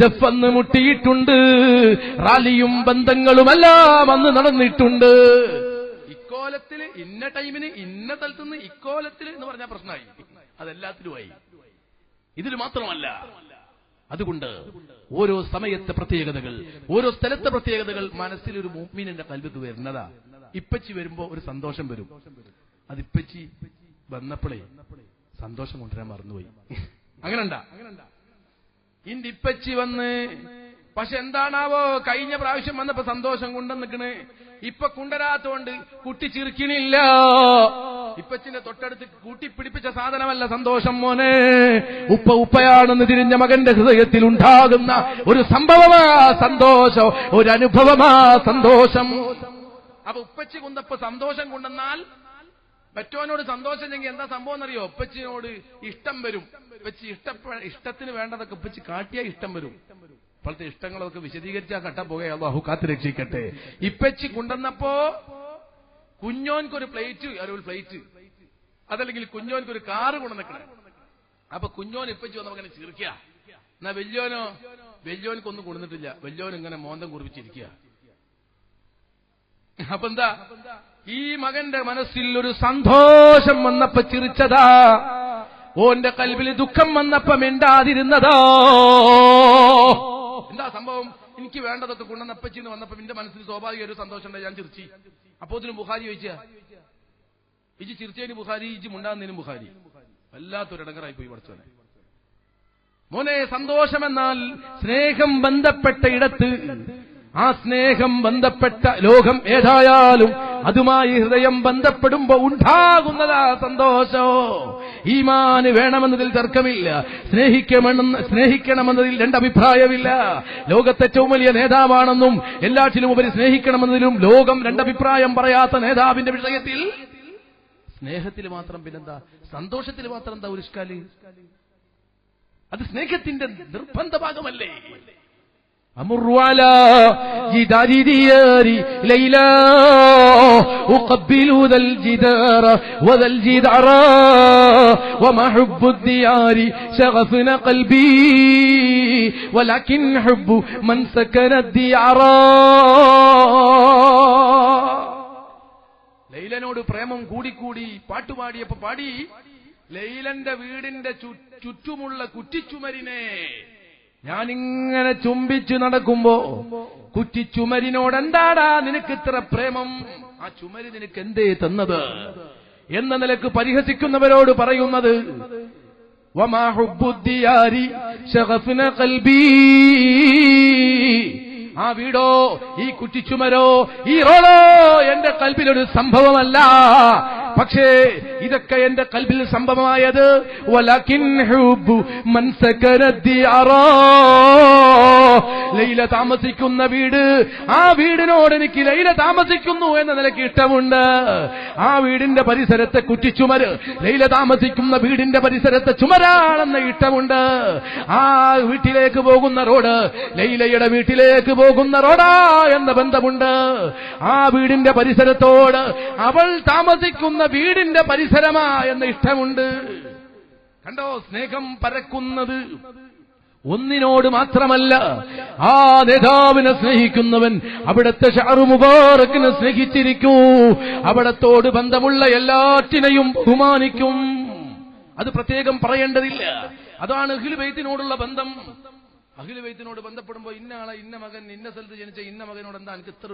ദഫ്ന്ന് മുട്ടിയിട്ടുണ്ട്, റാലിയും ബന്ധങ്ങളുമെല്ലാം അന്ന് നടന്നിട്ടുണ്ട്. ഇക്കോലത്തില് ഇന്ന ടൈമിന് ഇന്ന സ്ഥലത്തുനിന്ന് ഇക്കോലത്തിൽ എന്ന് പറഞ്ഞ പ്രശ്നമായി. അതെല്ലാത്തിലുമായി, ഇതിൽ മാത്രമല്ല. അതുകൊണ്ട് ഓരോ സമയത്തെ പ്രത്യേകതകൾ, ഓരോ സ്ഥലത്തെ പ്രത്യേകതകൾ മനസ്സിലൊരു മുഅ്മിനിന്റെ ഖൽബിക്ക് വരുന്നതാ. ഇപ്പച്ചി വരുമ്പോ ഒരു സന്തോഷം വരും. അതിപ്പച്ചി വന്നപ്പോഴേ സന്തോഷം കൊണ്ടുവരാൻ മറന്നുപോയി. അങ്ങനെണ്ടാ? ഇന്റെ ഇപ്പച്ചി വന്ന്, പക്ഷെ എന്താണാവോ കഴിഞ്ഞ പ്രാവശ്യം വന്നപ്പോ സന്തോഷം കൊണ്ടുവന്നിക്കണ്, ഇപ്പൊ കൊണ്ടുവരാത്തോണ്ട് കുട്ടി ചിരിക്കണില്ല. ഇപ്പച്ചിന്റെ തൊട്ടടുത്ത് കൂട്ടിപ്പിടിപ്പിച്ച സാധനമല്ല സന്തോഷം മോനെ, ഉപ്പയാണെന്ന് തിരിഞ്ഞ മകന്റെ ഹൃദയത്തിൽ ഉണ്ടാകുന്ന ഒരു സംഭവമാ സന്തോഷം, ഒരു അനുഭവമാ സന്തോഷം. അപ്പൊ ഉപ്പച്ചി കൊണ്ടപ്പോ സന്തോഷം കൊണ്ടെന്നാൽ മറ്റോനോട് സന്തോഷം ചെങ്കിൽ എന്താ സംഭവം എന്നറിയോ? ഉപ്പച്ചിനോട് ഇഷ്ടം വരും. ഉപ്പച്ചി ഇഷ്ടത്തിന് വേണ്ടതൊക്കെ ഉപ്പച്ചി കാട്ടിയാ ഇഷ്ടം വരും. ഇപ്പോഴത്തെ ഇഷ്ടങ്ങളൊക്കെ വിശദീകരിച്ചാ കട്ടപ്പോകെ, അല്ലാഹു കാത്ത് രക്ഷിക്കട്ടെ. ഇപ്പച്ചി കൊണ്ടുവന്നപ്പോ കുഞ്ഞോൻക്കൊരു പ്ലേറ്റ്, അതല്ലെങ്കിൽ കുഞ്ഞോൻക്കൊരു കാറ് കൊണ്ടു നിൽക്കണേ. അപ്പൊ കുഞ്ഞോൻ ഇപ്പച്ചി വന്നപ്പോ അങ്ങനെ ചിരിക്കുക. എന്നാ വലിയോനക്കൊന്നും കൊടുത്തിട്ടില്ല, വലിയോൻ ഇങ്ങനെ മോന്തം കുറിപ്പിച്ചിരിക്കുക. അപ്പൊ എന്താ, ഈ മകന്റെ മനസ്സിൽ ഒരു സന്തോഷം വന്നപ്പോ ചിരിച്ചതാ, ഓന്റെ കൽബിൽ ദുഃഖം വന്നപ്പോ മിണ്ടാതിരുന്നതാ. എന്താ സംഭവം? എനിക്ക് വേണ്ടതൊക്കെ കൊണ്ടുവന്നപ്പച്ചിന്ന് വന്നപ്പോ എന്റെ മനസ്സിൽ സ്വാഭാവിക ഒരു സന്തോഷം ഉണ്ടായി, ഞാൻ ചിരിച്ചു. അപ്പോ ഇതിനും ബുഖാരി ചോദിച്ചാ, ഇജ് ചിരിച്ചതിന് ബുഖാരി, ഇജ് മുണ്ടാകുന്നതിനും ബുഖാരി. വല്ലാത്തൊരിടങ്ങറായി പോയി പഠിച്ചോനെ. മോനെ, സന്തോഷമെന്നാൽ സ്നേഹം ബന്ധപ്പെട്ട ഇടത്ത്, ആ സ്നേഹം ബന്ധപ്പെട്ട ലോകം ഏതായാലും അതുമായി ഹൃദയം ബന്ധപ്പെടുമ്പോ ഉണ്ടാകുന്നതാ സന്തോഷോ. ഈമാന് വേണമെന്നതിൽ തർക്കമില്ല, സ്നേഹിക്കണമെന്നതിൽ രണ്ടഭിപ്രായമില്ല. ലോകത്തെ ഏറ്റവും വലിയ നേതാവാണെന്നും എല്ലാറ്റിലും ഉപരി സ്നേഹിക്കണമെന്നതിലും ലോകം രണ്ടഭിപ്രായം പറയാത്ത നേതാവിന്റെ വിഷയത്തിൽ സ്നേഹത്തിൽ മാത്രം പിന്നെന്താ, സന്തോഷത്തിൽ മാത്രം എന്താ ഒരു ഇഷ്കാല്? അത് സ്നേഹത്തിന്റെ നിർബന്ധ ഭാഗമല്ലേ? أمر على جدار دياري ليلى أقبل ذا الجدار وذا الجدار وما حب الديار شغفنا قلبي ولكن حب من سكن الديار. ലൈലനോട് പ്രേമം കൂടിക്കൂടി പാട്ടുപാടിയപ്പോ പാടി, ലൈലന്റെ വീടിന്റെ ചുറ്റുമുള്ള കുറ്റിച്ചുമരിനെ ഞാനിങ്ങനെ ചുംബിച്ചു നടക്കുമ്പോ കുറ്റിച്ചുമരിനോട് എന്താടാ നിനക്ക് ഇത്ര പ്രേമം, ആ ചുമരി നിനക്ക് എന്തേ തന്നത് എന്ന നിലക്ക് പരിഹസിക്കുന്നവരോട് പറയുന്നത്, വമാ ഹുബ്ബുദ്ദിയാരി ശഗഫ്ന ഖൽബി. ആ വീടോ, ഈ കുറ്റിച്ചുമരോ, ഈ റോളോ എന്റെ കൽബിലൊരു സംഭവമല്ല. പക്ഷേ ഇതൊക്കെ എന്റെ കൽബിൽ സംഭവമായത് വലകിൻ ഹുബ്ബു മൻ സകന ദിഅറ. ലൈല താമസിക്കുന്ന വീട്, ആ വീടിനോട് എനിക്ക് ലൈല താമസിക്കുന്നു എന്ന നിലയ്ക്ക് ഇഷ്ടമുണ്ട്. ആ വീടിന്റെ പരിസരത്തെ കുറ്റിച്ചുമര് ലൈല താമസിക്കുന്ന വീടിന്റെ പരിസരത്തെ ചുമരാണെന്ന ഇഷ്ടമുണ്ട്. ആ വീട്ടിലേക്ക് പോകുന്ന റോഡ് ലൈലയുടെ വീട്ടിലേക്ക് പോകുന്ന റോഡാ എന്ന ബന്ധമുണ്ട്. ആ വീടിന്റെ പരിസരത്തോട് അവൾ താമസിക്കുന്ന വീടിന്റെ പരിസരമാ എന്ന ഇഷ്ടമുണ്ട്. കണ്ടോ, സ്നേഹം പരക്കുന്നത് ഒന്നിനോട് മാത്രമല്ല. ആ നേതാവിനെ സ്നേഹിക്കുന്നവൻ അവിടത്തെ ഷഅറു മുബാറക്കിനെ സ്നേഹിച്ചിരിക്കൂ, അവിടത്തോട് ബന്ധമുള്ള എല്ലാറ്റിനെയും ബഹുമാനിക്കും. അത് പ്രത്യേകം പറയേണ്ടതില്ല. അതാണ് അഹ്ലു ബൈത്തിനോടുള്ള ബന്ധം. അഹ്ലു ബൈത്തിനോട് ബന്ധപ്പെടുമ്പോ ഇന്ന ആളെ, ഇന്ന മകൻ, ഇന്ന സ്ഥലത്ത് ജനിച്ച ഇന്ന മകനോട് എന്താ എനിക്ക് ഇത്ര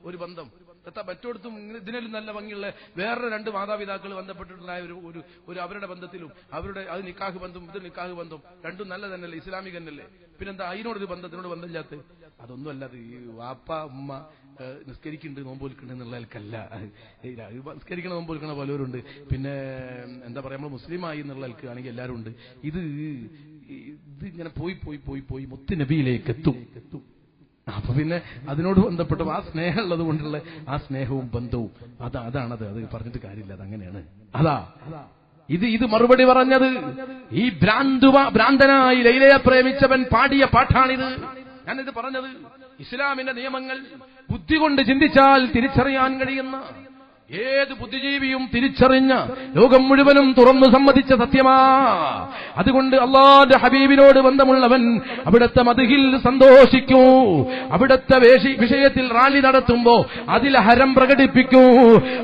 ഒരു ബന്ധം എത്താ മറ്റോടത്തും ഇതിനും നല്ല ഭംഗിയുള്ള വേറെ രണ്ട് മാതാപിതാക്കൾ ബന്ധപ്പെട്ടിട്ടുണ്ടായ ഒരു അവരുടെ ബന്ധത്തിലും അവരുടെ അത് നിക്കാഹ് ബന്ധം, ഇത് നിക്കാഹ് ബന്ധം രണ്ടും നല്ല തന്നെയല്ലേ, ഇസ്ലാമിക തന്നെയല്ലേ. പിന്നെന്താ അതിനോടൊരു ബന്ധത്തിനോട് ബന്ധമില്ലാത്ത? അതൊന്നും അല്ലാതെ ഈ വാപ്പ ഉമ്മ നിസ്കരിക്കുന്നുണ്ട് നോമ്പോൽക്കുന്നുണ്ട് എന്നുള്ളതല്ല. നിസ്കരിക്കണ നോമ്പോൽക്കണ പലരുണ്ട്. പിന്നെ എന്താ പറയാ, നമ്മൾ മുസ്ലിമായി എന്നുള്ളവർക്ക് ആണെങ്കിൽ എല്ലാവരും ഉണ്ട്. ഇതിങ്ങനെ പോയി മുത്ത് നബിയിലേക്ക് എത്തും. അപ്പൊ പിന്നെ അതിനോട് ബന്ധപ്പെട്ട ആ സ്നേഹം ഉള്ളത് കൊണ്ടുള്ള ആ സ്നേഹവും ബന്ധവും അതാണത്. അത് പറഞ്ഞിട്ട് കാര്യമില്ല, അതങ്ങനെയാണ്. ഇത് മറുപടി പറഞ്ഞത് ഈ ഭ്രാന്തനായി ലൈലയെ പ്രേമിച്ചവൻ പാടിയ പാട്ടാണിത്. ഞാനിത് പറഞ്ഞത് ഇസ്ലാമിന്റെ നിയമങ്ങൾ ബുദ്ധി കൊണ്ട് ചിന്തിച്ചാൽ തിരിച്ചറിയാൻ കഴിയുന്ന, ഏത് ബുദ്ധിജീവിയും തിരിച്ചറിഞ്ഞ, ലോകം മുഴുവനും തുറന്നു സമ്മതിച്ച സത്യമാ. അതുകൊണ്ട് അല്ലാഹുവിന്റെ ഹബീബിനോട് ബന്ധമുള്ളവൻ അവിടുത്തെ മദ്ഹിൽ സന്തോഷിക്കൂ, അവിടുത്തെ വിഷയത്തിൽ റാലി നടത്തുമ്പോ അതിൽ ഹരം പ്രകടിപ്പിക്കൂ.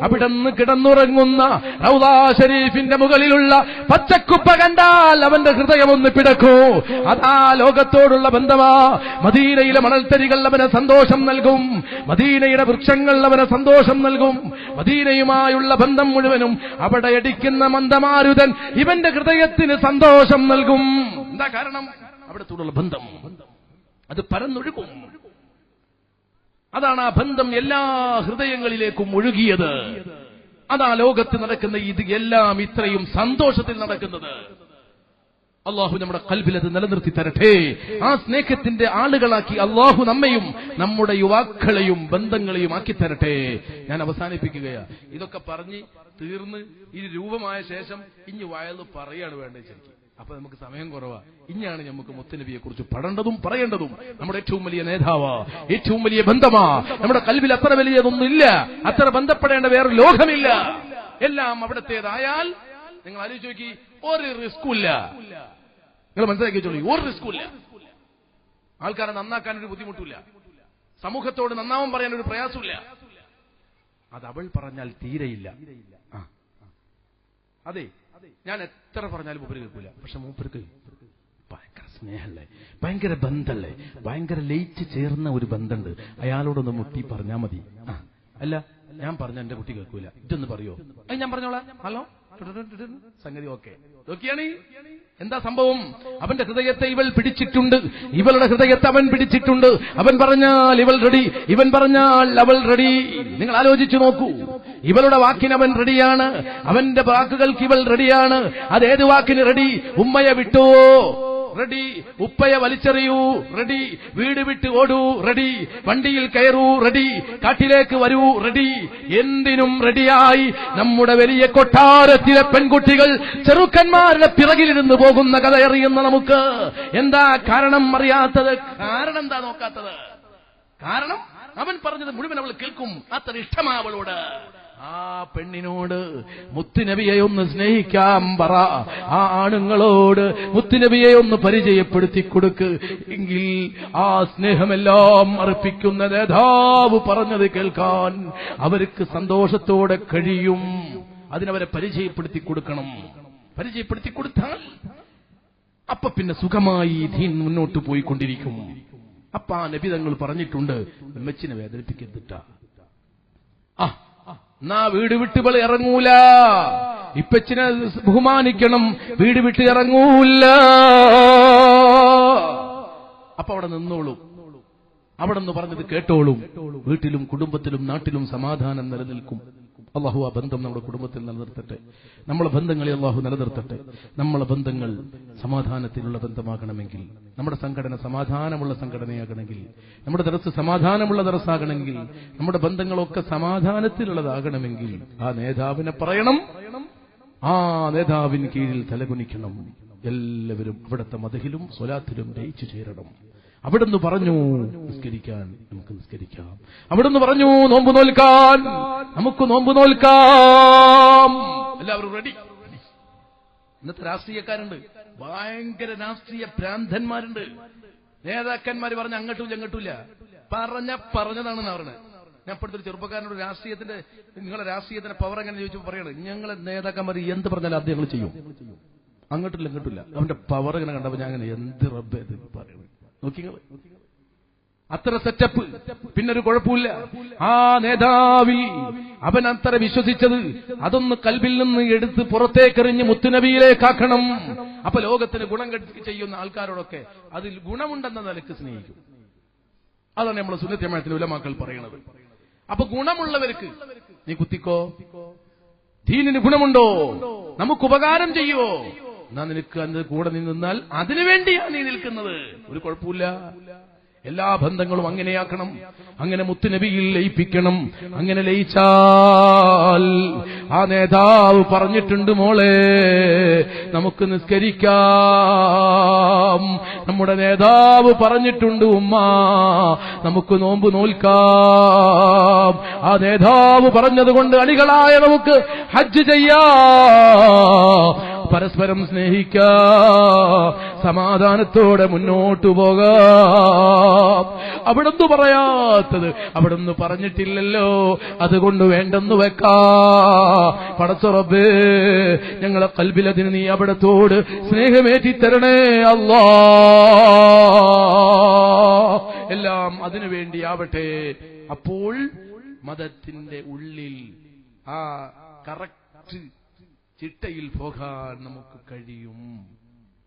അവിടുന്ന് കിടന്നുറങ്ങുന്ന റൗദാ ഷരീഫിന്റെ മുകളിലുള്ള പച്ചക്കുപ്പ കണ്ടാൽ അവന്റെ ഹൃദയം ഒന്ന് പിടക്കൂ. അതാ ലോകത്തോടുള്ള ബന്ധമാ. മദീനയിലെ മണൽത്തരികൾ അവന് സന്തോഷം നൽകും, മദീനയുടെ വൃക്ഷങ്ങൾ അവന് സന്തോഷം നൽകും. മദീനയുമായുള്ള ബന്ധം മുഴുവനും അവിടെ അടിക്കുന്ന മന്ദമാരുതൻ ഇവന്റെ ഹൃദയത്തിന് സന്തോഷം നൽകും. എന്താ കാരണം? അവിടത്തോടുള്ള ബന്ധം അത് പരന്നൊഴുകും. അതാണ് ആ ബന്ധം എല്ലാ ഹൃദയങ്ങളിലേക്കും ഒഴുകിയത്. അതാ ലോകത്ത് നടക്കുന്ന ഇത് എല്ലാം ഇത്രയും സന്തോഷത്തിൽ നടക്കുന്നത്. അള്ളാഹു നമ്മുടെ ഖൽബിൽ അത് നിലനിർത്തി തരട്ടെ. ആ സ്നേഹത്തിന്റെ ആളുകളാക്കി അള്ളാഹു നമ്മയും നമ്മുടെ യുവാക്കളെയും ബന്ധങ്ങളെയും ആക്കി തരട്ടെ. ഞാൻ അവസാനിപ്പിക്കുകയാ. ഇതൊക്കെ പറഞ്ഞ് തീർന്ന് ഇത് രൂപമായ ശേഷം ഇനി വയല് പറയാണ് വേണ്ടത് ശരിക്കും. അപ്പൊ നമുക്ക് സമയം കുറവാ. ഇനിയാണ് നമുക്ക് മുത്തുനബിയെ കുറിച്ച് പഠേണ്ടതും പറയേണ്ടതും. നമ്മുടെ ഏറ്റവും വലിയ നേതാവാ, ഏറ്റവും വലിയ ബന്ധമാ. നമ്മുടെ ഖൽബിൽ അത്ര വലിയതൊന്നുമില്ല, അത്ര ബന്ധപ്പെടേണ്ട വേറെ ലോകമില്ല. എല്ലാം അവിടത്തേതായാൽ നിങ്ങൾ ആലോചിച്ച് നോക്കി, ഒരു റിസ്കുമില്ല. നിങ്ങൾ മനസ്സിലാക്കി വെച്ചോളൂ. ഒരു റിസ്കുമില്ല, ആൾക്കാരെ നന്നാക്കാനൊരു ബുദ്ധിമുട്ടില്ല, സമൂഹത്തോട് നന്നാവാൻ പറയാനൊരു പ്രയാസമില്ല. അത് അവൾ പറഞ്ഞാൽ തീരെയില്ല. അതെ, ഞാൻ എത്ര പറഞ്ഞാലും മൂപ്പര് കേൾക്കൂല. പക്ഷെ മൂപ്പർക്ക് ഭയങ്കര സ്നേഹമല്ലേ, ഭയങ്കര ബന്ധമല്ലേ, ഭയങ്കര ലയിച്ച് ചേർന്ന ഒരു ബന്ധമുണ്ട്. അയാളോടൊന്ന് മുട്ടി പറഞ്ഞാൽ മതി. അല്ല, ഞാൻ പറഞ്ഞ എന്റെ കുട്ടി കേൾക്കൂല, ഇതൊന്ന് പറയോ? അത് ഞാൻ പറഞ്ഞോളാം. ഹലോ, സംഗതി ഓക്കെ. നോക്കിയാണ് എന്താ സംഭവം. അവന്റെ ഹൃദയത്തെ ഇവൾ പിടിച്ചിട്ടുണ്ട്, ഇവളുടെ ഹൃദയത്തെ അവൻ പിടിച്ചിട്ടുണ്ട്. അവൻ പറഞ്ഞാൽ ഇവൾ റെഡി, ഇവൻ പറഞ്ഞാൽ അവൾ റെഡി. നിങ്ങൾ ആലോചിച്ചു നോക്കൂ. ഇവളുടെ വാക്കിന് അവൻ റെഡിയാണ്, അവന്റെ വാക്കുകൾക്ക് ഇവൾ റെഡിയാണ്. അതേത് വാക്കിന് റെഡി? ഉമ്മയെ വിട്ടോ റെഡി, ഉപ്പയെ വലിച്ചെറിയൂ റെഡി, വീട് വിട്ട് ഓടൂ റെഡി, വണ്ടിയിൽ കയറൂ റെഡി, കാട്ടിലേക്ക് വരൂ റെഡി, എന്തിനും റെഡിയായി. നമ്മുടെ വലിയ കൊട്ടാരത്തിലെ പെൺകുട്ടികൾ ചെറുക്കന്മാരുടെ പിറകിലിരുന്ന് പോകുന്ന കഥ അറിയുന്ന നമുക്ക് എന്താ കാരണം അറിയാത്തത്? കാരണം എന്താ നോക്കാത്തത്? കാരണം അവൻ പറഞ്ഞത് മുഴുവൻ അവൾ കേൾക്കും. അത്ര ഇഷ്ടമാ അവളോട്. ആ പെണ്ണിനോട് മുത്തുനബിയെ ഒന്ന് സ്നേഹിക്കാൻ പറ. ആ ആണുങ്ങളോട് മുത്തുനബിയെ ഒന്ന് പരിചയപ്പെടുത്തി കൊടുക്ക്. എങ്കിൽ ആ സ്നേഹമെല്ലാം അർപ്പിക്കുന്ന നേതാവ് പറഞ്ഞത് കേൾക്കാൻ അവർക്ക് സന്തോഷത്തോടെ കഴിയും. അതിനവരെ പരിചയപ്പെടുത്തി കൊടുക്കണം. പരിചയപ്പെടുത്തി കൊടുത്താൽ അപ്പൊ പിന്നെ സുഖമായി ദീൻ മുന്നോട്ട് പോയിക്കൊണ്ടിരിക്കും. അപ്പ ആ നബി തങ്ങൾ പറഞ്ഞിട്ടുണ്ട്, ഉമ്മച്ചിനെ വേദനിപ്പിക്കരുതിട്ടാ. എന്നാ വീട് വിട്ട് ഇവൾ ഇറങ്ങൂല, ഇപ്പച്ചിനെ ബഹുമാനിക്കണം, വീട് വിട്ട് ഇറങ്ങൂല. അപ്പൊ അവിടെ നിന്നോളും, അവിടെ നിന്ന് പറഞ്ഞത് കേട്ടോളും. വീട്ടിലും കുടുംബത്തിലും നാട്ടിലും സമാധാനം നിലനിൽക്കും. അള്ളാഹു ആ ബന്ധം നമ്മുടെ കുടുംബത്തിൽ നിലനിർത്തട്ടെ, നമ്മളെ ബന്ധങ്ങളെ അള്ളാഹു നിലനിർത്തട്ടെ. നമ്മളെ ബന്ധങ്ങൾ സമാധാനത്തിലുള്ള ബന്ധമാകണമെങ്കിൽ, നമ്മുടെ സംഘടന സമാധാനമുള്ള സംഘടനയാകണമെങ്കിൽ, നമ്മുടെ ദർസ് സമാധാനമുള്ള ദർസാകണമെങ്കിൽ, നമ്മുടെ ബന്ധങ്ങളൊക്കെ സമാധാനത്തിലുള്ളതാകണമെങ്കിൽ ആ നേതാവിനെ പറയണം, ആ നേതാവിന് കീഴിൽ തലകുനിക്കണം. എല്ലാവരും അവിടുത്തെ മദഹിലും സ്വലാത്തിലും ലയിച്ചു ചേരണം. അവിടുന്ന് പറഞ്ഞു നിസ്കരിക്കാൻ, നമുക്ക് നിസ്കരിക്കാം. അവിടുന്ന് പറഞ്ഞു നോമ്പ് നോൽക്കാൻ, നമുക്ക് നോമ്പ് നോൽക്കാം. എല്ലാവരും റെഡി. ഇന്നത്തെ രാഷ്ട്രീയക്കാരുണ്ട്, ഭയങ്കര രാഷ്ട്രീയ ഭ്രാന്തന്മാരുണ്ട്. നേതാക്കന്മാര് പറഞ്ഞ അങ്ങോട്ടും ഇങ്ങോട്ടുമില്ല, പറഞ്ഞതാണെന്ന് പറഞ്ഞത്. ഞാൻ ഇപ്പോഴത്തെ ഒരു ചെറുപ്പക്കാരനോട് രാഷ്ട്രീയത്തിന്റെ, നിങ്ങളെ രാഷ്ട്രീയത്തിന്റെ പവർ എങ്ങനെ ചോദിച്ചപ്പോൾ പറയണത്, ഞങ്ങളെ നേതാക്കന്മാർ എന്ത് പറഞ്ഞാലും അത് ഞങ്ങൾ ചെയ്യും, അങ്ങോട്ടില്ല ഇങ്ങോട്ടില്ല. അവന്റെ പവർ ഇങ്ങനെ കണ്ടപ്പോ ഞാൻ അങ്ങനെ എന്ത് റബ്ബേ ഇത് പറയണത് നോക്കിങ്ങൾ. അത്ര സെറ്റപ്പ്. പിന്നൊരു കുഴപ്പമില്ല. ആ നേതാവിൽ അവൻ അത്ര വിശ്വസിച്ചത് അതൊന്ന് കൽബിൽ നിന്ന് എടുത്ത് പുറത്തേക്കെറിഞ്ഞ് മുത്തുനബിയിലേക്കാക്കണം. അപ്പൊ ലോകത്തിന് ഗുണം ചെയ്യുന്ന ആൾക്കാരോടൊക്കെ അതിൽ ഗുണമുണ്ടെന്ന നിലക്ക് സ്നേഹിക്കും. അതാണ് നമ്മളെ സുന്നത്ത് ജമാഅത്തിന്റെ ഉലമാക്കൾ പറയുന്നത്. അപ്പൊ ഗുണമുള്ളവർക്ക് നീ കുത്തിക്കോ, ദീനിന് ഗുണമുണ്ടോ, നമുക്ക് ഉപകാരം ചെയ്യുവോ, എന്നാ നിനക്ക് അതിന് കൂടെ നിന്നാൽ അതിനു വേണ്ടിയാണ് നീ നിൽക്കുന്നത്. ഒരു കുഴപ്പമില്ല. എല്ലാ ബന്ധങ്ങളും അങ്ങനെയാക്കണം. അങ്ങനെ മുത്തുനബിയിൽ ലയിപ്പിക്കണം. അങ്ങനെ ലയിച്ചാൽ ആ നേതാവ് പറഞ്ഞിട്ടുണ്ട്, മോളെ നമുക്ക് നിസ്കരിക്കാം. നമ്മുടെ നേതാവ് പറഞ്ഞിട്ടുണ്ട്, ഉമ്മ നമുക്ക് നോമ്പ് നോൽക്കാം. ആ നേതാവ് പറഞ്ഞതുകൊണ്ട് അണികളായ നമുക്ക് ഹജ്ജ് ചെയ്യാം. പരസ്പരം സ്നേഹിക്കാം, സമാധാനത്തോടെ മുന്നോട്ടു പോകാം. അവിടുന്ന് പറയാത്തത് അവിടുന്ന് പറഞ്ഞിട്ടില്ലല്ലോ, അതുകൊണ്ട് വേണ്ടെന്ന് വെക്കാ. പടച്ച റബ്ബേ, ഞങ്ങളെ ഖൽബിലതിന് നീ അവിടത്തോട് സ്നേഹമേറ്റിത്തരണേ അല്ലാ. എല്ലാം അതിനു വേണ്ടിയാവട്ടെ. അപ്പോൾ മതത്തിന്റെ ഉള്ളിൽ ആ കറക്റ്റ് ചിട്ടയിൽ പോകാൻ നമുക്ക് കഴിയും.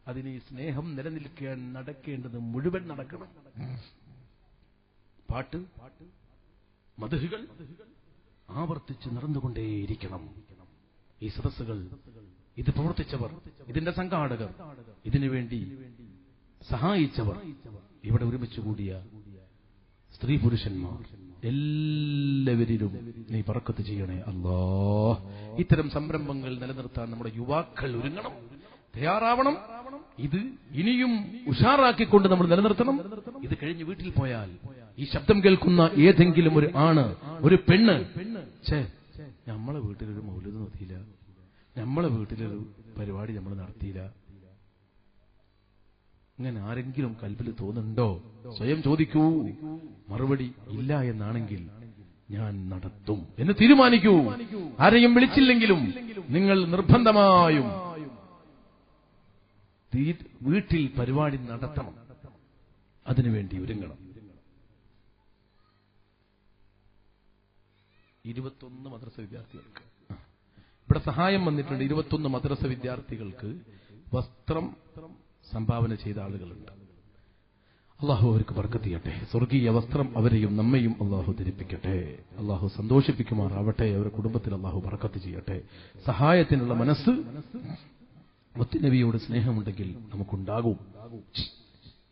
അതിന് ഈ സ്നേഹം നിലനിൽക്കാൻ നടക്കേണ്ടത് മുഴുവൻ നടക്കണം. പാട്ട്, മദ്ഹുകൾ ആവർത്തിച്ച് നടന്നുകൊണ്ടേയിരിക്കണം. ഈ സദസ്സുകൾ, ഇത് പ്രവർത്തിച്ചവർ, ഇതിന്റെ സംഘാടകർ, ഇതിനുവേണ്ടി സഹായിച്ചവർ, ഇവിടെ ഒരുമിച്ച് കൂടിയ സ്ത്രീ പുരുഷന്മാർ എല്ലാവരിലും നീ ബറക്കത്ത് ചെയ്യണേ അല്ലാഹ്. ഇത്തരം സംരംഭങ്ങൾ നിലനിർത്താൻ നമ്മുടെ യുവാക്കൾ ഒരുങ്ങണം, തയ്യാറാവണം. ഇത് ഇനിയും ഉഷാറാക്കിക്കൊണ്ട് നമ്മൾ നിലനിർത്തണം. ഇത് കഴിഞ്ഞ് വീട്ടിൽ പോയാൽ ഈ ശബ്ദം കേൾക്കുന്ന ഏതെങ്കിലും ഒരു ആണ്, ഒരു പെണ്ണ്, നമ്മളെ വീട്ടിലൊരു മൗലിദ് നടത്തിയില്ല, നമ്മളെ വീട്ടിലൊരു പരിപാടി നമ്മൾ നടത്തിയില്ല, ഇങ്ങനെ ആരെങ്കിലും കൽബിൽ തോന്നുന്നുണ്ടോ? സ്വയം ചോദിക്കൂ. മറുപടി ഇല്ല എന്നാണെങ്കിൽ ഞാൻ നടത്തും എന്ന് തീരുമാനിക്കൂ. ആരെയും വിളിച്ചില്ലെങ്കിലും നിങ്ങൾ നിർബന്ധമായും വീട്ടിൽ പരിപാടി നടത്തണം. അതിനുവേണ്ടി ഒരുങ്ങണം. 21 മദ്രസ വിദ്യാർത്ഥികൾക്ക് ഇവിടെ സഹായം വന്നിട്ടുണ്ട്. 21 മദ്രസ വിദ്യാർത്ഥികൾക്ക് വസ്ത്രം സംഭാവന ചെയ്ത ആളുകളുണ്ട്. അള്ളാഹു അവർക്ക് ബർക്കത്ത് ചെയ്യട്ടെ. സ്വർഗീയ വസ്ത്രം അവരെയും നമ്മയും അള്ളാഹു ധരിപ്പിക്കട്ടെ. അള്ളാഹു സന്തോഷിപ്പിക്കുമാറാവട്ടെ. അവരുടെ കുടുംബത്തിൽ അള്ളാഹു ബർക്കത്ത് ചെയ്യട്ടെ. സഹായത്തിനുള്ള മനസ്സ്, മുത്തുനബിയോട് സ്നേഹമുണ്ടെങ്കിൽ നമുക്കുണ്ടാകും.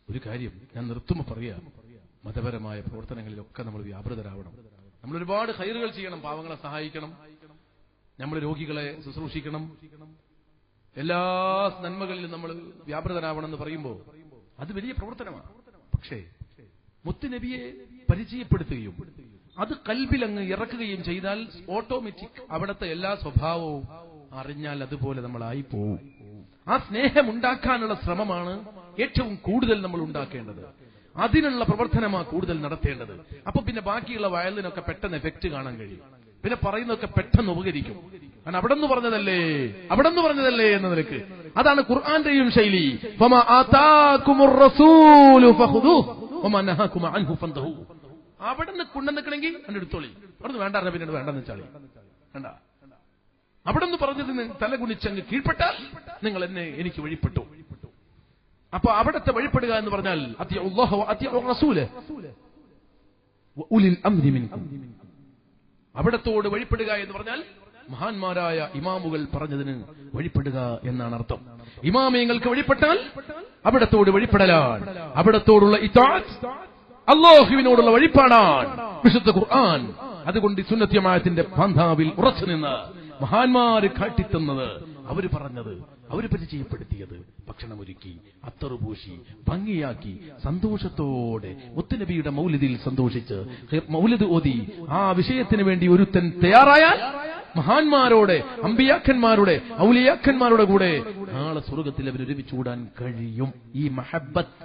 ഒരു കാര്യം ഞാൻ നിർത്തുമ്പോൾ പറയാം, മതപരമായ പ്രവർത്തനങ്ങളിലൊക്കെ നമ്മൾ വ്യാപൃതരാവണം. നമ്മൾ ഒരുപാട് ഖൈറുകൾ ചെയ്യണം. പാവങ്ങളെ സഹായിക്കണം, നമ്മൾ രോഗികളെ ശുശ്രൂഷിക്കണം, എല്ലാ നന്മകളിലും നമ്മൾ വ്യാപൃതരാവണമെന്ന് പറയുമ്പോൾ അത് വലിയ പ്രവർത്തനമാണ്. പക്ഷേ മുത്തുനബിയെ പരിചയപ്പെടുത്തുകയും അത് കൽബിലങ്ങ് ഇറക്കുകയും ചെയ്താൽ ഓട്ടോമാറ്റിക് അവിടുത്തെ എല്ലാ സ്വഭാവവും അറിഞ്ഞാൽ അതുപോലെ നമ്മളായി പോവും. ആ സ്നേഹമുണ്ടാക്കാനുള്ള ശ്രമമാണ് ഏറ്റവും കൂടുതൽ നമ്മൾ ഉണ്ടാക്കേണ്ടത്. അതിനുള്ള പ്രവർത്തനമാണ് കൂടുതൽ നടത്തേണ്ടത്. അപ്പൊ പിന്നെ ബാക്കിയുള്ള വയലിനൊക്കെ പെട്ടെന്ന് എഫക്ട് കാണാൻ കഴിയും. പിന്നെ പറയുന്നതൊക്കെ പെട്ടെന്ന് ഉപകരിക്കും. കാരണം അവിടെ നിന്ന് പറഞ്ഞതല്ലേ എന്ന നിലക്ക്. അതാണ് ഖുർആന്റെയും ശൈലി. അവിടെ നിന്ന് കൊണ്ടുവന്നിക്കണമെങ്കിൽ എന്നെ എടുത്തോളി, അവിടെ നിന്ന് വേണ്ട പിന്നെ വേണ്ടെന്ന് വെച്ചാളി. വേണ്ട, അവിടെ നിന്ന് പറഞ്ഞതിന് തലകുണിച്ചങ്ങ് കീഴ്പ്പെട്ടാൽ നിങ്ങൾ എന്നെ എനിക്ക് വഴിപ്പെട്ടു. അപ്പൊ അവിടത്തെ വഴിപ്പെടുക എന്ന് പറഞ്ഞാൽ അവിടത്തോട് വഴിപ്പെടുക എന്ന് പറഞ്ഞാൽ മഹാന്മാരായ ഇമാമുകൾ പറഞ്ഞതിന് വഴിപ്പെടുക എന്നാണ് അർത്ഥം. ഇമാമിയങ്ങൾക്ക് വഴിപ്പെട്ടാൽ അവിടത്തോട് വഴിപ്പെടലാണ്. അവിടത്തോടുള്ള ഇതാഅത്ത് അല്ലാഹുവിനോടുള്ള വഴിപ്പാടാണ് വിശുദ്ധ ഖുർആൻ. അതുകൊണ്ട് സുന്നത്ത് ജമാഅത്തിന്റെ പന്ഥാവിൽ ഉറച്ചു നിന്ന് മഹാന്മാര് കാട്ടിത്തന്നത്, അവര് പറഞ്ഞത്, അവര് പരിചയപ്പെടുത്തിയത്, ഭക്ഷണമൊരുക്കി, അത്തറുപൂശി, ഭംഗിയാക്കി, സന്തോഷത്തോടെ മുത്തുനബിയുടെ മൗലിദിൽ സന്തോഷിച്ച് മൗലിദ് ഓതി ആ വിഷയത്തിന് വേണ്ടി ഒരുത്തൻ തയ്യാറായാൽ മഹാന്മാരോടെ, അമ്പിയാക്കന്മാരുടെ, ഔലിയാക്കന്മാരുടെ കൂടെ നാളെ സ്വർഗത്തിൽ അവർ ഒരുമിച്ച് കൂടാൻ കഴിയും. ഈ മഹബ്ബത്ത്,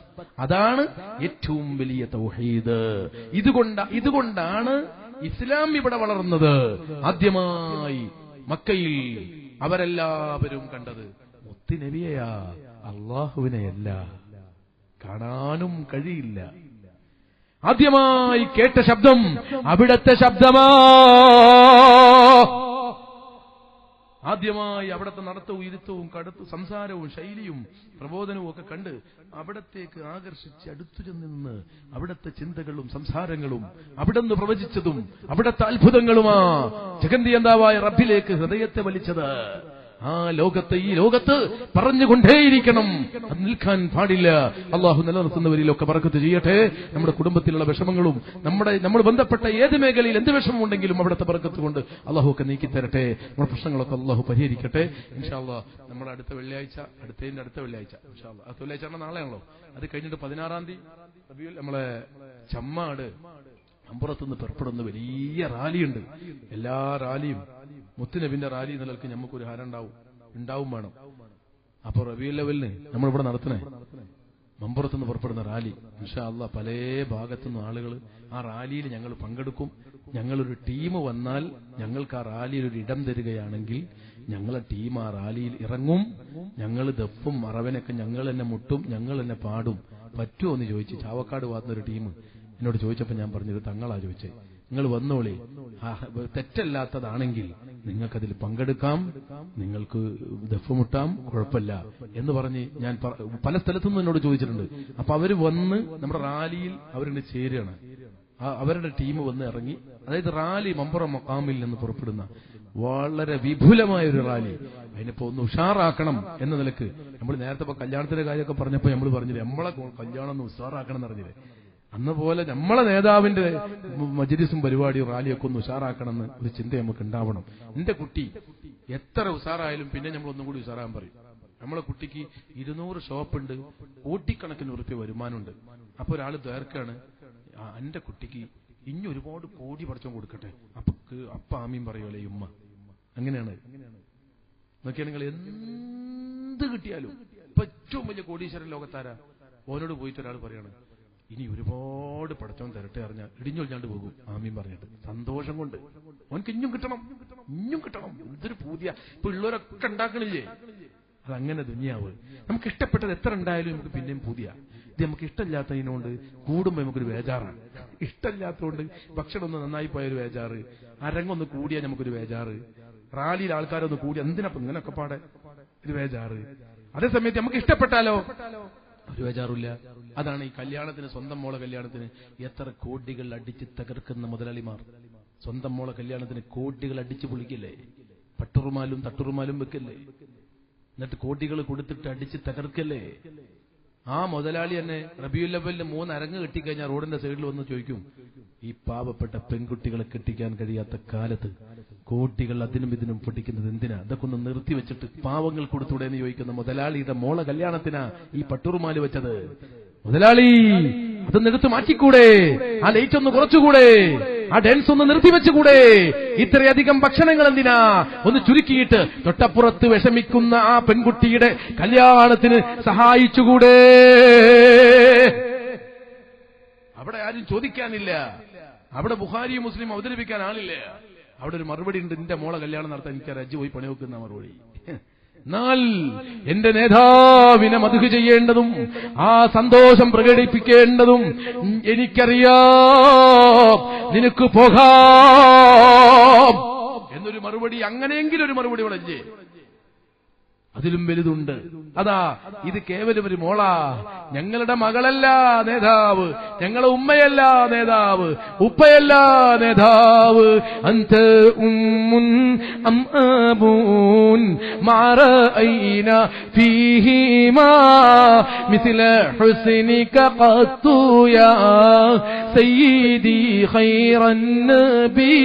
അതാണ് ഏറ്റവും വലിയ തൗഹീദ്. ഇതുകൊണ്ടാണ് ഇസ്ലാം ഇവിടെ വളർന്നത്. ആദ്യമായി മക്കയിൽ അവരെല്ലാവരും കണ്ടത് മുത്തുനബിയെയാ, അള്ളാഹുവിനെയല്ല. കാണാനും കഴിയില്ല. ആദ്യമായി കേട്ട ശബ്ദം അവിടത്തെ ശബ്ദമാ. ആദ്യമായി അവിടത്തെ നടത്തവും ഇരുത്തവും കടുത്തു സംസാരവും ശൈലിയും പ്രബോധനവും ഒക്കെ കണ്ട് അവിടത്തേക്ക് ആകർഷിച്ച് അടുത്തു ചെന്ന് അവിടത്തെ ചിന്തകളും സംസാരങ്ങളും അവിടുന്ന് പ്രവചിച്ചതും അവിടത്തെ അത്ഭുതങ്ങളുമാ ജഗന്തിയന്താവായ റബ്ബിലേക്ക് ഹൃദയത്തെ വലിച്ചത്. ആ ലോകത്തെ ഈ ലോകത്ത് പറഞ്ഞുകൊണ്ടേയിരിക്കണം, അത് നിൽക്കാൻ പാടില്ല. അള്ളാഹു നിലനിർത്തുന്നവരിലൊക്കെ ബർക്കത്ത് ചെയ്യട്ടെ. നമ്മുടെ കുടുംബത്തിലുള്ള വിഷമങ്ങളും നമ്മൾ ബന്ധപ്പെട്ട ഏത് മേഖലയിൽ എന്ത് വിഷമമുണ്ടെങ്കിലും അവിടുത്തെ ബർക്കത്ത് കൊണ്ട് അള്ളാഹു ഒക്കെ നീക്കിത്തരട്ടെ. നമ്മുടെ പ്രശ്നങ്ങളൊക്കെ അള്ളാഹു പരിഹരിക്കട്ടെ. ഇൻഷാ അള്ളാഹ് നമ്മുടെ അടുത്ത വെള്ളിയാഴ്ച, അടുത്ത വെള്ളിയാഴ്ച ഇൻഷാ അള്ളാഹ്, അടുത്ത വെള്ളിയാഴ്ച നാളെയാണല്ലോ. അത് കഴിഞ്ഞിട്ട് 16-ാം തീയതി നമ്മളെ ചമ്മാട് അമ്പുറത്തുനിന്ന് പുറപ്പെടുന്ന വലിയ റാലിയുണ്ട്. എല്ലാ റാലിയും മുത്തുനബിന്റെ റാലി നിലക്ക് നമുക്കൊരു ഹാരം ഉണ്ടാവും വേണം. അപ്പൊ റബീഉൽ അവ്വലിന് നമ്മളിവിടെ നടത്തണേ മമ്പുറത്തുനിന്ന് പുറപ്പെടുന്ന റാലി. ഇൻഷാ അള്ളാഹ് പല ഭാഗത്തുനിന്ന് ആളുകൾ ആ റാലിയിൽ ഞങ്ങൾ പങ്കെടുക്കും. ഞങ്ങളൊരു ടീം വന്നാൽ ഞങ്ങൾക്ക് ആ റാലിയിൽ ഒരു ഇടം തരികയാണെങ്കിൽ ഞങ്ങളെ ടീം ആ റാലിയിൽ ഇറങ്ങും. ഞങ്ങൾ ദഫും മറവനൊക്കെ ഞങ്ങൾ തന്നെ മുട്ടും, ഞങ്ങൾ തന്നെ പാടും. പറ്റുമോ എന്ന് ചോദിച്ചു ചാവക്കാട് വാർന്നൊരു ടീം എന്നോട് ചോദിച്ചപ്പോൾ ഞാൻ പറഞ്ഞത് തങ്ങളാ ചോദിച്ചേ, നിങ്ങൾ വന്നോളി, തെറ്റല്ലാത്തതാണെങ്കിൽ നിങ്ങൾക്കതിൽ പങ്കെടുക്കാം, നിങ്ങൾക്ക് ദഫുമുട്ടാം, കുഴപ്പമില്ല എന്ന് പറഞ്ഞ് ഞാൻ പല സ്ഥലത്തുനിന്നും എന്നോട് ചോദിച്ചിട്ടുണ്ട്. അപ്പൊ അവര് വന്ന് നമ്മുടെ റാലിയിൽ അവരുടെ ചേരുകയാണ്. അവരുടെ ടീം വന്ന് ഇറങ്ങി. അതായത് റാലി മമ്പുറം മഖാമിൽ നിന്ന് പുറപ്പെടുന്ന വളരെ വിപുലമായ ഒരു റാലി. അതിനിപ്പോ ഒന്ന് ഉഷാറാക്കണം എന്ന നിലക്ക് നമ്മൾ നേരത്തെ ഇപ്പൊ കല്യാണത്തിന്റെ കാര്യമൊക്കെ പറഞ്ഞപ്പോ നമ്മൾ പറഞ്ഞില്ലേ, നമ്മളെ കല്യാണം ഒന്ന് ഉഷാറാക്കണം എന്ന് പറഞ്ഞില്ലേ, അന്നപോലെ നമ്മളെ നേതാവിന്റെ മജ്‌ലിസും പരിപാടിയും റാലിയൊക്കെ ഒന്ന് ഉഷാറാക്കണമെന്ന് ഒരു ചിന്ത നമുക്ക് ഉണ്ടാവണം. എന്റെ കുട്ടി എത്ര ഉഷാറായാലും പിന്നെ നമ്മൾ ഒന്നും കൂടി ഉഷാറാൻ പറയും. നമ്മളെ കുട്ടിക്ക് 200 ഷോപ്പുണ്ട്, കോടിക്കണക്കിന് ഉറുപ്പിക വരുമാനമുണ്ട്. അപ്പൊ ഒരാൾ ദ്വാരക്കാണ്, എന്റെ കുട്ടിക്ക് ഇനി ഒരുപാട് കോടി പടച്ചോൻ കൊടുക്കട്ടെ. അപ്പ ആമീൻ പറയുമല്ലേ ഉമ്മ. അങ്ങനെയാണ് നോക്കിയാൽ നിങ്ങൾ എന്ത് കിട്ടിയാലും. ഇപ്പൊ ഏറ്റവും വലിയ കോടീശ്വരൻ ലോകത്താരാ? ഓനോട് പോയിട്ട് ഒരാൾ പറയാണ്, ഇനി ഒരുപാട് പടച്ചോൻ തരട്ടെ അറിഞ്ഞാൽ ഇടിഞ്ഞൊഴിഞ്ഞാണ്ട് പോകും. ആമീൻ പറഞ്ഞിട്ട് സന്തോഷം കൊണ്ട് ഓനക്ക് ഇഞ്ഞും കിട്ടണം. എന്തൊരു പൂതിയ. ഇപ്പൊ ഉള്ളവരൊക്കെ ഉണ്ടാക്കണില്ലേ? അതങ്ങനെ ദുനിയാവ്. നമുക്ക് ഇഷ്ടപ്പെട്ടത് എത്ര ഉണ്ടായാലും നമുക്ക് പിന്നെയും പൂതിയ. ഇത് നമുക്ക് ഇഷ്ടമില്ലാത്തതിനോണ്ട് കൂടുമ്പോ നമുക്കൊരു ബേജാറാണ്. ഇഷ്ടമില്ലാത്തതുകൊണ്ട് ഭക്ഷണം ഒന്ന് നന്നായി പോയൊരു ബേജാറ്, അരങ്ങൊന്ന് കൂടിയാൽ നമുക്കൊരു ബേജാറ്, റാലിയിൽ ആൾക്കാരൊന്ന് കൂടി എന്തിനപ്പം ഇങ്ങനൊക്കെ പാടെ ഒരു ബേജാറ്. അതേസമയത്ത് നമുക്ക് ഇഷ്ടപ്പെട്ടാലോ ഒരു ബേജാറില്ല. അതാണ് ഈ കല്യാണത്തിന്, സ്വന്തം മോളെ കല്യാണത്തിന് എത്ര കോടികൾ അടിച്ച് തകർക്കുന്ന മുതലാളിമാർ. സ്വന്തം മോളെ കല്യാണത്തിന് കോടികൾ അടിച്ചു പൊളിക്കില്ലേ? പട്ടുറുമാലും തട്ടുറുമാലും വെക്കല്ലേ? എന്നിട്ട് കോടികൾ കൊടുത്തിട്ട് അടിച്ച് തകർക്കല്ലേ? ആ മുതലാളി തന്നെ റബിയുൽ അവ്വലിന് 3 അരങ്ങ് കെട്ടിക്കഴിഞ്ഞാൽ റോഡിന്റെ സൈഡിൽ വന്ന് ചോദിക്കും, ഈ പാവപ്പെട്ട പെൺകുട്ടികളെ കെട്ടിക്കാൻ കഴിയാത്ത കാലത്ത് കോടികൾ അതിനും ഇതിനും പൊട്ടിക്കുന്നത് എന്തിനാ? അതൊക്കെ ഒന്ന് നിർത്തിവെച്ചിട്ട് പാവങ്ങൾ കൊടുത്തൂടെ എന്ന് ചോദിക്കുന്ന മുതലാളിയുടെ മോളെ കല്യാണത്തിനാ ഈ പട്ടുറുമാല് വെച്ചത്. മുതലാളി അതൊന്ന് എടുത്ത് മാറ്റിക്കൂടെ? ആ ലൈറ്റ് ഒന്ന് കുറച്ചുകൂടെ? ആ ഡാൻസ് ഒന്ന് നിർത്തിവെച്ചുകൂടെ? ഇത്രയധികം ഭക്ഷണങ്ങൾ എന്തിനാ? ഒന്ന് ചുരുക്കിയിട്ട് തൊട്ടപ്പുറത്ത് വിഷമിക്കുന്ന ആ പെൺകുട്ടിയുടെ കല്യാണത്തിന് സഹായിച്ചുകൂടെ? അവിടെ ആരും ചോദിക്കാനില്ല. അവിടെ ബുഖാരിയും മുസ്ലിം അവതരിപ്പിക്കാൻ ആളില്ല. അവിടെ ഒരു മറുപടി ഉണ്ട്, എന്റെ മോളെ കല്യാണം നടത്താൻ എനിക്ക് റജ്ജ് പോയി പണി വെക്കുന്ന മറുപടി. എന്നാൽ എന്റെ നേതാവിനെ മദ്ഹ് ചെയ്യേണ്ടതും ആ സന്തോഷം പ്രകടിപ്പിക്കേണ്ടതും എനിക്കറിയാം, നിനക്ക് പോകാം എന്നൊരു മറുപടി, അങ്ങനെയെങ്കിലും ഒരു മറുപടി ഇവിടെ ഇല്ലേ? അതിലും വലുതുണ്ട്. അതാ ഇത് കേവലം ഒരു മോളാ. ഞങ്ങളുടെ മകളല്ല നേതാവ്, ഞങ്ങളെ ഉമ്മയല്ല നേതാവ്, ഉപ്പയല്ല നേതാവ്. അന്ത ഉമ്മുൻ അം അബൂൻ മറഅയ്ന ഫീഹിമാ മിസ്ല ഹുസ്നിക ഖത്തു യാ സയ്യിദി ഖൈറൻ നബി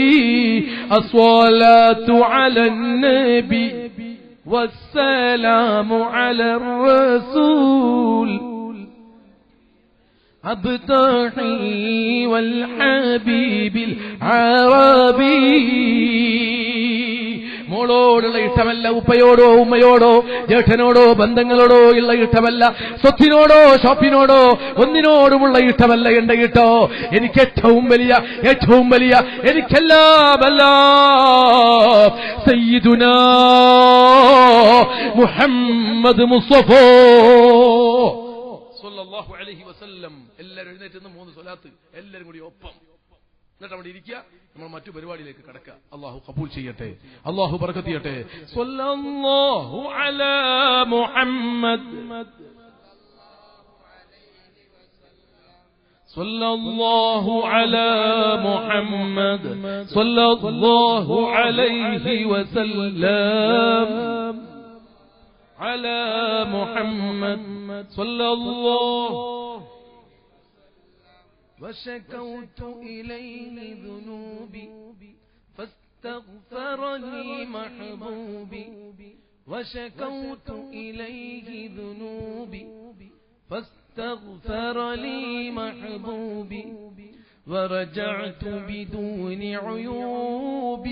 അസ്സലാത്തു അലൻ നബി والسلام على الرسول أبطحي والحبيب العربي. മോളോടുള്ള ഇഷ്ടമല്ല, ഉപ്പയോടോ ഉമ്മയോടോ ജേഠനോടോ ബന്ധങ്ങളോടോ ഉള്ള ഇഷ്ടമല്ല, സ്വത്തിനോടോ ഷോപ്പിനോടോ ഒന്നിനോടുമുള്ള ഇഷ്ടമല്ല എന്റെ ഇട്ടോ. എനിക്ക് ഏറ്റവും വലിയ എനിക്കെല്ലാമല്ല സയ്യിദുനാ മുഹമ്മദ് മുസ്തഫ സ്വല്ലല്ലാഹു അലൈഹി വസല്ലം. എല്ലാവരും എഴുന്നേറ്റ് 3 സ്വലാത്ത് എല്ലാവരും കൂടി ഒപ്പം. എന്നിട്ട് അവിടെ ഇരിക്കുക. നമ്മൾ മറ്റു പരിപാടിയിലേക്ക് കടക്കുക. അള്ളാഹു ഖബൂൽ ചെയ്യട്ടെ, അള്ളാഹു ബറക്കത്ത് ചെയ്യട്ടെ. സ്വല്ലല്ലാഹു അലാ മുഹമ്മദ് സ്വല്ലല്ലാഹു അലാ മുഹമ്മദ് സ്വല്ലല്ലാഹു അലൈഹി വസല്ലം അലാ മുഹമ്മദ് സ്വല്ലല്ലാഹു وشكوت إليه ذنوبي فاستغفر لي محبوبي وشكوت إليه ذنوبي فاستغفر لي محبوبي ورجعت بدون عيوب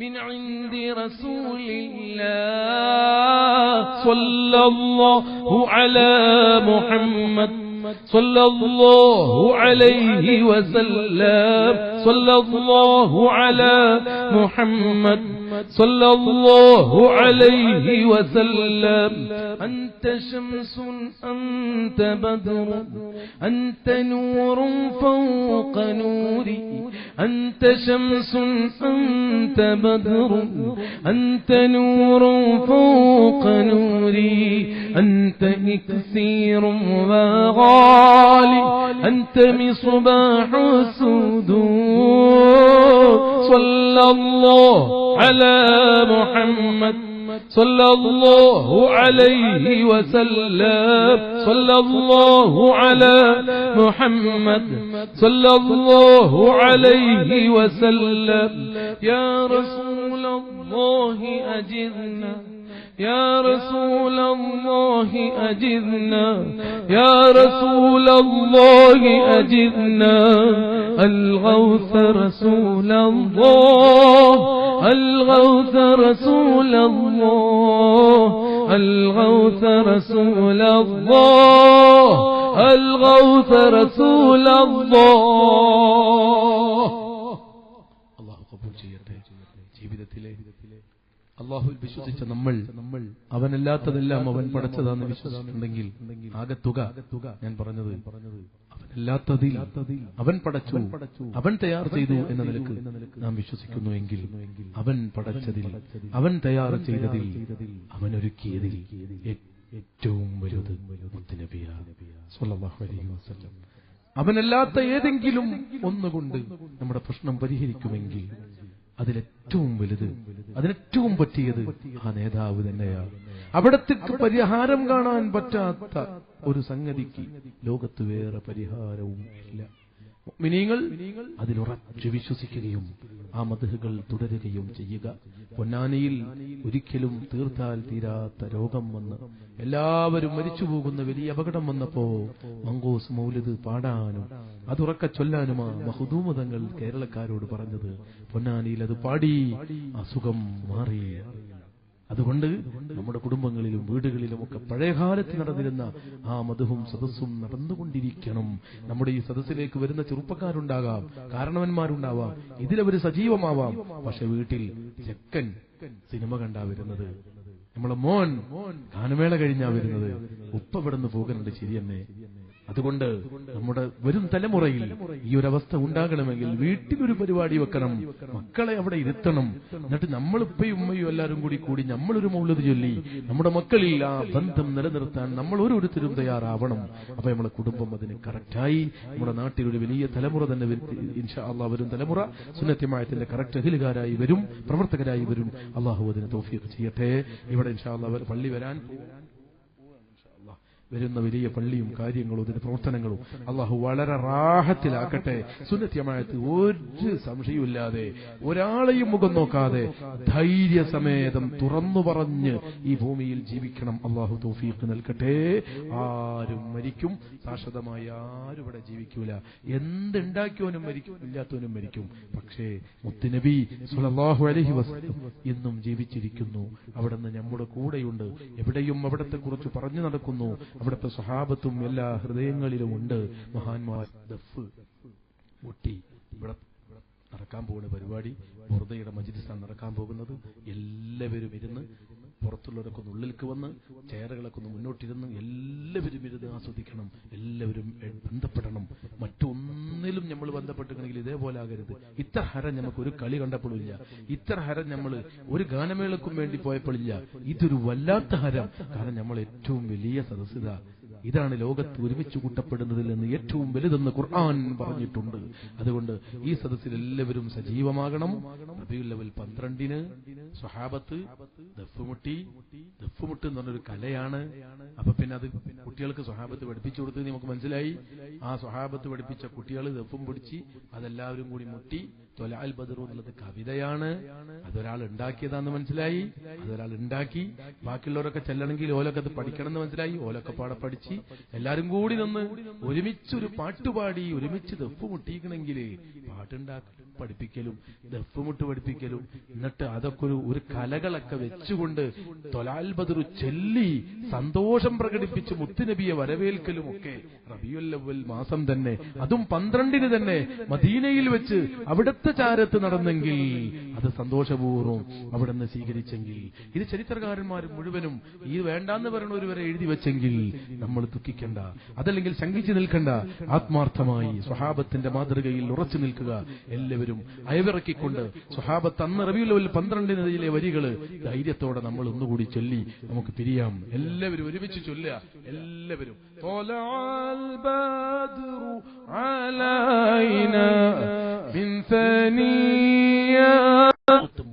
من عند رسول الله صلى الله على محمد صلى الله عليه وسلم صلى الله على محمد صلى الله عليه وسلم. أنت شمس أنت بدر أنت نور فوق نوري أنت شمس أنت بدر أنت نور فوق نوري أنت إكسير وغالي أنت مصباح الصدور. صلى الله على محمد صلى الله عليه وسلم صلى الله على محمد صلى الله عليه وسلم. يا رسول الله أجرنا يا رسول الله أجرنا يا رسول الله أجرنا. الغوث رسول الله الغوث رسول الله الغوث رسول الله الغوث رسول الله. അല്ലാഹു ഖബൂൽ ചെയ്യട്ടെ. ജീവിതത്തിലെ അല്ലാഹുവിൽ വിശ്വസിച്ച നമ്മൾ അവനല്ലാത്തതെല്ലാം അവൻ പടച്ചതാണെന്ന് വിശ്വസിച്ചിട്ടുണ്ടെങ്കിൽ ആകെ തുക ഞാൻ പറഞ്ഞത് അവനല്ലാത്തതിൽ അവൻ പടച്ചു, അവൻ തയ്യാർ ചെയ്തു എന്ന നിലക്ക് നാം വിശ്വസിക്കുന്നുവെങ്കിൽ അവൻ പടച്ചതിൽ, അവൻ തയ്യാർ ചെയ്തതിൽ, അവൻ ഒരുക്കിയതിൽ ഏറ്റവും വലുത് മുത്തുനബിയാണ് സ്വല്ലല്ലാഹു അലൈഹി വസല്ലം. അവനല്ലാത്ത ഏതെങ്കിലും ഒന്നുകൊണ്ട് നമ്മുടെ പ്രശ്നം പരിഹരിക്കുമെങ്കിൽ അതിലേറ്റവും വലുത്, അതിനേറ്റവും പറ്റിയത് ആ നേതാവ് തന്നെയാണ്. അവിടത്തേക്ക് പരിഹാരം കാണാൻ പറ്റാത്ത ഒരു സംഗതിക്ക് ലോകത്ത് വേറെ പരിഹാരവും ഇല്ല. മുഅ്മിനീങ്ങൾ അതിലുറച്ചു വിശ്വസിക്കുകയും ആ മദ്ഹുകൾ തുടരുകയും ചെയ്യുക. പൊന്നാനിയിൽ ഒരിക്കലും തീർത്താൽ തീരാത്ത രോഗം വന്ന് എല്ലാവരും മരിച്ചുപോകുന്ന വലിയ അപകടം വന്നപ്പോ മങ്കൂസ് മൗലിദ് പാടാനും അതുറക്ക ചൊല്ലാനുമാ മഖ്ദൂമ് തങ്ങൾ കേരളക്കാരോട് പറഞ്ഞത്. പൊന്നാനിയിൽ അത് പാടി അസുഖം മാറി. അതുകൊണ്ട് നമ്മുടെ കുടുംബങ്ങളിലും വീടുകളിലുമൊക്കെ പഴയകാലത്ത് നടന്നിരുന്ന ആ മദ്ഹും സദസ്സും നടന്നുകൊണ്ടിരിക്കണം. നമ്മുടെ ഈ സദസ്സിലേക്ക് വരുന്ന ചെറുപ്പക്കാരുണ്ടാകാം, കാരണവന്മാരുണ്ടാവാം, ഇതിലവര് സജീവമാവാം. പക്ഷെ വീട്ടിൽ ചെക്കൻ സിനിമ കണ്ടാ വരുന്നത്, നമ്മളെ മോൻ ഗാനമേള കഴിഞ്ഞാ വരുന്നത്, ഉപ്പ ഇവിടുന്ന് പോകുന്നുണ്ട്. ശരിയെന്നെ. അതുകൊണ്ട് നമ്മുടെ വരും തലമുറയിൽ ഈ ഒരു അവസ്ഥ ഉണ്ടാകണമെങ്കിൽ വീട്ടിലൊരു പരിപാടി വെക്കണം, മക്കളെ അവിടെ ഇരുത്തണം. എന്നിട്ട് നമ്മൾ ഉപ്പയും ഉമ്മയും എല്ലാവരും കൂടി നമ്മളൊരു മൗലിദ് ചൊല്ലി നമ്മുടെ മക്കളിൽ ആ ബന്ധം നിലനിർത്താൻ നമ്മൾ ഓരോരുത്തരും തയ്യാറാവണം. അപ്പൊ നമ്മളെ കുടുംബം അതിന് കറക്റ്റായി നമ്മുടെ നാട്ടിൽ ഒരു വലിയ തലമുറ തന്നെ ഇൻഷാ അല്ലാഹ് വരും തലമുറ സുന്നത്ത് ജമാഅത്തിന്റെ കറക്റ്റ് അഹിലുകാരായി വരും, പ്രവർത്തകരായി വരും. അല്ലാഹു അതിന് തൗഫീഖ് ചെയ്യട്ടെ. ഇവിടെ ഇൻഷാ അല്ലാഹ് പള്ളി വരാൻ വരുന്ന വലിയ പള്ളിയും കാര്യങ്ങളും ഇതിന്റെ പ്രവർത്തനങ്ങളും അള്ളാഹു വളരെ റാഹത്തിലാക്കട്ടെ. സുന്നത്ത് ജമാഅത്ത് ഒരു സംശയമില്ലാതെ ഒരാളെയും മുഖം നോക്കാതെ ധൈര്യസമേതം തുറന്നു പറഞ്ഞ് ഈ ഭൂമിയിൽ ജീവിക്കണം. അള്ളാഹു തൗഫീഖ് നൽകട്ടെ. ആരും മരിക്കും, ശാശ്വതമായി ആരും ഇവിടെ ജീവിക്കൂല. എന്തുണ്ടാക്കിയവനും മരിക്കും, ഇല്ലാത്തവനും മരിക്കും. പക്ഷേ മുത്തുനബി സ്വല്ലല്ലാഹു അലൈഹി വസല്ലം എന്നും ജീവിച്ചിരിക്കുന്നു. അവിടുന്ന് നമ്മുടെ കൂടെയുണ്ട്. എവിടെയും അവിടത്തെ കുറിച്ച് പറഞ്ഞു നടക്കുന്നു. അവിടുത്തെ സ്വഹാബത്തും എല്ലാ ഹൃദയങ്ങളിലുമുണ്ട്. മഹാന്മാർ ദഫ് മുട്ടി ഇവിടെ നടക്കാൻ പോകുന്ന പരിപാടി ബുർദയുടെ മജ്ലിസാണ് നടക്കാൻ പോകുന്നത്. എല്ലാവരും ഇരുന്ന്, പുറത്തുള്ളവരൊക്കെ ഒന്ന് ഉള്ളിലേക്ക് വന്ന് ചെയറുകളൊക്കെ ഒന്ന് മുന്നോട്ടിരുന്ന് എല്ലാവരും ഇരുന്ന് ആസ്വദിക്കണം. എല്ലാവരും ബന്ധപ്പെടണം. മറ്റൊന്നിലും നമ്മൾ ബന്ധപ്പെട്ടിട്ടുണ്ടെങ്കിൽ ഇതേപോലെ ആകരുത്. ഇത്ര ഹരം നമുക്ക് ഒരു കളി കണ്ടപ്പോഴില്ല, ഇത്ര ഹരം നമ്മൾ ഒരു ഗാനമേളക്കും വേണ്ടി പോയപ്പോഴില്ല. ഇതൊരു വല്ലാത്ത ഹരം. കാരണം നമ്മൾ ഏറ്റവും വലിയ സദസ്യത ഇതാണ് ലോകത്ത് ഒരുമിച്ച് കൂട്ടപ്പെടുന്നതിൽ നിന്ന് ഏറ്റവും വലുതെന്ന് ഖുർആൻ പറഞ്ഞിട്ടുണ്ട്. അതുകൊണ്ട് ഈ സദസ്സിൽ എല്ലാവരും സജീവമാകണം. റബീഉൽ അവ്വൽ 12 സ്വഹാബത്ത് ദഫ്മുട്ടി എന്ന് പറഞ്ഞൊരു കലയാണ്. അപ്പൊ പിന്നെ അത് കുട്ടികൾക്ക് സ്വഹാബത്ത് പഠിപ്പിച്ചു കൊടുത്തത് നമുക്ക് മനസ്സിലായി. ആ സ്വഹാബത്ത് പഠിപ്പിച്ച കുട്ടികൾ ദഫും പിടിച്ച് അതെല്ലാവരും കൂടി മുട്ടി. തൊലാൽ ബദറു എന്നുള്ളത് കവിതയാണ്. അതൊരാൾ ഉണ്ടാക്കിയതാന്ന് മനസ്സിലായി. അതൊരാൾ ഉണ്ടാക്കി. ബാക്കിയുള്ളവരൊക്കെ ചെല്ലണമെങ്കിൽ ഓലൊക്കെ അത് പഠിക്കണം എന്ന് മനസ്സിലായി. ഓലൊക്കെ പാടെ പഠിച്ച് എല്ലാരും കൂടി നിന്ന് ഒരുമിച്ചൊരു പാട്ടുപാടി ഒരുമിച്ച് ദഫ് മുട്ടിക്കണമെങ്കിൽ പാട്ടുണ്ടാക്കലും പഠിപ്പിക്കലും ദഫ്മുട്ട് പഠിപ്പിക്കലും എന്നിട്ട് അതൊക്കെ ഒരു കലകളൊക്കെ വെച്ചുകൊണ്ട് തൊലാൽ ബദറു ചൊല്ലി സന്തോഷം പ്രകടിപ്പിച്ച് മുത്തുനബിയെ വരവേൽക്കലും ഒക്കെ റബീഉൽ അവ്വൽ മാസം തന്നെ, അതും 12 തന്നെ മദീനയിൽ വെച്ച് അവിടുത്തെ ചാരത്ത് നടന്നെങ്കിൽ അത് സന്തോഷപൂർവ്വം അവിടെ നിന്ന് സ്വീകരിച്ചെങ്കിൽ, ഇത് ചരിത്രകാരന്മാർ മുഴുവനും ഈ വേണ്ടാന്ന് പറയുന്നവർ വരെ എഴുതി വെച്ചെങ്കിൽ നമ്മൾ ദുഃഖിക്കണ്ട, അതല്ലെങ്കിൽ ശങ്കിച്ചു നിൽക്കണ്ട. ആത്മാർത്ഥമായി സ്വഹാബത്തിന്റെ മാതൃകയിൽ ഉറച്ചു നിൽക്കുക. എല്ലാവരും അയവിറക്കിക്കൊണ്ട് സ്വഹാബത്ത് അന്ന് റബീഉൽ അവ്വൽ 12 വരികള് ധൈര്യത്തോടെ നമ്മൾ ഒന്നുകൂടി ചൊല്ലി നമുക്ക് പിരിയാം. എല്ലാവരും ഒരുമിച്ച് ചൊല്ലുക. എല്ലാവരും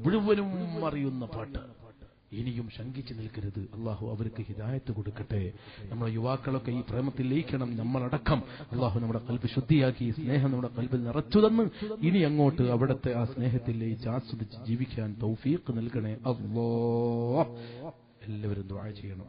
മുഴുവനും അറിയുന്ന പാട്ട്. ഇനിയും ശങ്കിച്ചു നിൽക്കരുത്. അള്ളാഹു അവർക്ക് ഹിദായത്ത് കൊടുക്കട്ടെ. നമ്മുടെ യുവാക്കളൊക്കെ ഈ പ്രേമത്തിൽ ലയിക്കണം. നമ്മളടക്കം അള്ളാഹു നമ്മുടെ കൽബ് ശുദ്ധിയാക്കി സ്നേഹം നമ്മുടെ കൽബിൽ നിറച്ചു തന്ന് ഇനി അങ്ങോട്ട് അവിടുത്തെ ആ സ്നേഹത്തിൽ ലയിച്ച് ആസ്വദിച്ച് ജീവിക്കാൻ തൗഫീഖ് നൽകണേ അല്ലാഹ്. എല്ലാവരും ദുആ ചെയ്യണം.